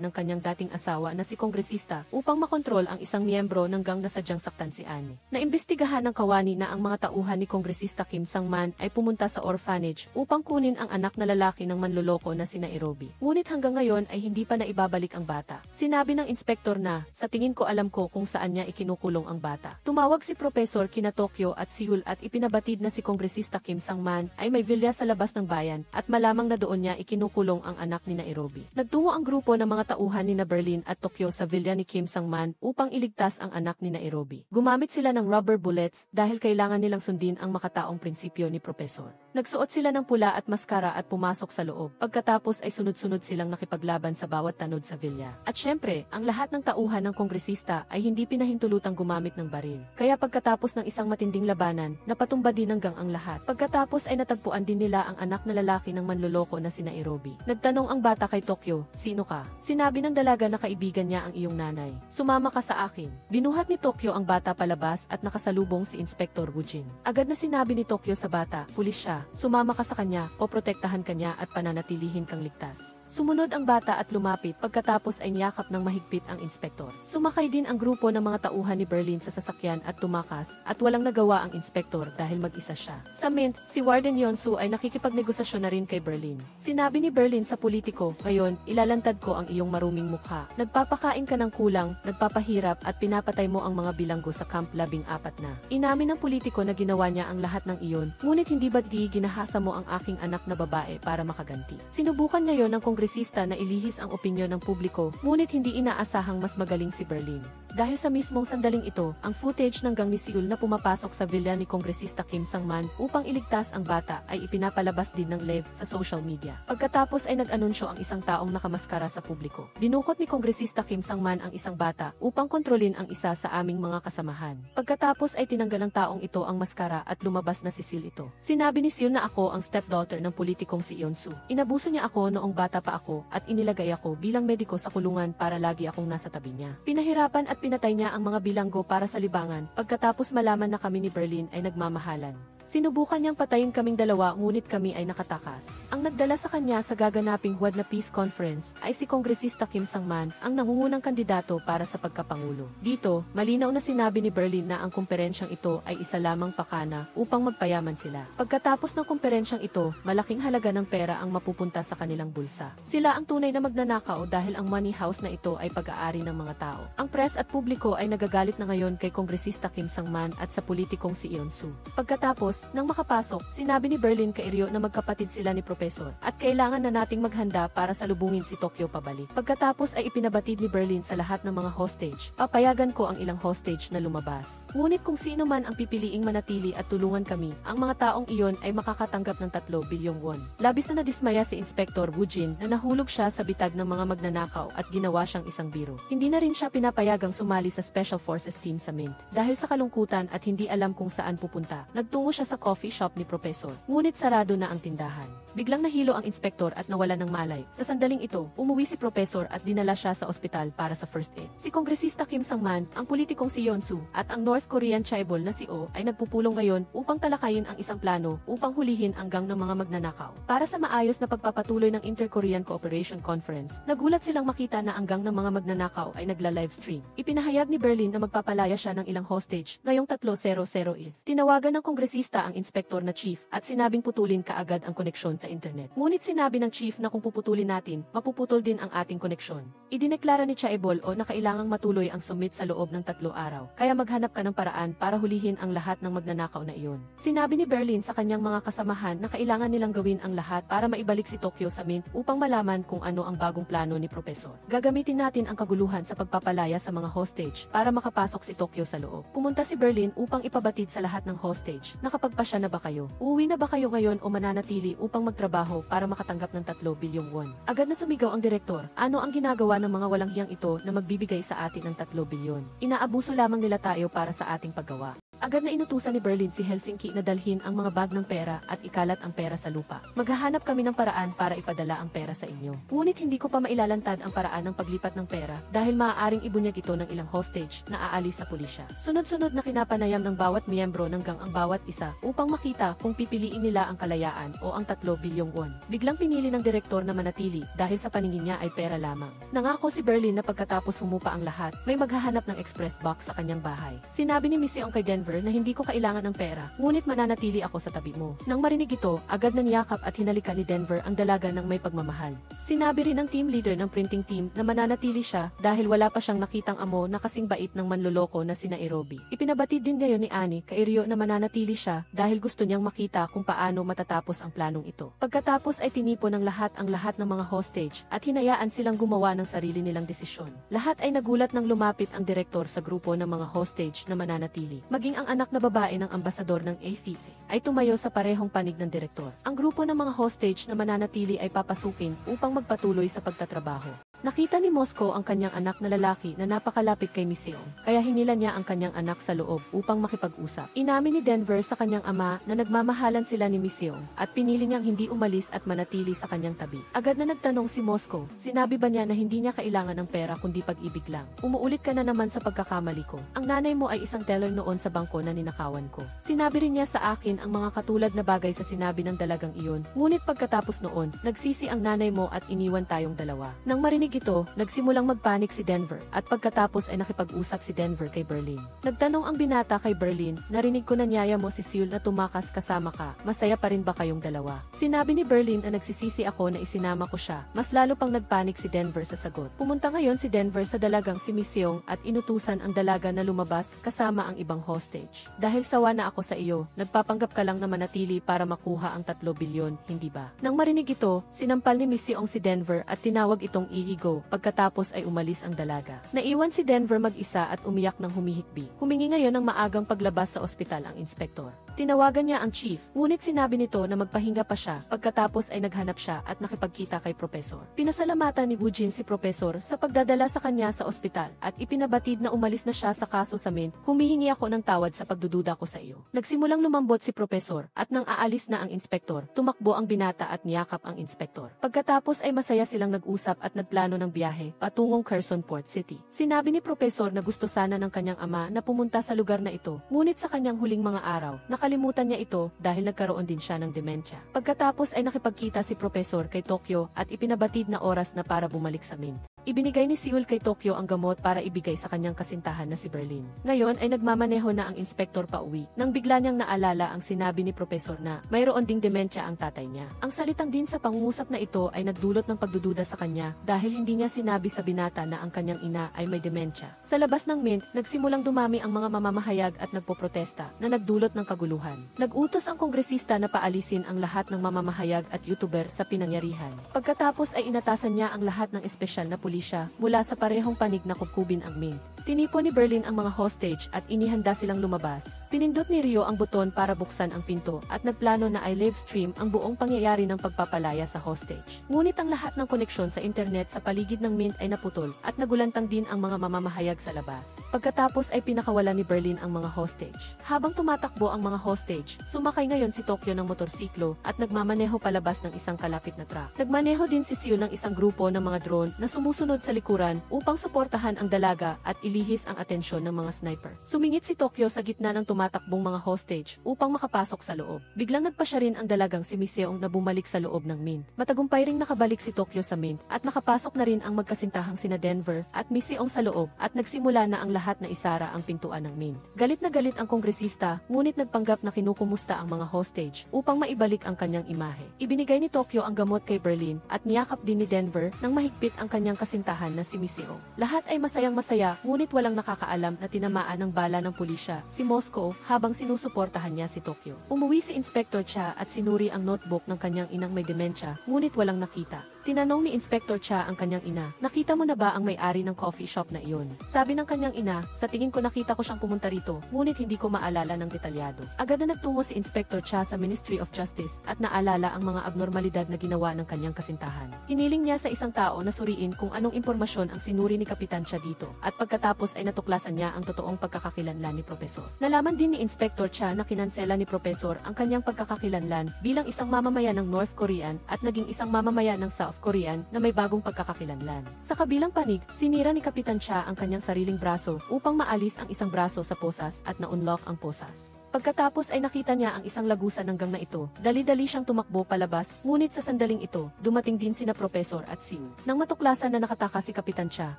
ng kanyang dating asawa na si Kongresista upang makontrol ang isang miyembro ng gang na sadyang saktan si Anne. Naimbestigahan ng kawani na ang mga tauhan ni Kongresista Kim Sang-man ay pumunta sa orphanage upang kunin ang anak na lalaki ng manloloko na si Nairobi. Ngunit hanggang ngayon ay hindi pa naibabalik ang bata. Sinabi ng inspektor na, sa tingin ko alam ko kung saan niya ikinukulong ang bata. Tumawag si Propesor kina Tokyo at Seoul at ipinabatid na si Kongresista Kim Sang-man ay may vilya sa labas ng bayan at malamang na doon niya ikinukulong ang anak ni Nairobi. Nagtungo ang grupo ng mga tauhan ni Berlin at Tokyo sa vilya ni Kim Sang-man upang iligtas ang anak ni Nairobi. Gumamit sila ng rubber bullets dahil kailangan nilang sundin ang makataong prinsipyo ni Propesor. Nagsuot sila ng pula at maskara at pumasok sa loob. Pagkatapos ay sunod-sunod silang nakipaglaban sa bawat tanod sa vilya. At syempre, ang lahat ng tauhan ng kongresista ay hindi pinahintulutang gumamit ng baril. Kaya pagkatapos ng isang matinding labanan, napatumba din hanggang ang lahat. Pagkatapos ay natagpuan din nila ang anak na lalaki ng manloloko na si Nairobi. Nagtanong ang bata kay Tokyo, "Sino ka?" Sinabi ng dalaga na kaibigan niya ang iyong nanay. "Sumama ka sa akin." Binuhat ni Tokyo ang bata palabas at nakasalubong si Inspektor Woo-jin. Agad na sinabi ni Tokyo sa bata, "Pulis siya, sumama ka sa kanya o protektahan kanya at pananatilihin kang ligtas." Sumunod ang bata at lumapit pagkatapos ay niyakap ng mahigpit ang inspektor. Sumakay din ang grupo ng mga tauhan ni Berlin sa sasakyan at tumakas at walang nagawa ang inspektor dahil mag-isa siya. Sa Mint, si Warden Yeon-soo ay nakikipagnegosasyon na rin kay Berlin. Sinabi ni Berlin sa politiko, "Ngayon, ilalantad ko ang iyong maruming mukha. Nagpapakain ka ng kulang, nagpapahirap at pinapatay mo ang mga bilanggo sa Camp 14 na." Inamin ng politiko na ginawa niya ang lahat ng iyon, ngunit hindi ba't ginahasa mo ang aking anak na babae para makaganti? Sinubukan ngayon ng kongresista na ilihis ang opinyon ng publiko ito, ngunit hindi inaasahang mas magaling si Berlin. Dahil sa mismong sandaling ito, ang footage ng gang ni Seul na pumapasok sa villa ni Kongresista Kim Sang-man upang iligtas ang bata ay ipinapalabas din ng live sa social media. Pagkatapos ay nag-anunsyo ang isang taong nakamaskara sa publiko. Dinukot ni Kongresista Kim Sang-man ang isang bata upang kontrolin ang isa sa aming mga kasamahan. Pagkatapos ay tinanggal ng taong ito ang maskara at lumabas na si Seul ito. Sinabi ni Seul na ako ang stepdaughter ng politikong si Yeon-soo. Inabuso niya ako noong bata pa ako at inilagay ako bilang mediko sa kulungan para lagi akong nasa tabi niya. Pinahirapan at pinatay niya ang mga bilanggo para sa libangan pagkatapos malaman na kami ni Berlin ay nagmamahalan. Sinubukan niyang patayin kaming dalawa ngunit kami ay nakatakas. Ang nagdala sa kanya sa gaganaping huwad na peace conference ay si Kongresista Kim Sang-man, ang nangungunang kandidato para sa pagkapangulo. Dito, malinaw na sinabi ni Berlin na ang kumperensyang ito ay isa lamang pakana upang magpayaman sila. Pagkatapos ng kumperensyang ito, malaking halaga ng pera ang mapupunta sa kanilang bulsa. Sila ang tunay na magnanakaw dahil ang money house na ito ay pag-aari ng mga tao. Ang press at publiko ay nagagalit na ngayon kay Kongresista Kim Sang-man at sa politikong si Yeon-soo. Pagkatapos, nang makapasok, sinabi ni Berlin kay Ryo na magkapatid sila ni Profesor at kailangan na nating maghanda para salubungin si Tokyo pabalik. Pagkatapos ay ipinabatid ni Berlin sa lahat ng mga hostage. Papayagan ko ang ilang hostage na lumabas. Ngunit kung sino man ang pipiliing manatili at tulungan kami, ang mga taong iyon ay makakatanggap ng 3 bilyong won. Labis na nadismaya si Inspector Woo Jin na nahulog siya sa bitag ng mga magnanakaw at ginawa siyang isang biro. Hindi na rin siya pinapayagang sumali sa Special Forces Team sa Mint. Dahil sa kalungkutan at hindi alam kung saan pupunta, nagtungo siya sa coffee shop ni Profesor. Ngunit sarado na ang tindahan. Biglang nahilo ang inspektor at nawala ng malay. Sa sandaling ito, umuwi si Profesor at dinala siya sa ospital para sa first aid. Si Kongresista Kim Sang-man, ang politikong si Yeon-soo, at ang North Korean chaebol na si Oh ay nagpupulong ngayon upang talakayin ang isang plano upang hulihin ang gang ng mga magnanakaw. Para sa maayos na pagpapatuloy ng Inter-Korean Cooperation Conference, nagulat silang makita na ang gang ng mga magnanakaw ay nagla-livestream. Ipinahayag ni Berlin na magpapalaya siya ng ilang hostage ngayong 3:00. Tinawagan ng kongresista ang inspektor na chief at sinabing putulin kaagad ang koneksyon sa internet. Ngunit sinabi ng chief na kung puputulin natin, mapuputol din ang ating koneksyon. Idineklara ni Chaebol o na kailangang matuloy ang summit sa loob ng 3 araw, kaya maghanap ka ng paraan para hulihin ang lahat ng magnanakaw na iyon. Sinabi ni Berlin sa kanyang mga kasamahan na kailangan nilang gawin ang lahat para maibalik si Tokyo sa Mint upang malaman kung ano ang bagong plano ni Profesor. Gagamitin natin ang kaguluhan sa pagpapalaya sa mga hostage para makapasok si Tokyo sa loob. Pumunta si Berlin upang ipabatid sa lahat ng hostage. Nakapagpasya na ba kayo? Uuwi na ba kayo ngayon o mananatili upang magtrabaho para makatanggap ng 3 bilyong won? Agad na sumigaw ang direktor. Ano ang ginagawa ng mga walang hiyang ito na magbibigay sa atin ng 3 bilyon? Inaabuso lamang nila tayo para sa ating paggawa. Agad na inutusan ni Berlin si Helsinki na dalhin ang mga bag ng pera at ikalat ang pera sa lupa. Maghahanap kami ng paraan para ipadala ang pera sa inyo. Ngunit hindi ko pa mailalantad ang paraan ng paglipat ng pera dahil maaaring ibunyag ito ng ilang hostage na aalis sa pulisya. Sunod-sunod na kinapanayam ng bawat miyembro ng gang ang bawat isa upang makita kung pipiliin nila ang kalayaan o ang 3 bilyong won. Biglang pinili ng direktor na manatili dahil sa paningin niya ay pera lamang. Nangako si Berlin na pagkatapos humupa ang lahat, may maghahanap ng express box sa kanyang bahay. Sinabi ni Miss Yeong kay Denver na hindi ko kailangan ng pera, ngunit mananatili ako sa tabi mo. Nang marinig ito, agad na niyakap at hinalikan ni Denver ang dalaga ng may pagmamahal. Sinabi rin ng team leader ng printing team na mananatili siya dahil wala pa siyang nakitang amo na kasing bait ng manloloko na sina Nairobi. Ipinabatid din ngayon ni Annie kay Ryo na mananatili siya dahil gusto niyang makita kung paano matatapos ang planong ito. Pagkatapos ay tinipon ng lahat ang lahat ng mga hostage at hinayaan silang gumawa ng sarili nilang desisyon. Lahat ay nagulat nang lumapit ang direktor sa grupo ng mga hostage na mananatili. Maging ang anak na babae ng ambasador ng ACT ay tumayo sa parehong panig ng direktor. Ang grupo ng mga hostage na mananatili ay papasukin upang magpatuloy sa pagtatrabaho. Nakita ni Moscow ang kanyang anak na lalaki na napakalapit kay Miss Yeong, kaya hinila niya ang kanyang anak sa loob upang makipag-usap. Inamin ni Denver sa kanyang ama na nagmamahalan sila ni Miss Yeong at pinili niyang hindi umalis at manatili sa kanyang tabi. Agad na nagtanong si Moscow, sinabi ba niya na hindi niya kailangan ng pera kundi pag-ibig lang? Umuulit ka na naman sa pagkakamali ko. Ang nanay mo ay isang teller noon sa bangko na ninakawan ko. Sinabi rin niya sa akin ang mga katulad na bagay sa sinabi ng dalagang iyon, ngunit pagkatapos noon, nagsisi ang nanay mo at iniwan tayong dalawa. Nang marinig ito, nagsimulang magpanik si Denver at pagkatapos ay nakipag-usap si Denver kay Berlin. Nagtanong ang binata kay Berlin, narinig ko na niyaya mo si Seul na tumakas kasama ka, masaya pa rin ba kayong dalawa? Sinabi ni Berlin na nagsisisi ako na isinama ko siya, mas lalo pang nagpanik si Denver sa sagot. Pumunta ngayon si Denver sa dalagang si Miss Yeong at inutusan ang dalaga na lumabas kasama ang ibang hostage. Dahil sawa na ako sa iyo, nagpapanggap ka lang na manatili para makuha ang 3 bilyon, hindi ba? Nang marinig ito, sinampal ni Miss Yeong si Denver at tinawag itong ihig go, pagkatapos ay umalis ang dalaga. Naiwan si Denver mag-isa at umiyak ng humihikbi. Humingi ngayon ng maagang paglabas sa ospital ang inspektor. Tinawagan niya ang chief, ngunit sinabi nito na magpahinga pa siya, pagkatapos ay naghanap siya at nakipagkita kay Profesor. Pinasalamatan ni Woojin si Profesor sa pagdadala sa kanya sa ospital at ipinabatid na umalis na siya sa kaso sa Mint. Humihingi ako ng tawad sa pagdududa ko sa iyo. Nagsimulang lumambot si Profesor at nang aalis na ang inspektor, tumakbo ang binata at niyakap ang inspektor. Pagkatapos ay masaya silang nag-usap at nagplano ng biyahe patungong Quezon Port City. Sinabi ni Profesor na gusto sana ng kanyang ama na pumunta sa lugar na ito, ngunit sa kanyang huling mga araw, nakalimutan niya ito dahil nagkaroon din siya ng demensya. Pagkatapos ay nakipagkita si Profesor kay Tokyo at ipinabatid na oras na para bumalik sa Mint. Ibinigay ni Seoul kay Tokyo ang gamot para ibigay sa kanyang kasintahan na si Berlin. Ngayon ay nagmamaneho na ang inspektor pa uwi, nang bigla niyang naalala ang sinabi ni Profesor na mayroon ding demensya ang tatay niya. Ang salitang din sa pangungusap na ito ay nagdulot ng pagdududa sa kanya dahil hindi niya sinabi sa binata na ang kanyang ina ay may demensya. Sa labas ng Mint, nagsimulang dumami ang mga mamamahayag at nagpoprotesta na nagdulot ng kaguluhan. Nag-utos ang kongresista na paalisin ang lahat ng mamamahayag at YouTuber sa pinangyarihan. Pagkatapos ay inatasan niya ang lahat ng espesyal na pulisya mula sa parehong panig na kukubin ang Mint. Tinipon ni Berlin ang mga hostage at inihanda silang lumabas. Pinindot ni Rio ang buton para buksan ang pinto at nagplano na ay live stream ang buong pangyayari ng pagpapalaya sa hostage. Ngunit ang lahat ng koneksyon sa internet sa paligid ng Mint ay naputol at nagulantang din ang mga mamamahayag sa labas. Pagkatapos ay pinakawala ni Berlin ang mga hostage. Habang tumatakbo ang mga hostage, sumakay ngayon si Tokyo ng motorsiklo at nagmamaneho palabas ng isang kalapit na truck. Nagmaneho din si Seoul ng isang grupo ng mga drone na sumusunod sa likuran upang suportahan ang dalaga at ilihis ang atensyon ng mga sniper. Sumingit si Tokyo sa gitna ng tumatakbong mga hostage upang makapasok sa loob. Biglang nagpasya rin ang dalagang si Miseong na bumalik sa loob ng Mint. Matagumpay ring nakabalik si Tokyo sa Mint at nakapasok na rin ang magkasintahang sina Denver at Miseong sa loob at nagsimula na ang lahat na isara ang pintuan ng Mint. Galit na galit ang kongresista, ngunit nagpanggap na kinukumusta ang mga hostage upang maibalik ang kanyang imahe. Ibinigay ni Tokyo ang gamot kay Berlin at niyakap din ni Denver nang mahigpit ang kanyang kasintahan na si Miseong. Lahat ay masayang masaya, ngunit walang nakakaalam na tinamaan ng bala ng pulisya si Moscow habang sinusuportahan niya si Tokyo. Umuwi si Inspector Cha at sinuri ang notebook ng kanyang inang may demensya, ngunit walang nakita. Tinanong ni Inspector Cha ang kanyang ina, nakita mo na ba ang may-ari ng coffee shop na iyon? Sabi ng kanyang ina, sa tingin ko nakita ko siyang pumunta rito, ngunit hindi ko maalala ng detalyado. Agad na nagtungo si Inspector Cha sa Ministry of Justice at naalala ang mga abnormalidad na ginawa ng kanyang kasintahan. Hiniling niya sa isang tao na suriin kung anong impormasyon ang sinuri ni Kapitan Cha dito, at pagkatapos ay natuklasan niya ang totoong pagkakakilanlan ni Profesor. Nalaman din ni Inspector Cha na kinansela ni Profesor ang kanyang pagkakakilanlan bilang isang mamamayan ng North Korean at naging isang mamamayan ng South Korean na may bagong pagkakakilanlan. Sa kabilang panig, sinira ni Kapitan Cha ang kanyang sariling braso upang maalis ang isang braso sa posas at na-unlock ang posas. Pagkatapos ay nakita niya ang isang lagusan ng gang na ito. Dali-dali siyang tumakbo palabas, ngunit sa sandaling ito, dumating din sina Profesor at Seoul. Nang matuklasan na nakatakas si Kapitan Cha,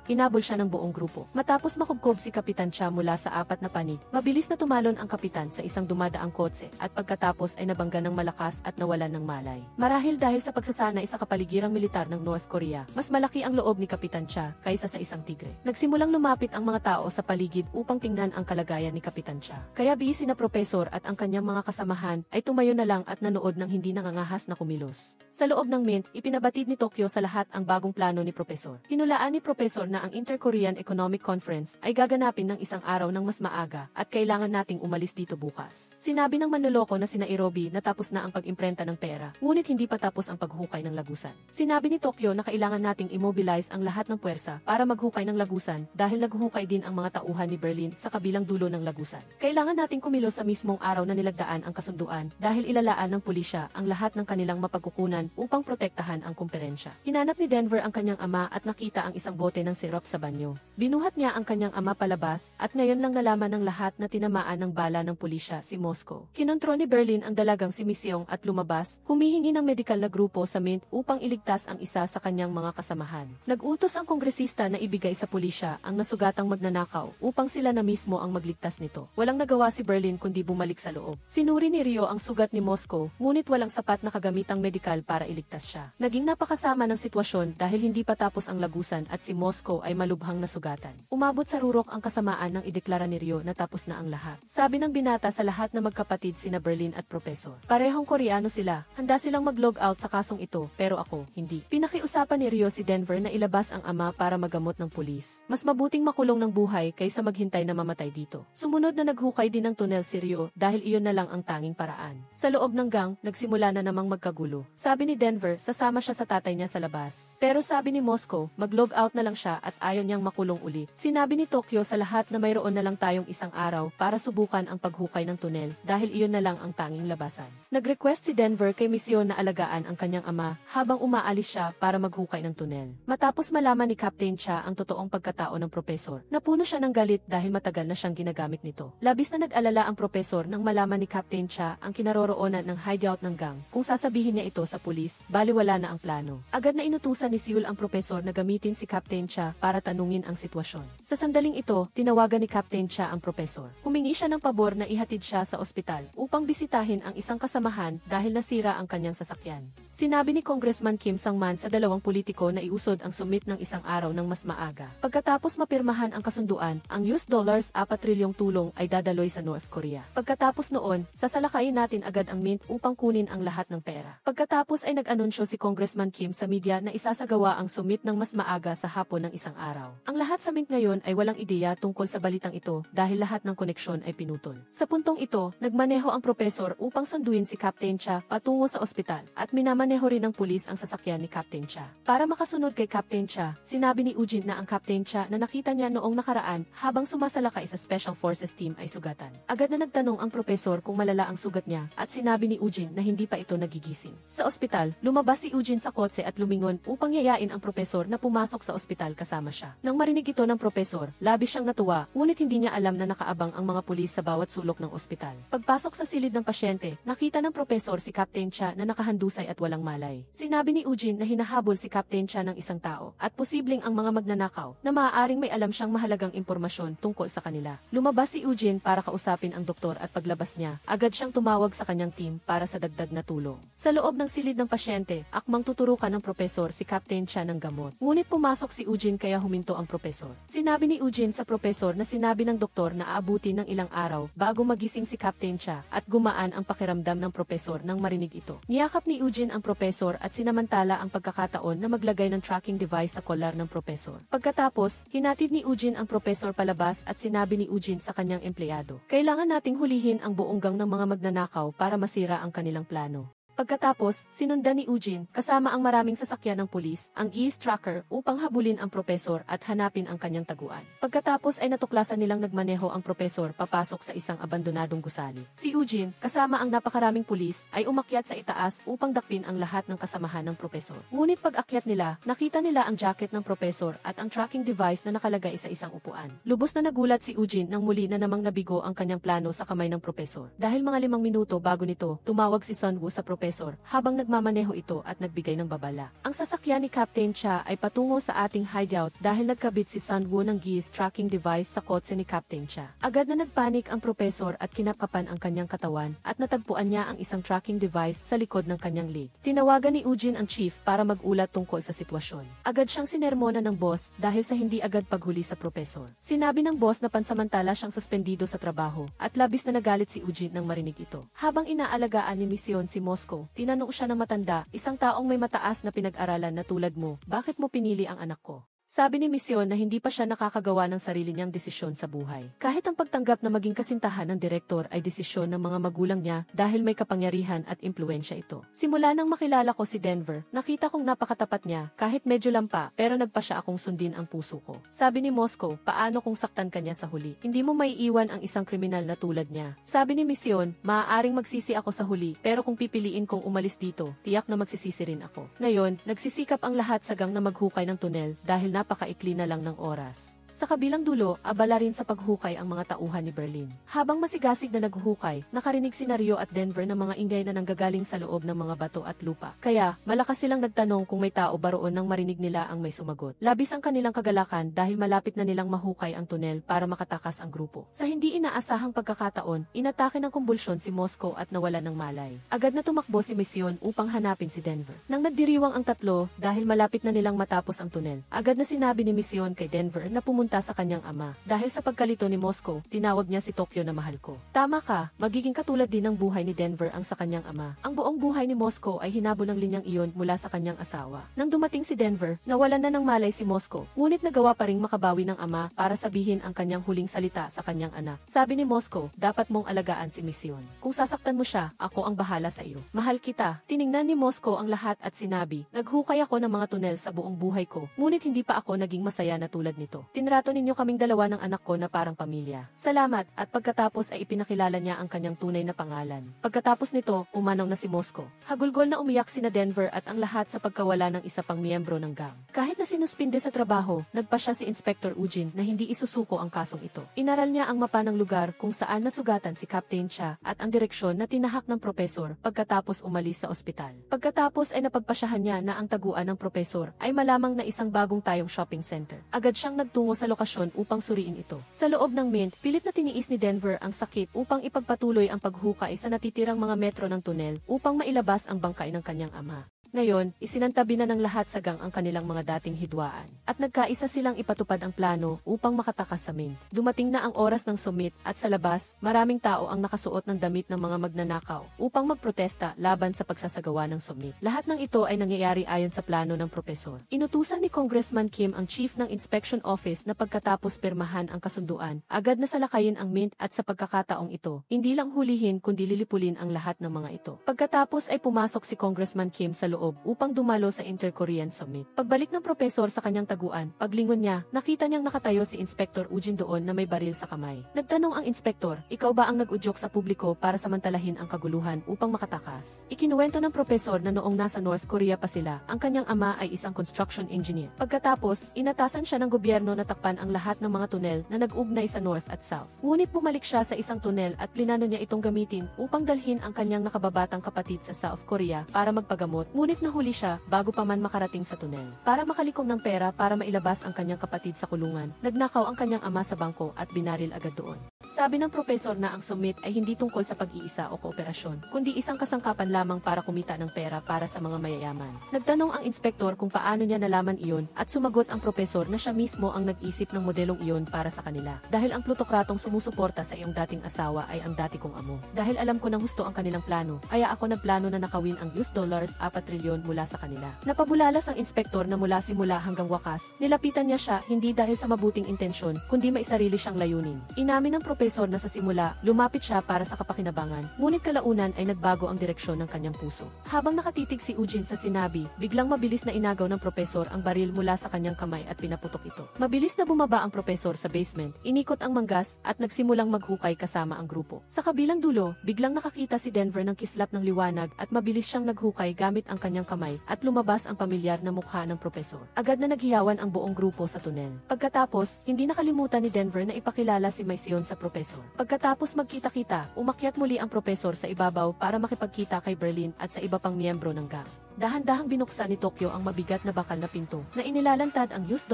hinabol siya ng buong grupo. Matapos makubkob si Kapitan Cha mula sa apat na panig, mabilis na tumalon ang kapitan sa isang dumadaang kotse at pagkatapos ay nabangga ng malakas at nawalan ng malay. Marahil dahil sa pagsasanay sa kapaligirang militar ng North Korea, mas malaki ang loob ni Kapitan Cha kaysa sa isang tigre. Nagsimulang lumapit ang mga tao sa paligid upang tingnan ang kalagayan ni Kapitan Cha. Kaya busy na Profesor at ang kanyang mga kasamahan ay tumayo na lang at nanood ng hindi nangangahas na kumilos. Sa loob ng Mint, ipinabatid ni Tokyo sa lahat ang bagong plano ni Profesor. Hinulaan ni Profesor na ang Inter-Korean Economic Conference ay gaganapin ng isang araw ng mas maaga at kailangan nating umalis dito bukas. Sinabi ng manloloko na sina Irobi na tapos na ang pag-imprenta ng pera, ngunit hindi pa tapos ang paghukay ng lagusan. Sinabi ni Tokyo na kailangan nating immobilize ang lahat ng puwersa para maghukay ng lagusan dahil naghukay din ang mga tauhan ni Berlin sa kabilang dulo ng lagusan. Kailangan nating kumilos sa mismong araw na nilagdaan ang kasunduan dahil ilalaan ng pulisya ang lahat ng kanilang mapagkukunan upang protektahan ang kumperensya. Hinanap ni Denver ang kanyang ama at nakita ang isang bote ng syrup sa banyo. Binuhat niya ang kanyang ama palabas at ngayon lang nalaman ng lahat na tinamaan ng bala ng pulisya si Moscow. Kinontro ni Berlin ang dalagang si Miseong at lumabas, humihingi ng medikal na grupo sa Mint upang iligtas ang isa sa kanyang mga kasamahan. Nag-utos ang kongresista na ibigay sa pulisya ang nasugatang magnanakaw upang sila na mismo ang magligtas nito. Walang nagawa si Berlin kundi hindi bumalik sa loob. Sinuri ni Rio ang sugat ni Moscow, ngunit walang sapat na kagamitang medikal para iligtas siya. Naging napakasama ng sitwasyon dahil hindi pa tapos ang lagusan at si Moscow ay malubhang nasugatan. Umabot sa rurok ang kasamaan nang ideklara ni Rio na tapos na ang lahat. Sabi ng binata sa lahat na magkapatid sina Berlin at Professor. Parehong Koreano sila, handa silang mag-log out sa kasong ito, pero ako, hindi. Pinakiusapan ni Rio si Denver na ilabas ang ama para magamot ng pulis. Mas mabuting makulong ng buhay kaysa maghintay na mamatay dito. Sumunod na naghukay din ng tunel si Rio dahil iyon na lang ang tanging paraan. Sa loob ng gang, nagsimula na namang magkagulo. Sabi ni Denver, sasama siya sa tatay niya sa labas. Pero sabi ni Moscow, mag-log out na lang siya at ayaw niyang makulong ulit. Sinabi ni Tokyo sa lahat na mayroon na lang tayong isang araw para subukan ang paghukay ng tunel dahil iyon na lang ang tanging labasan. Nag-request si Denver kay Misyon na alagaan ang kanyang ama habang umaalis siya para maghukay ng tunel. Matapos malaman ni Captain Cha ang totoong pagkatao ng propesor, napuno siya ng galit dahil matagal na siyang ginagamit nito. Labis na nag-alala ang propesor nang malaman ni Captain Cha ang kinaroroonan ng hideout ng gang. Kung sasabihin niya ito sa pulis, baliwala na ang plano. Agad na inutusan ni Seul ang propesor na gamitin si Captain Cha para tanungin ang sitwasyon. Sa sandaling ito, tinawagan ni Captain Cha ang propesor. Humingi siya ng pabor na ihatid siya sa ospital upang bisitahin ang isang kasamahan dahil nasira ang kanyang sasakyan. Sinabi ni Congressman Kim Sang-man sa dalawang politiko na iusod ang sumit ng isang araw ng mas maaga. Pagkatapos mapirmahan ang kasunduan, ang $4 trilyong tulong ay dadaloy sa North Korea. Pagkatapos noon, sasalakayin natin agad ang mint upang kunin ang lahat ng pera. Pagkatapos ay nag-anunsyo si Congressman Kim sa media na isasagawa ang sumit ng mas maaga sa hapon ng isang araw. Ang lahat sa mint ngayon ay walang ideya tungkol sa balitang ito dahil lahat ng koneksyon ay pinutol. Sa puntong ito, nagmaneho ang propesor upang sunduin si Captain Cha patungo sa ospital at minamaneho rin ng pulis ang sasakyan ni Captain Cha. Para makasunod kay Captain Cha, sinabi ni Eugene na ang Captain Cha na nakita niya noong nakaraan habang sumasalakay sa Special Forces Team ay sugatan. Agad na nagtanong ang propesor kung malala ang sugat niya at sinabi ni Eugene na hindi pa ito nagigising. Sa ospital, lumabas si Eugene sa kotse at lumingon upang yayain ang propesor na pumasok sa ospital kasama siya. Nang marinig ito ng propesor, labis siyang natuwa, ngunit hindi niya alam na nakaabang ang mga pulis sa bawat sulok ng ospital. Pagpasok sa silid ng pasyente, nakita ng propesor si Captain Cha na nakahandusay at walang malay. Sinabi ni Eugene na hinahabol si Captain Cha ng isang tao at posibleng ang mga magnanakaw na maaaring may alam siyang mahalagang impormasyon tungkol sa kanila. Lumabas si Eugene para kausapin ang doktor at paglabas niya, agad siyang tumawag sa kanyang team para sa dagdag na tulong. Sa loob ng silid ng pasyente, akmang tuturukan ng propesor si Captain Cha ng gamot. Ngunit pumasok si Eugene kaya huminto ang propesor. Sinabi ni Eugene sa propesor na sinabi ng doktor na aabutin ng ilang araw bago magising si Captain Cha at gumaan ang pakiramdam ng propesor nang marinig ito. Niyakap ni Eugene ang propesor at sinamantala ang pagkakataon na maglagay ng tracking device sa kolar ng propesor. Pagkatapos, hinatid ni Eugene ang propesor palabas at sinabi ni Eugene sa kanyang empleyado, "Kailangan nating hulihin ang buong gang ng mga magnanakaw para masira ang kanilang plano." Pagkatapos, sinundan ni Eugene, kasama ang maraming sasakyan ng pulis, ang East Tracker upang habulin ang propesor at hanapin ang kanyang taguan. Pagkatapos ay natuklasan nilang nagmaneho ang propesor papasok sa isang abandonadong gusali. Si Eugene, kasama ang napakaraming pulis, ay umakyat sa itaas upang dakpin ang lahat ng kasamahan ng propesor. Ngunit pag-akyat nila, nakita nila ang jacket ng propesor at ang tracking device na nakalagay sa isang upuan. Lubos na nagulat si Eugene nang muli na namang nabigo ang kanyang plano sa kamay ng propesor. Dahil mga 5 minuto bago nito, tumawag si Sunwoo sa propesor habang nagmamaneho ito at nagbigay ng babala. Ang sasakyan ni Captain Cha ay patungo sa ating hideout dahil nagkabit si Sunwoo ng GIS tracking device sa kotse ni Captain Cha. Agad na nagpanik ang propesor at kinapkapan ang kanyang katawan at natagpuan niya ang isang tracking device sa likod ng kanyang leg. Tinawagan ni Eugene ang chief para mag-ulat tungkol sa sitwasyon. Agad siyang sinermona ng boss dahil sa hindi agad paghuli sa propesor. Sinabi ng boss na pansamantala siyang suspendido sa trabaho at labis na nagalit si Eugene nang marinig ito. Habang inaalagaan ni Misyon si Moscow, tinanong siya ng matanda, "Isang taong may mataas na pinag-aralan na tulad mo, bakit mo pinili ang anak ko?" Sabi ni Misyon na hindi pa siya nakakagawa ng sarili niyang desisyon sa buhay. Kahit ang pagtanggap na maging kasintahan ng direktor ay desisyon ng mga magulang niya dahil may kapangyarihan at impluensya ito. Simula nang makilala ko si Denver, nakita kong napakatapat niya kahit medyo lampa pero nagpa siya akong sundin ang puso ko. Sabi ni Moscow, "Paano kung saktan ka niya sa huli? Hindi mo maiiwan ang isang kriminal na tulad niya." Sabi ni Misyon, "Maaaring magsisi ako sa huli pero kung pipiliin kong umalis dito, tiyak na magsisisi rin ako." Ngayon, nagsisikap ang lahat sa gang na maghukay ng tunel dahil napakaikli na lang ng oras. Sa kabilang dulo, abala rin sa paghukay ang mga tauhan ni Berlin. Habang masigasig na naghuhukay, nakarinig si Rio at Denver ng mga ingay na nanggagaling sa loob ng mga bato at lupa. Kaya, malakas silang nagtanong kung may tao ba roon nang marinig nila ang may sumagot. Labis ang kanilang kagalakan dahil malapit na nilang mahukay ang tunel para makatakas ang grupo. Sa hindi inaasahang pagkakataon, inatake ng kumbulsyon si Moscow at nawalan ng malay. Agad na tumakbo si Mission upang hanapin si Denver. Nang nagdiriwang ang tatlo dahil malapit na nilang matapos ang tunel, agad na sinabi ni Mission kay Denver na pumunta sa kanyang ama. Dahil sa pagkalito ni Moscow, tinawag niya si Tokyo na mahal ko. Tama ka, magiging katulad din ng buhay ni Denver ang sa kanyang ama. Ang buong buhay ni Moscow ay hinabol ng linyang iyon mula sa kanyang asawa. Nang dumating si Denver, nawalan na ng malay si Moscow, ngunit nagawa pa ring makabawi ng ama para sabihin ang kanyang huling salita sa kanyang anak. Sabi ni Moscow, dapat mong alagaan si Mission. Kung sasaktan mo siya, ako ang bahala sa iyo. Mahal kita. Tiningnan ni Moscow ang lahat at sinabi, naghukay ako ng mga tunel sa buong buhay ko, ngunit hindi pa ako naging masaya na tulad nito. Tinrato ninyo kaming dalawa ng anak ko na parang pamilya. Salamat, at pagkatapos ay ipinakilala niya ang kanyang tunay na pangalan. Pagkatapos nito, umanaw na si Moscow. Hagulgol na umiyak sina Denver at ang lahat sa pagkawala ng isa pang miyembro ng gang. Kahit na sinuspinde sa trabaho, nagpa siya si Inspector Eugene na hindi isusuko ang kasong ito. Inaral niya ang mapa ng lugar kung saan nasugatan si Captain Cha at ang direksyon na tinahak ng propesor pagkatapos umalis sa ospital. Pagkatapos ay napagpasyahan niya na ang taguan ng propesor ay malamang na isang bagong tayong shopping center. Agad siyang nagtungo sa lokasyon upang suriin ito. Sa loob ng Mint, pilit na tiniis ni Denver ang sakit upang ipagpatuloy ang paghukay sa natitirang mga metro ng tunel upang mailabas ang bangkay ng kanyang ama. Ngayon, isinantabi na ng lahat sa gang ang kanilang mga dating hidwaan. At nagkaisa silang ipatupad ang plano upang makatakas sa Mint. Dumating na ang oras ng summit at sa labas, maraming tao ang nakasuot ng damit ng mga magnanakaw upang magprotesta laban sa pagsasagawa ng summit. Lahat ng ito ay nangyayari ayon sa plano ng propesor. Inutusan ni Congressman Kim ang chief ng inspection office na pagkatapos pirmahan ang kasunduan, agad na salakayin ang Mint at sa pagkakataong ito, hindi lang hulihin kundi lilipulin ang lahat ng mga ito. Pagkatapos ay pumasok si Congressman Kim sa loob upang dumalo sa Inter-Korean Summit. Pagbalik ng propesor sa kanyang taguan, paglingon niya, nakita niyang nakatayo si Inspector Eugene doon na may baril sa kamay. Nagtanong ang inspektor, ikaw ba ang nag-udyok sa publiko para samantalahin ang kaguluhan upang makatakas? Ikinuwento ng propesor na noong nasa North Korea pa sila, ang kanyang ama ay isang construction engineer. Pagkatapos, inatasan siya ng gobyerno na takpan ang lahat ng mga tunel na nag-ugnay sa North at South. Ngunit bumalik siya sa isang tunel at plinano niya itong gamitin upang dalhin ang kanyang nakababatang kapatid sa South Korea para magpagamot. Ngunit nahuli siya bago pa man makarating sa tunel. Para makalikom ng pera para mailabas ang kanyang kapatid sa kulungan, nagnakaw ang kanyang ama sa bangko at binaril agad doon. Sabi ng propesor na ang summit ay hindi tungkol sa pag-iisa o kooperasyon, kundi isang kasangkapan lamang para kumita ng pera para sa mga mayayaman. Nagtanong ang inspektor kung paano niya nalaman iyon at sumagot ang propesor na siya mismo ang nag-isip ng modelong iyon para sa kanila. Dahil ang plutokratong sumusuporta sa iyong dating asawa ay ang dati kong amo. Dahil alam ko nang gusto ang kanilang plano, kaya ako nagplano na nakawin ang $4 4 trilyon mula sa kanila. Napabulalas ang inspektor na mula simula hanggang wakas, nilapitan niya siya hindi dahil sa mabuting intensyon, kundi may sarili siyang layunin. Inamin ng propesor na sa simula, lumapit siya para sa kapakinabangan, ngunit kalaunan ay nagbago ang direksyon ng kanyang puso. Habang nakatitig si Eugene sa sinabi, biglang mabilis na inagaw ng propesor ang baril mula sa kanyang kamay at pinaputok ito. Mabilis na bumaba ang propesor sa basement, inikot ang manggas at nagsimulang maghukay kasama ang grupo. Sa kabilang dulo, biglang nakakita si Denver ng kislap ng liwanag at mabilis siyang naghukay gamit ang kanyang kamay at lumabas ang pamilyar na mukha ng propesor. Agad na naghiyawan ang buong grupo sa tunel. Pagkatapos, hindi nakalimutan ni Denver na ipakilala si Mission sa propesor. Pagkatapos magkita-kita, umakyat muli ang propesor sa ibabaw para makipagkita kay Berlin at sa iba pang miyembro ng gang. Dahan-dahang binuksan ni Tokyo ang mabigat na bakal na pinto na inilalantad ang $4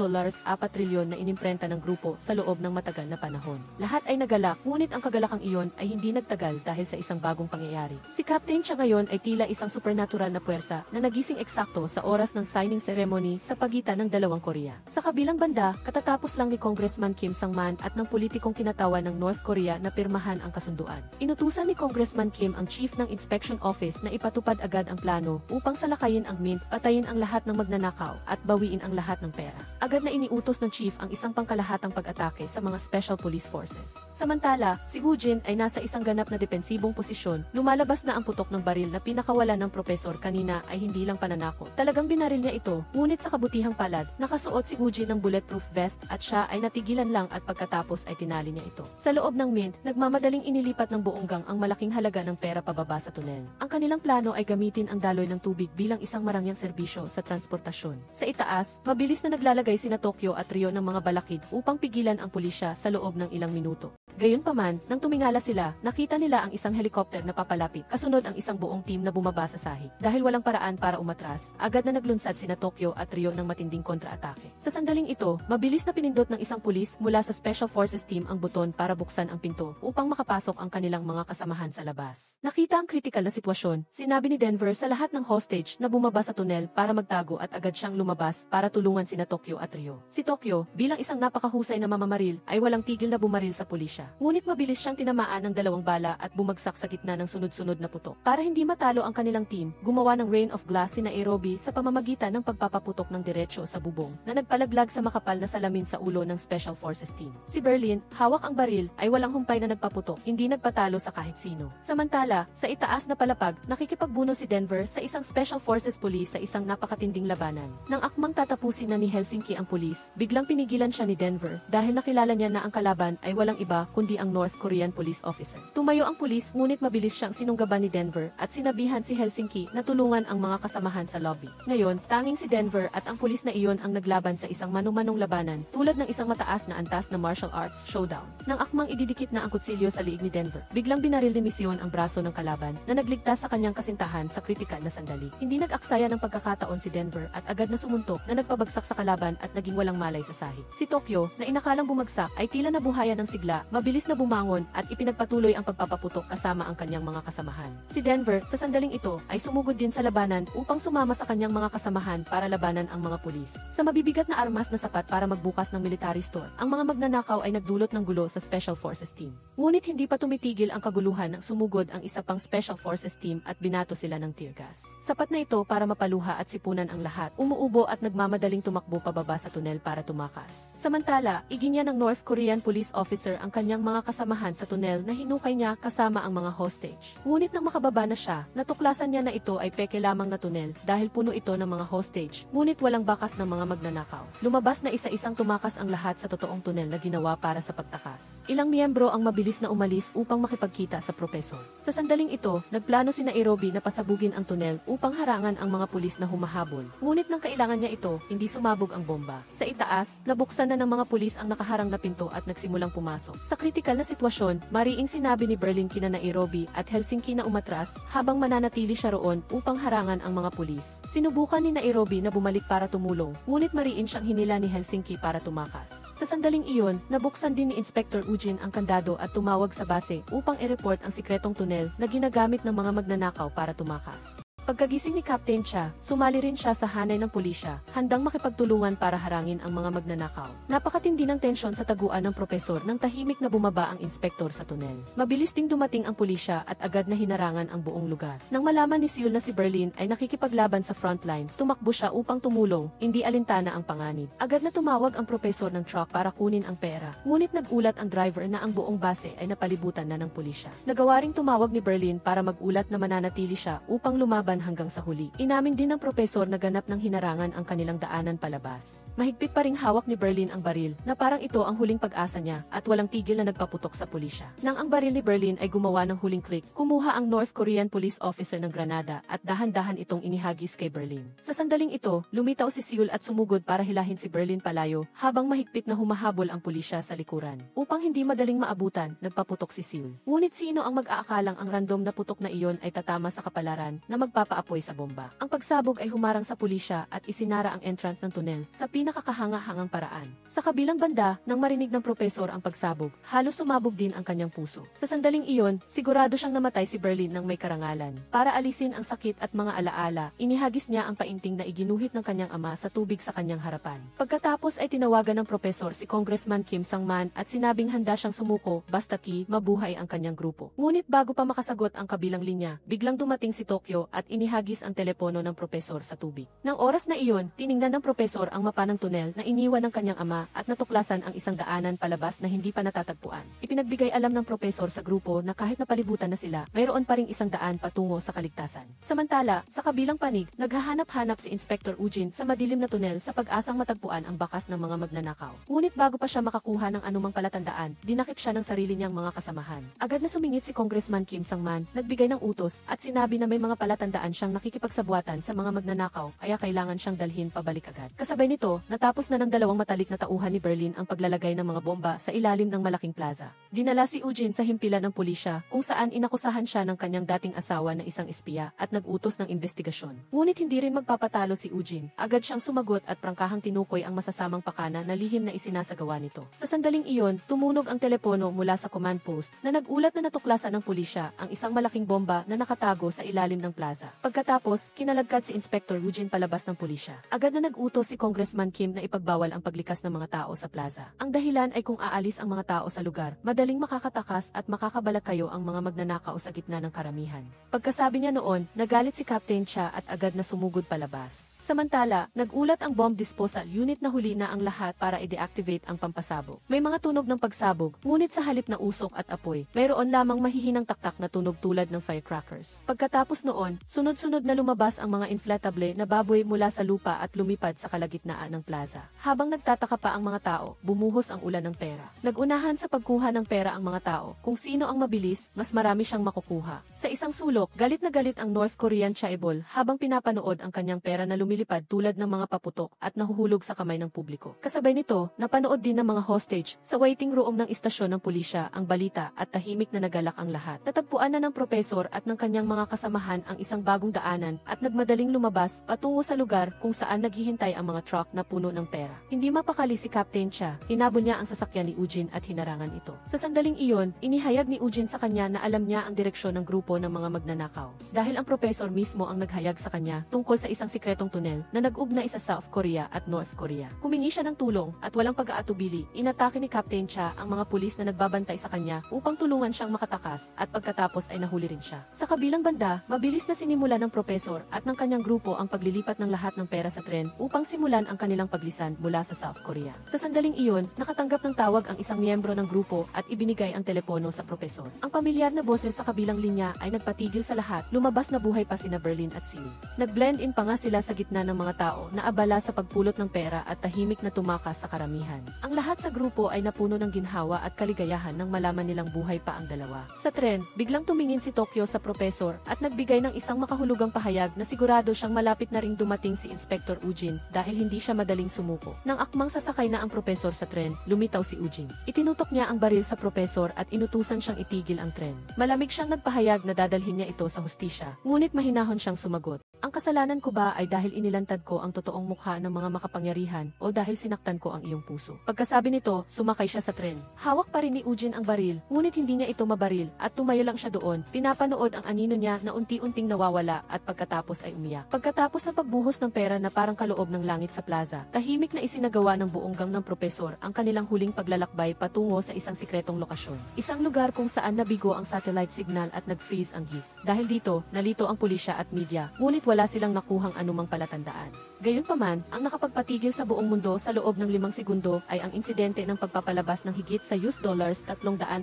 trilyon na inimprenta ng grupo sa loob ng matagal na panahon. Lahat ay nagalak, ngunit ang kagalakang iyon ay hindi nagtagal dahil sa isang bagong pangyayari. Si Captain Cha ngayon ay tila isang supernatural na puwersa na nagising eksakto sa oras ng signing ceremony sa pagitan ng dalawang Korea. Sa kabilang banda, katatapos lang ni Congressman Kim Sang-man at ng politikong kinatawan ng North Korea na pirmahan ang kasunduan. Inutusan ni Congressman Kim ang chief ng inspection office na ipatupad agad ang plano upang salakayin ang Mint, patayin ang lahat ng magnanakaw, at bawiin ang lahat ng pera. Agad na iniutos ng chief ang isang pangkalahatang pag-atake sa mga special police forces. Samantala, si Eugene ay nasa isang ganap na depensibong posisyon, lumalabas na ang putok ng baril na pinakawala ng propesor kanina ay hindi lang pananakot. Talagang binaril niya ito, ngunit sa kabutihang palad, nakasuot si Eugene ng bulletproof vest at siya ay natigilan lang at pagkatapos ay tinali niya ito. Sa loob ng Mint, nagmamadaling inilipat ng buong gang ang malaking halaga ng pera pababa sa tunel. Ang kanilang plano ay gamitin ang daloy ng tubig bilang isang marangyang serbisyo sa transportasyon. Sa itaas, mabilis na naglalagay sina Tokyo at Rio ng mga balakid upang pigilan ang pulisya sa loob ng ilang minuto. Gayunpaman, nang tumingala sila, nakita nila ang isang helikopter na papalapit, kasunod ang isang buong team na bumaba sa sahig. Dahil walang paraan para umatras, agad na naglunsad sina Tokyo at Rio ng matinding kontra-atake. Sa sandaling ito, mabilis na pinindot ng isang pulis mula sa Special Forces team ang buton para buksan ang pinto upang makapasok ang kanilang mga kasamahan sa labas. Nakita ang kritikal na sitwasyon, sinabi ni Denver sa lahat ng hostage na bumaba sa tunel para magtago at agad siyang lumabas para tulungan sina Tokyo at Rio. Si Tokyo, bilang isang napakahusay na mamamaril, ay walang tigil na bumaril sa pulisya. Ngunit mabilis siyang tinamaan ng 2 bala at bumagsak sa gitna ng sunod-sunod na putok. Para hindi matalo ang kanilang team, gumawa ng rain of glass si Nairobi sa pamamagitan ng pagpapaputok ng diretsyo sa bubong na nagpalaglag sa makapal na salamin sa ulo ng Special Forces team. Si Berlin, hawak ang baril, ay walang humpay na nagpaputok, hindi nagpatalo sa kahit sino. Samantala, sa itaas na palapag, nakikipagbuno si Denver sa isang Special Forces police sa isang napakatinding labanan. Nang akmang tatapusin na ni Helsinki ang pulis, biglang pinigilan siya ni Denver dahil nakilala niya na ang kalaban ay walang iba kundi ang North Korean police officer. Tumayo ang pulis ngunit mabilis siyang sinunggaban ni Denver at sinabihan si Helsinki na tulungan ang mga kasamahan sa lobby. Ngayon, tanging si Denver at ang pulis na iyon ang naglaban sa isang manumanong labanan tulad ng isang mataas na antas na martial arts showdown. Nang akmang ididikit na ang kutsilyo sa liig ni Denver, biglang binaril ni Misyon ang braso ng kalaban na nagligtas sa kanyang kasintahan sa kritikal na sandali. Hindi nag-aksaya ng pagkakataon si Denver at agad na sumuntok na nagpabagsak sa kalaban at naging walang malay sa sahig. Si Tokyo, na inakalang bumagsak, ay tila nabuhayan ng sigla, mabilis na bumangon at ipinagpatuloy ang pagpapaputok kasama ang kanyang mga kasamahan. Si Denver, sa sandaling ito, ay sumugod din sa labanan upang sumama sa kanyang mga kasamahan para labanan ang mga pulis. Sa mabibigat na armas na sapat para magbukas ng military store, ang mga magnanakaw ay nagdulot ng gulo sa Special Forces team. Ngunit hindi pa tumitigil ang kaguluhan nang sumugod ang isa pang Special Forces team at binato sila ng tear gas. Sapat na ito para mapaluha at sipunan ang lahat, umuubo at nagmamadaling tumakbo pababa sa tunel para tumakas. Samantala, iginya ng North Korean police officer ang kanyang mga kasamahan sa tunel na hinukay niya kasama ang mga hostage. Ngunit nang makababa na siya, natuklasan niya na ito ay peke lamang na tunel dahil puno ito ng mga hostage, ngunit walang bakas ng mga magnanakaw. Lumabas na isa-isang tumakas ang lahat sa totoong tunel na ginawa para sa pagtakas. Ilang miyembro ang mabilis na umalis upang makipagkita sa propesor. Sa sandaling ito, nagplano si Nairobi na pasabugin ang tunel upang harangan ang mga pulis na humahabol. Ngunit nang kailangan niya ito, hindi sumabog ang bomba. Sa itaas, nabuksan na ng mga pulis ang nakaharang na pinto at nagsimulang pumasok. Sa kritikal na sitwasyon, mariing sinabi ni Berlin kina Nairobi at Helsinki na umatras habang mananatili siya roon upang harangan ang mga pulis. Sinubukan ni Nairobi na bumalik para tumulong, ngunit mariin siyang hinila ni Helsinki para tumakas. Sa sandaling iyon, nabuksan din ni Inspector Eugene ang kandado at tumawag sa base upang i-report ang sikretong tunel na ginagamit ng mga magnanakaw para tumakas. Pagkagising ni Captain Cha, sumali rin siya sa hanay ng pulisya, handang makipagtulungan para harangin ang mga magnanakaw. Napakatindi ng tensyon sa taguan ng propesor nang tahimik na bumaba ang inspektor sa tunel. Mabilis ding dumating ang pulisya at agad na hinarangan ang buong lugar. Nang malaman ni Seoul na si Berlin ay nakikipaglaban sa frontline, tumakbo siya upang tumulong, hindi alintana ang panganib. Agad na tumawag ang propesor ng truck para kunin ang pera, ngunit nagulat ang driver na ang buong base ay napalibutan na ng pulisya. Nagawa ring tumawag ni Berlin para magulat na mananatili siya upang lumaban hanggang sa huli. Inamin din ng propesor na ganap ng hinarangan ang kanilang daanan palabas. Mahigpit pa ring hawak ni Berlin ang baril na parang ito ang huling pag-asa niya at walang tigil na nagpaputok sa pulisya. Nang ang baril ni Berlin ay gumawa ng huling click, kumuha ang North Korean police officer ng granada at dahan-dahan itong inihagis kay Berlin. Sa sandaling ito, lumitaw si Seoul at sumugod para hilahin si Berlin palayo habang mahigpit na humahabol ang pulisya sa likuran. Upang hindi madaling maabutan, nagpaputok si Seoul. Ngunit sino ang mag-aakalang ang random na putok na iyon ay tatama sa kapalaran na magpapaapoy sa bomba. Ang pagsabog ay humarang sa pulisya at isinara ang entrance ng tunel sa pinakakahanga-hangang paraan. Sa kabilang banda, nang marinig ng propesor ang pagsabog, halos sumabog din ang kanyang puso. Sa sandaling iyon, sigurado siyang namatay si Berlin ng may karangalan. Para alisin ang sakit at mga alaala, inihagis niya ang painting na iginuhit ng kanyang ama sa tubig sa kanyang harapan. Pagkatapos ay tinawagan ng propesor si Congressman Kim Sang-man at sinabing handa siyang sumuko basta't mabuhay ang kanyang grupo. Ngunit bago pa makasagot ang kabilang linya, biglang dumating si Tokyo at inihagis ang telepono ng propesor sa tubig. Nang oras na iyon, tiningnan ng propesor ang mapa ng tunel na iniwan ng kanyang ama at natuklasan ang isang daanan palabas na hindi pa natatagpuan. Ipinagbigay alam ng propesor sa grupo na kahit napalibutan na sila, mayroon pa ring isang daan patungo sa kaligtasan. Samantala, sa kabilang panig, naghahanap-hanap si Inspector Eugene sa madilim na tunel sa pag-asang matagpuan ang bakas ng mga magnanakaw. Ngunit bago pa siya makakuha ng anumang palatandaan, dinakip siya ng sarili niyang mga kasamahan. Agad na sumingit si Congressman Kim Sang-man, nagbigay ng utos at sinabi na may mga palatandaan daan siyang nakikipagsabuatan sa mga magnanakaw kaya kailangan siyang dalhin pabalik agad. Kasabay nito, natapos na ng dalawang matalik na tauhan ni Berlin ang paglalagay ng mga bomba sa ilalim ng malaking plaza. Dinala si Eugene sa himpilan ng pulisya kung saan inakusahan siya ng kanyang dating asawa na isang espiya at nag-utos ng investigasyon. Ngunit hindi rin magpapatalo si Eugene. Agad siyang sumagot at prangkahang tinukoy ang masasamang pakana na lihim na isinasagawa nito. Sa sandaling iyon, tumunog ang telepono mula sa command post na nag-ulat na natuklasan ng pulisya ang isang malaking bomba na nakatago sa ilalim ng plaza. Pagkatapos, kinalagkad si Inspector Eugene palabas ng pulisya. Agad na nag-utos si Congressman Kim na ipagbawal ang paglikas ng mga tao sa plaza. Ang dahilan ay kung aalis ang mga tao sa lugar, madaling makakatakas at makakabalakayo ang mga magnanakaw sa gitna ng karamihan. Pagkasabi niya noon, nagalit si Captain Cha at agad na sumugod palabas. Samantala, nag-ulat ang bomb disposal unit na huli na ang lahat para i-deactivate ang pampasabog. May mga tunog ng pagsabog, ngunit sa halip na usok at apoy, mayroon lamang mahihinang taktak na tunog tulad ng firecrackers. Pagkatapos noon, sunod-sunod na lumabas ang mga inflatable na baboy mula sa lupa at lumipad sa kalagitnaan ng plaza. Habang nagtataka pa ang mga tao, bumuhos ang ulan ng pera. Nagunahan sa pagkuha ng pera ang mga tao. Kung sino ang mabilis, mas marami siyang makukuha. Sa isang sulok, galit na galit ang North Korean chaebol habang pinapanood ang kanyang pera na lumilipad tulad ng mga paputok at nahuhulog sa kamay ng publiko. Kasabay nito, napanood din ng mga hostage sa waiting room ng istasyon ng pulisya ang balita at tahimik na nagalak ang lahat. Natagpuan na ng propesor at ng kanyang mga kasamahan ang isang bagong daanan at nagmadaling lumabas patungo sa lugar kung saan naghihintay ang mga truck na puno ng pera. Hindi mapakali si Captain Cha, hinabol niya ang sasakyan ni Eugene at hinarangan ito. Sa sandaling iyon, inihayag ni Eugene sa kanya na alam niya ang direksyon ng grupo ng mga magnanakaw. Dahil ang propesor mismo ang naghayag sa kanya tungkol sa isang sikretong tunel na nag-ugnay sa South Korea at North Korea. Humingi siya ng tulong at walang pag-aatubili, inatake ni Captain Cha ang mga pulis na nagbabantay sa kanya upang tulungan siyang makatakas at pagkatapos ay nahuli rin siya. Sa kabilang banda, mabilis na sinimula ng propesor at ng kanyang grupo ang paglilipat ng lahat ng pera sa tren upang simulan ang kanilang paglisan mula sa South Korea. Sa sandaling iyon, nakatanggap ng tawag ang isang miyembro ng grupo at ibinigay ang telepono sa propesor. Ang pamilyar na boses sa kabilang linya ay nagpatigil sa lahat, lumabas na buhay pa sina Berlin at Simi. Nag-blend in pa nga sila sa gitna ng mga tao na abala sa pagpulot ng pera at tahimik na tumakas sa karamihan. Ang lahat sa grupo ay napuno ng ginhawa at kaligayahan nang malaman nilang buhay pa ang dalawa. Sa tren, biglang tumingin si Tokyo sa propesor at nagbigay ng isang makahulugang pahayag na sigurado siyang malapit na ring dumating si Inspector Eugene dahil hindi siya madaling sumuko. Nang akmang sasakay na ang propesor sa tren, lumitaw si Eugene. Itinutok niya ang baril sa propesor at inutusan siyang itigil ang tren. Malamig siyang nagpahayag na dadalhin niya ito sa hustisya, ngunit mahinahon siyang sumagot. Ang kasalanan ko ba ay dahil inilantad ko ang totoong mukha ng mga makapangyarihan o dahil sinaktan ko ang iyong puso? Pagkasabi nito, sumakay siya sa tren. Hawak pa rin ni Eugene ang baril, ngunit hindi niya ito mabaril at tumayo lang siya doon. Pinapanood ang anino niya na unti-unting nawawala at pagkatapos ay umiyak. Pagkatapos ng pagbuhos ng pera na parang kaloob ng langit sa plaza, tahimik na isinagawa ng buong gang ng propesor ang kanilang huling paglalakbay patungo sa isang sikretong lokasyon. Isang lugar kung saan nabigo ang satellite signal at nag-freeze ang heat. Dahil dito, nalito ang pulisya at media, ngunit wala silang nakuhang anumang palatandaan. Gayunpaman, ang nakapagpatigil sa buong mundo sa loob ng 5 segundo ay ang insidente ng pagpapalabas ng higit sa $300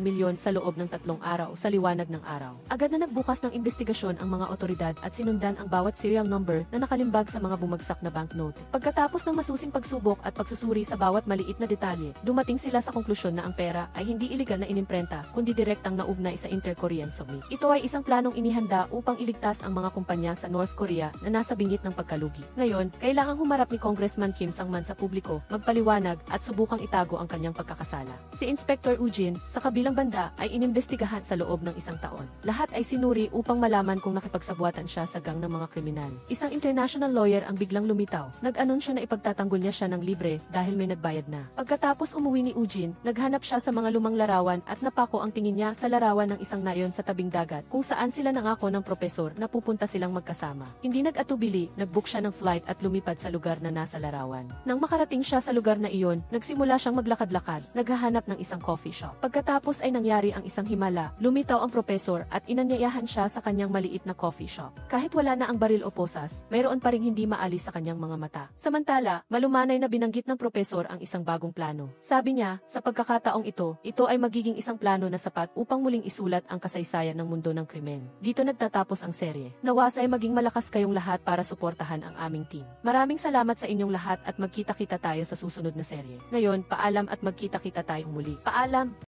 milyon sa loob ng 3 araw sa liwanag ng araw. Agad na nagbukas ng investigasyon ang mga otoridad at sinundan ang bawat serial number na nakalimbag sa mga bumagsak na banknote. Pagkatapos ng masusing pagsubok at pagsusuri sa bawat maliit na detalye, dumating sila sa konklusyon na ang pera ay hindi iligal na inimprenta kundi direktang naugnay sa Inter-Korean Summit. Ito ay isang planong inihanda upang iligtas ang mga kumpanya sa North Korea na nasa bingit ng pagkalugi. Ngayon, kailangang humarap ni Congressman Kim Sang-man sa publiko, magpaliwanag at subukang itago ang kanyang pagkakasala. Si Inspector Eugene, sa kabilang banda, ay inimbestigahan sa loob ng 1 taon. Lahat ay sinuri upang malaman kung nakipagsabuatan siya sa gang ng mga kriminal. Isang international lawyer ang biglang lumitaw. Nag-anunsyo na ipagtatanggol niya siya ng libre dahil may nagbayad na. Pagkatapos umuwi ni Eugene, naghanap siya sa mga lumang larawan at napako ang tingin niya sa larawan ng isang nayon sa tabing dagat kung saan sila nangako ng propesor na pupunta silang magkasama. Hindi nag-atubili, nag-book siya ng flight at lumipad sa lugar na nasa larawan. Nang makarating siya sa lugar na iyon, nagsimula siyang maglakad-lakad, naghahanap ng isang coffee shop. Pagkatapos ay nangyari ang isang himala, lumitaw ang propesor at inanyayahan siya sa kanyang maliit na coffee shop. Kahit wala na ang baril o posas, mayroon pa ring hindi maalis sa kanyang mga mata. Samantala, malumanay na binanggit ng propesor ang isang bagong plano. Sabi niya, sa pagkakataong ito ay magiging isang plano na sapat upang muling isulat ang kasaysayan ng mundo ng krimen. Dito nagtatapos ang serye. Nawas ay maging malakas kayong lahat para suportahan ang aming team. Maraming salamat sa inyong lahat at magkita-kita tayo sa susunod na serye. Ngayon, paalam at magkita-kita tayong muli. Paalam!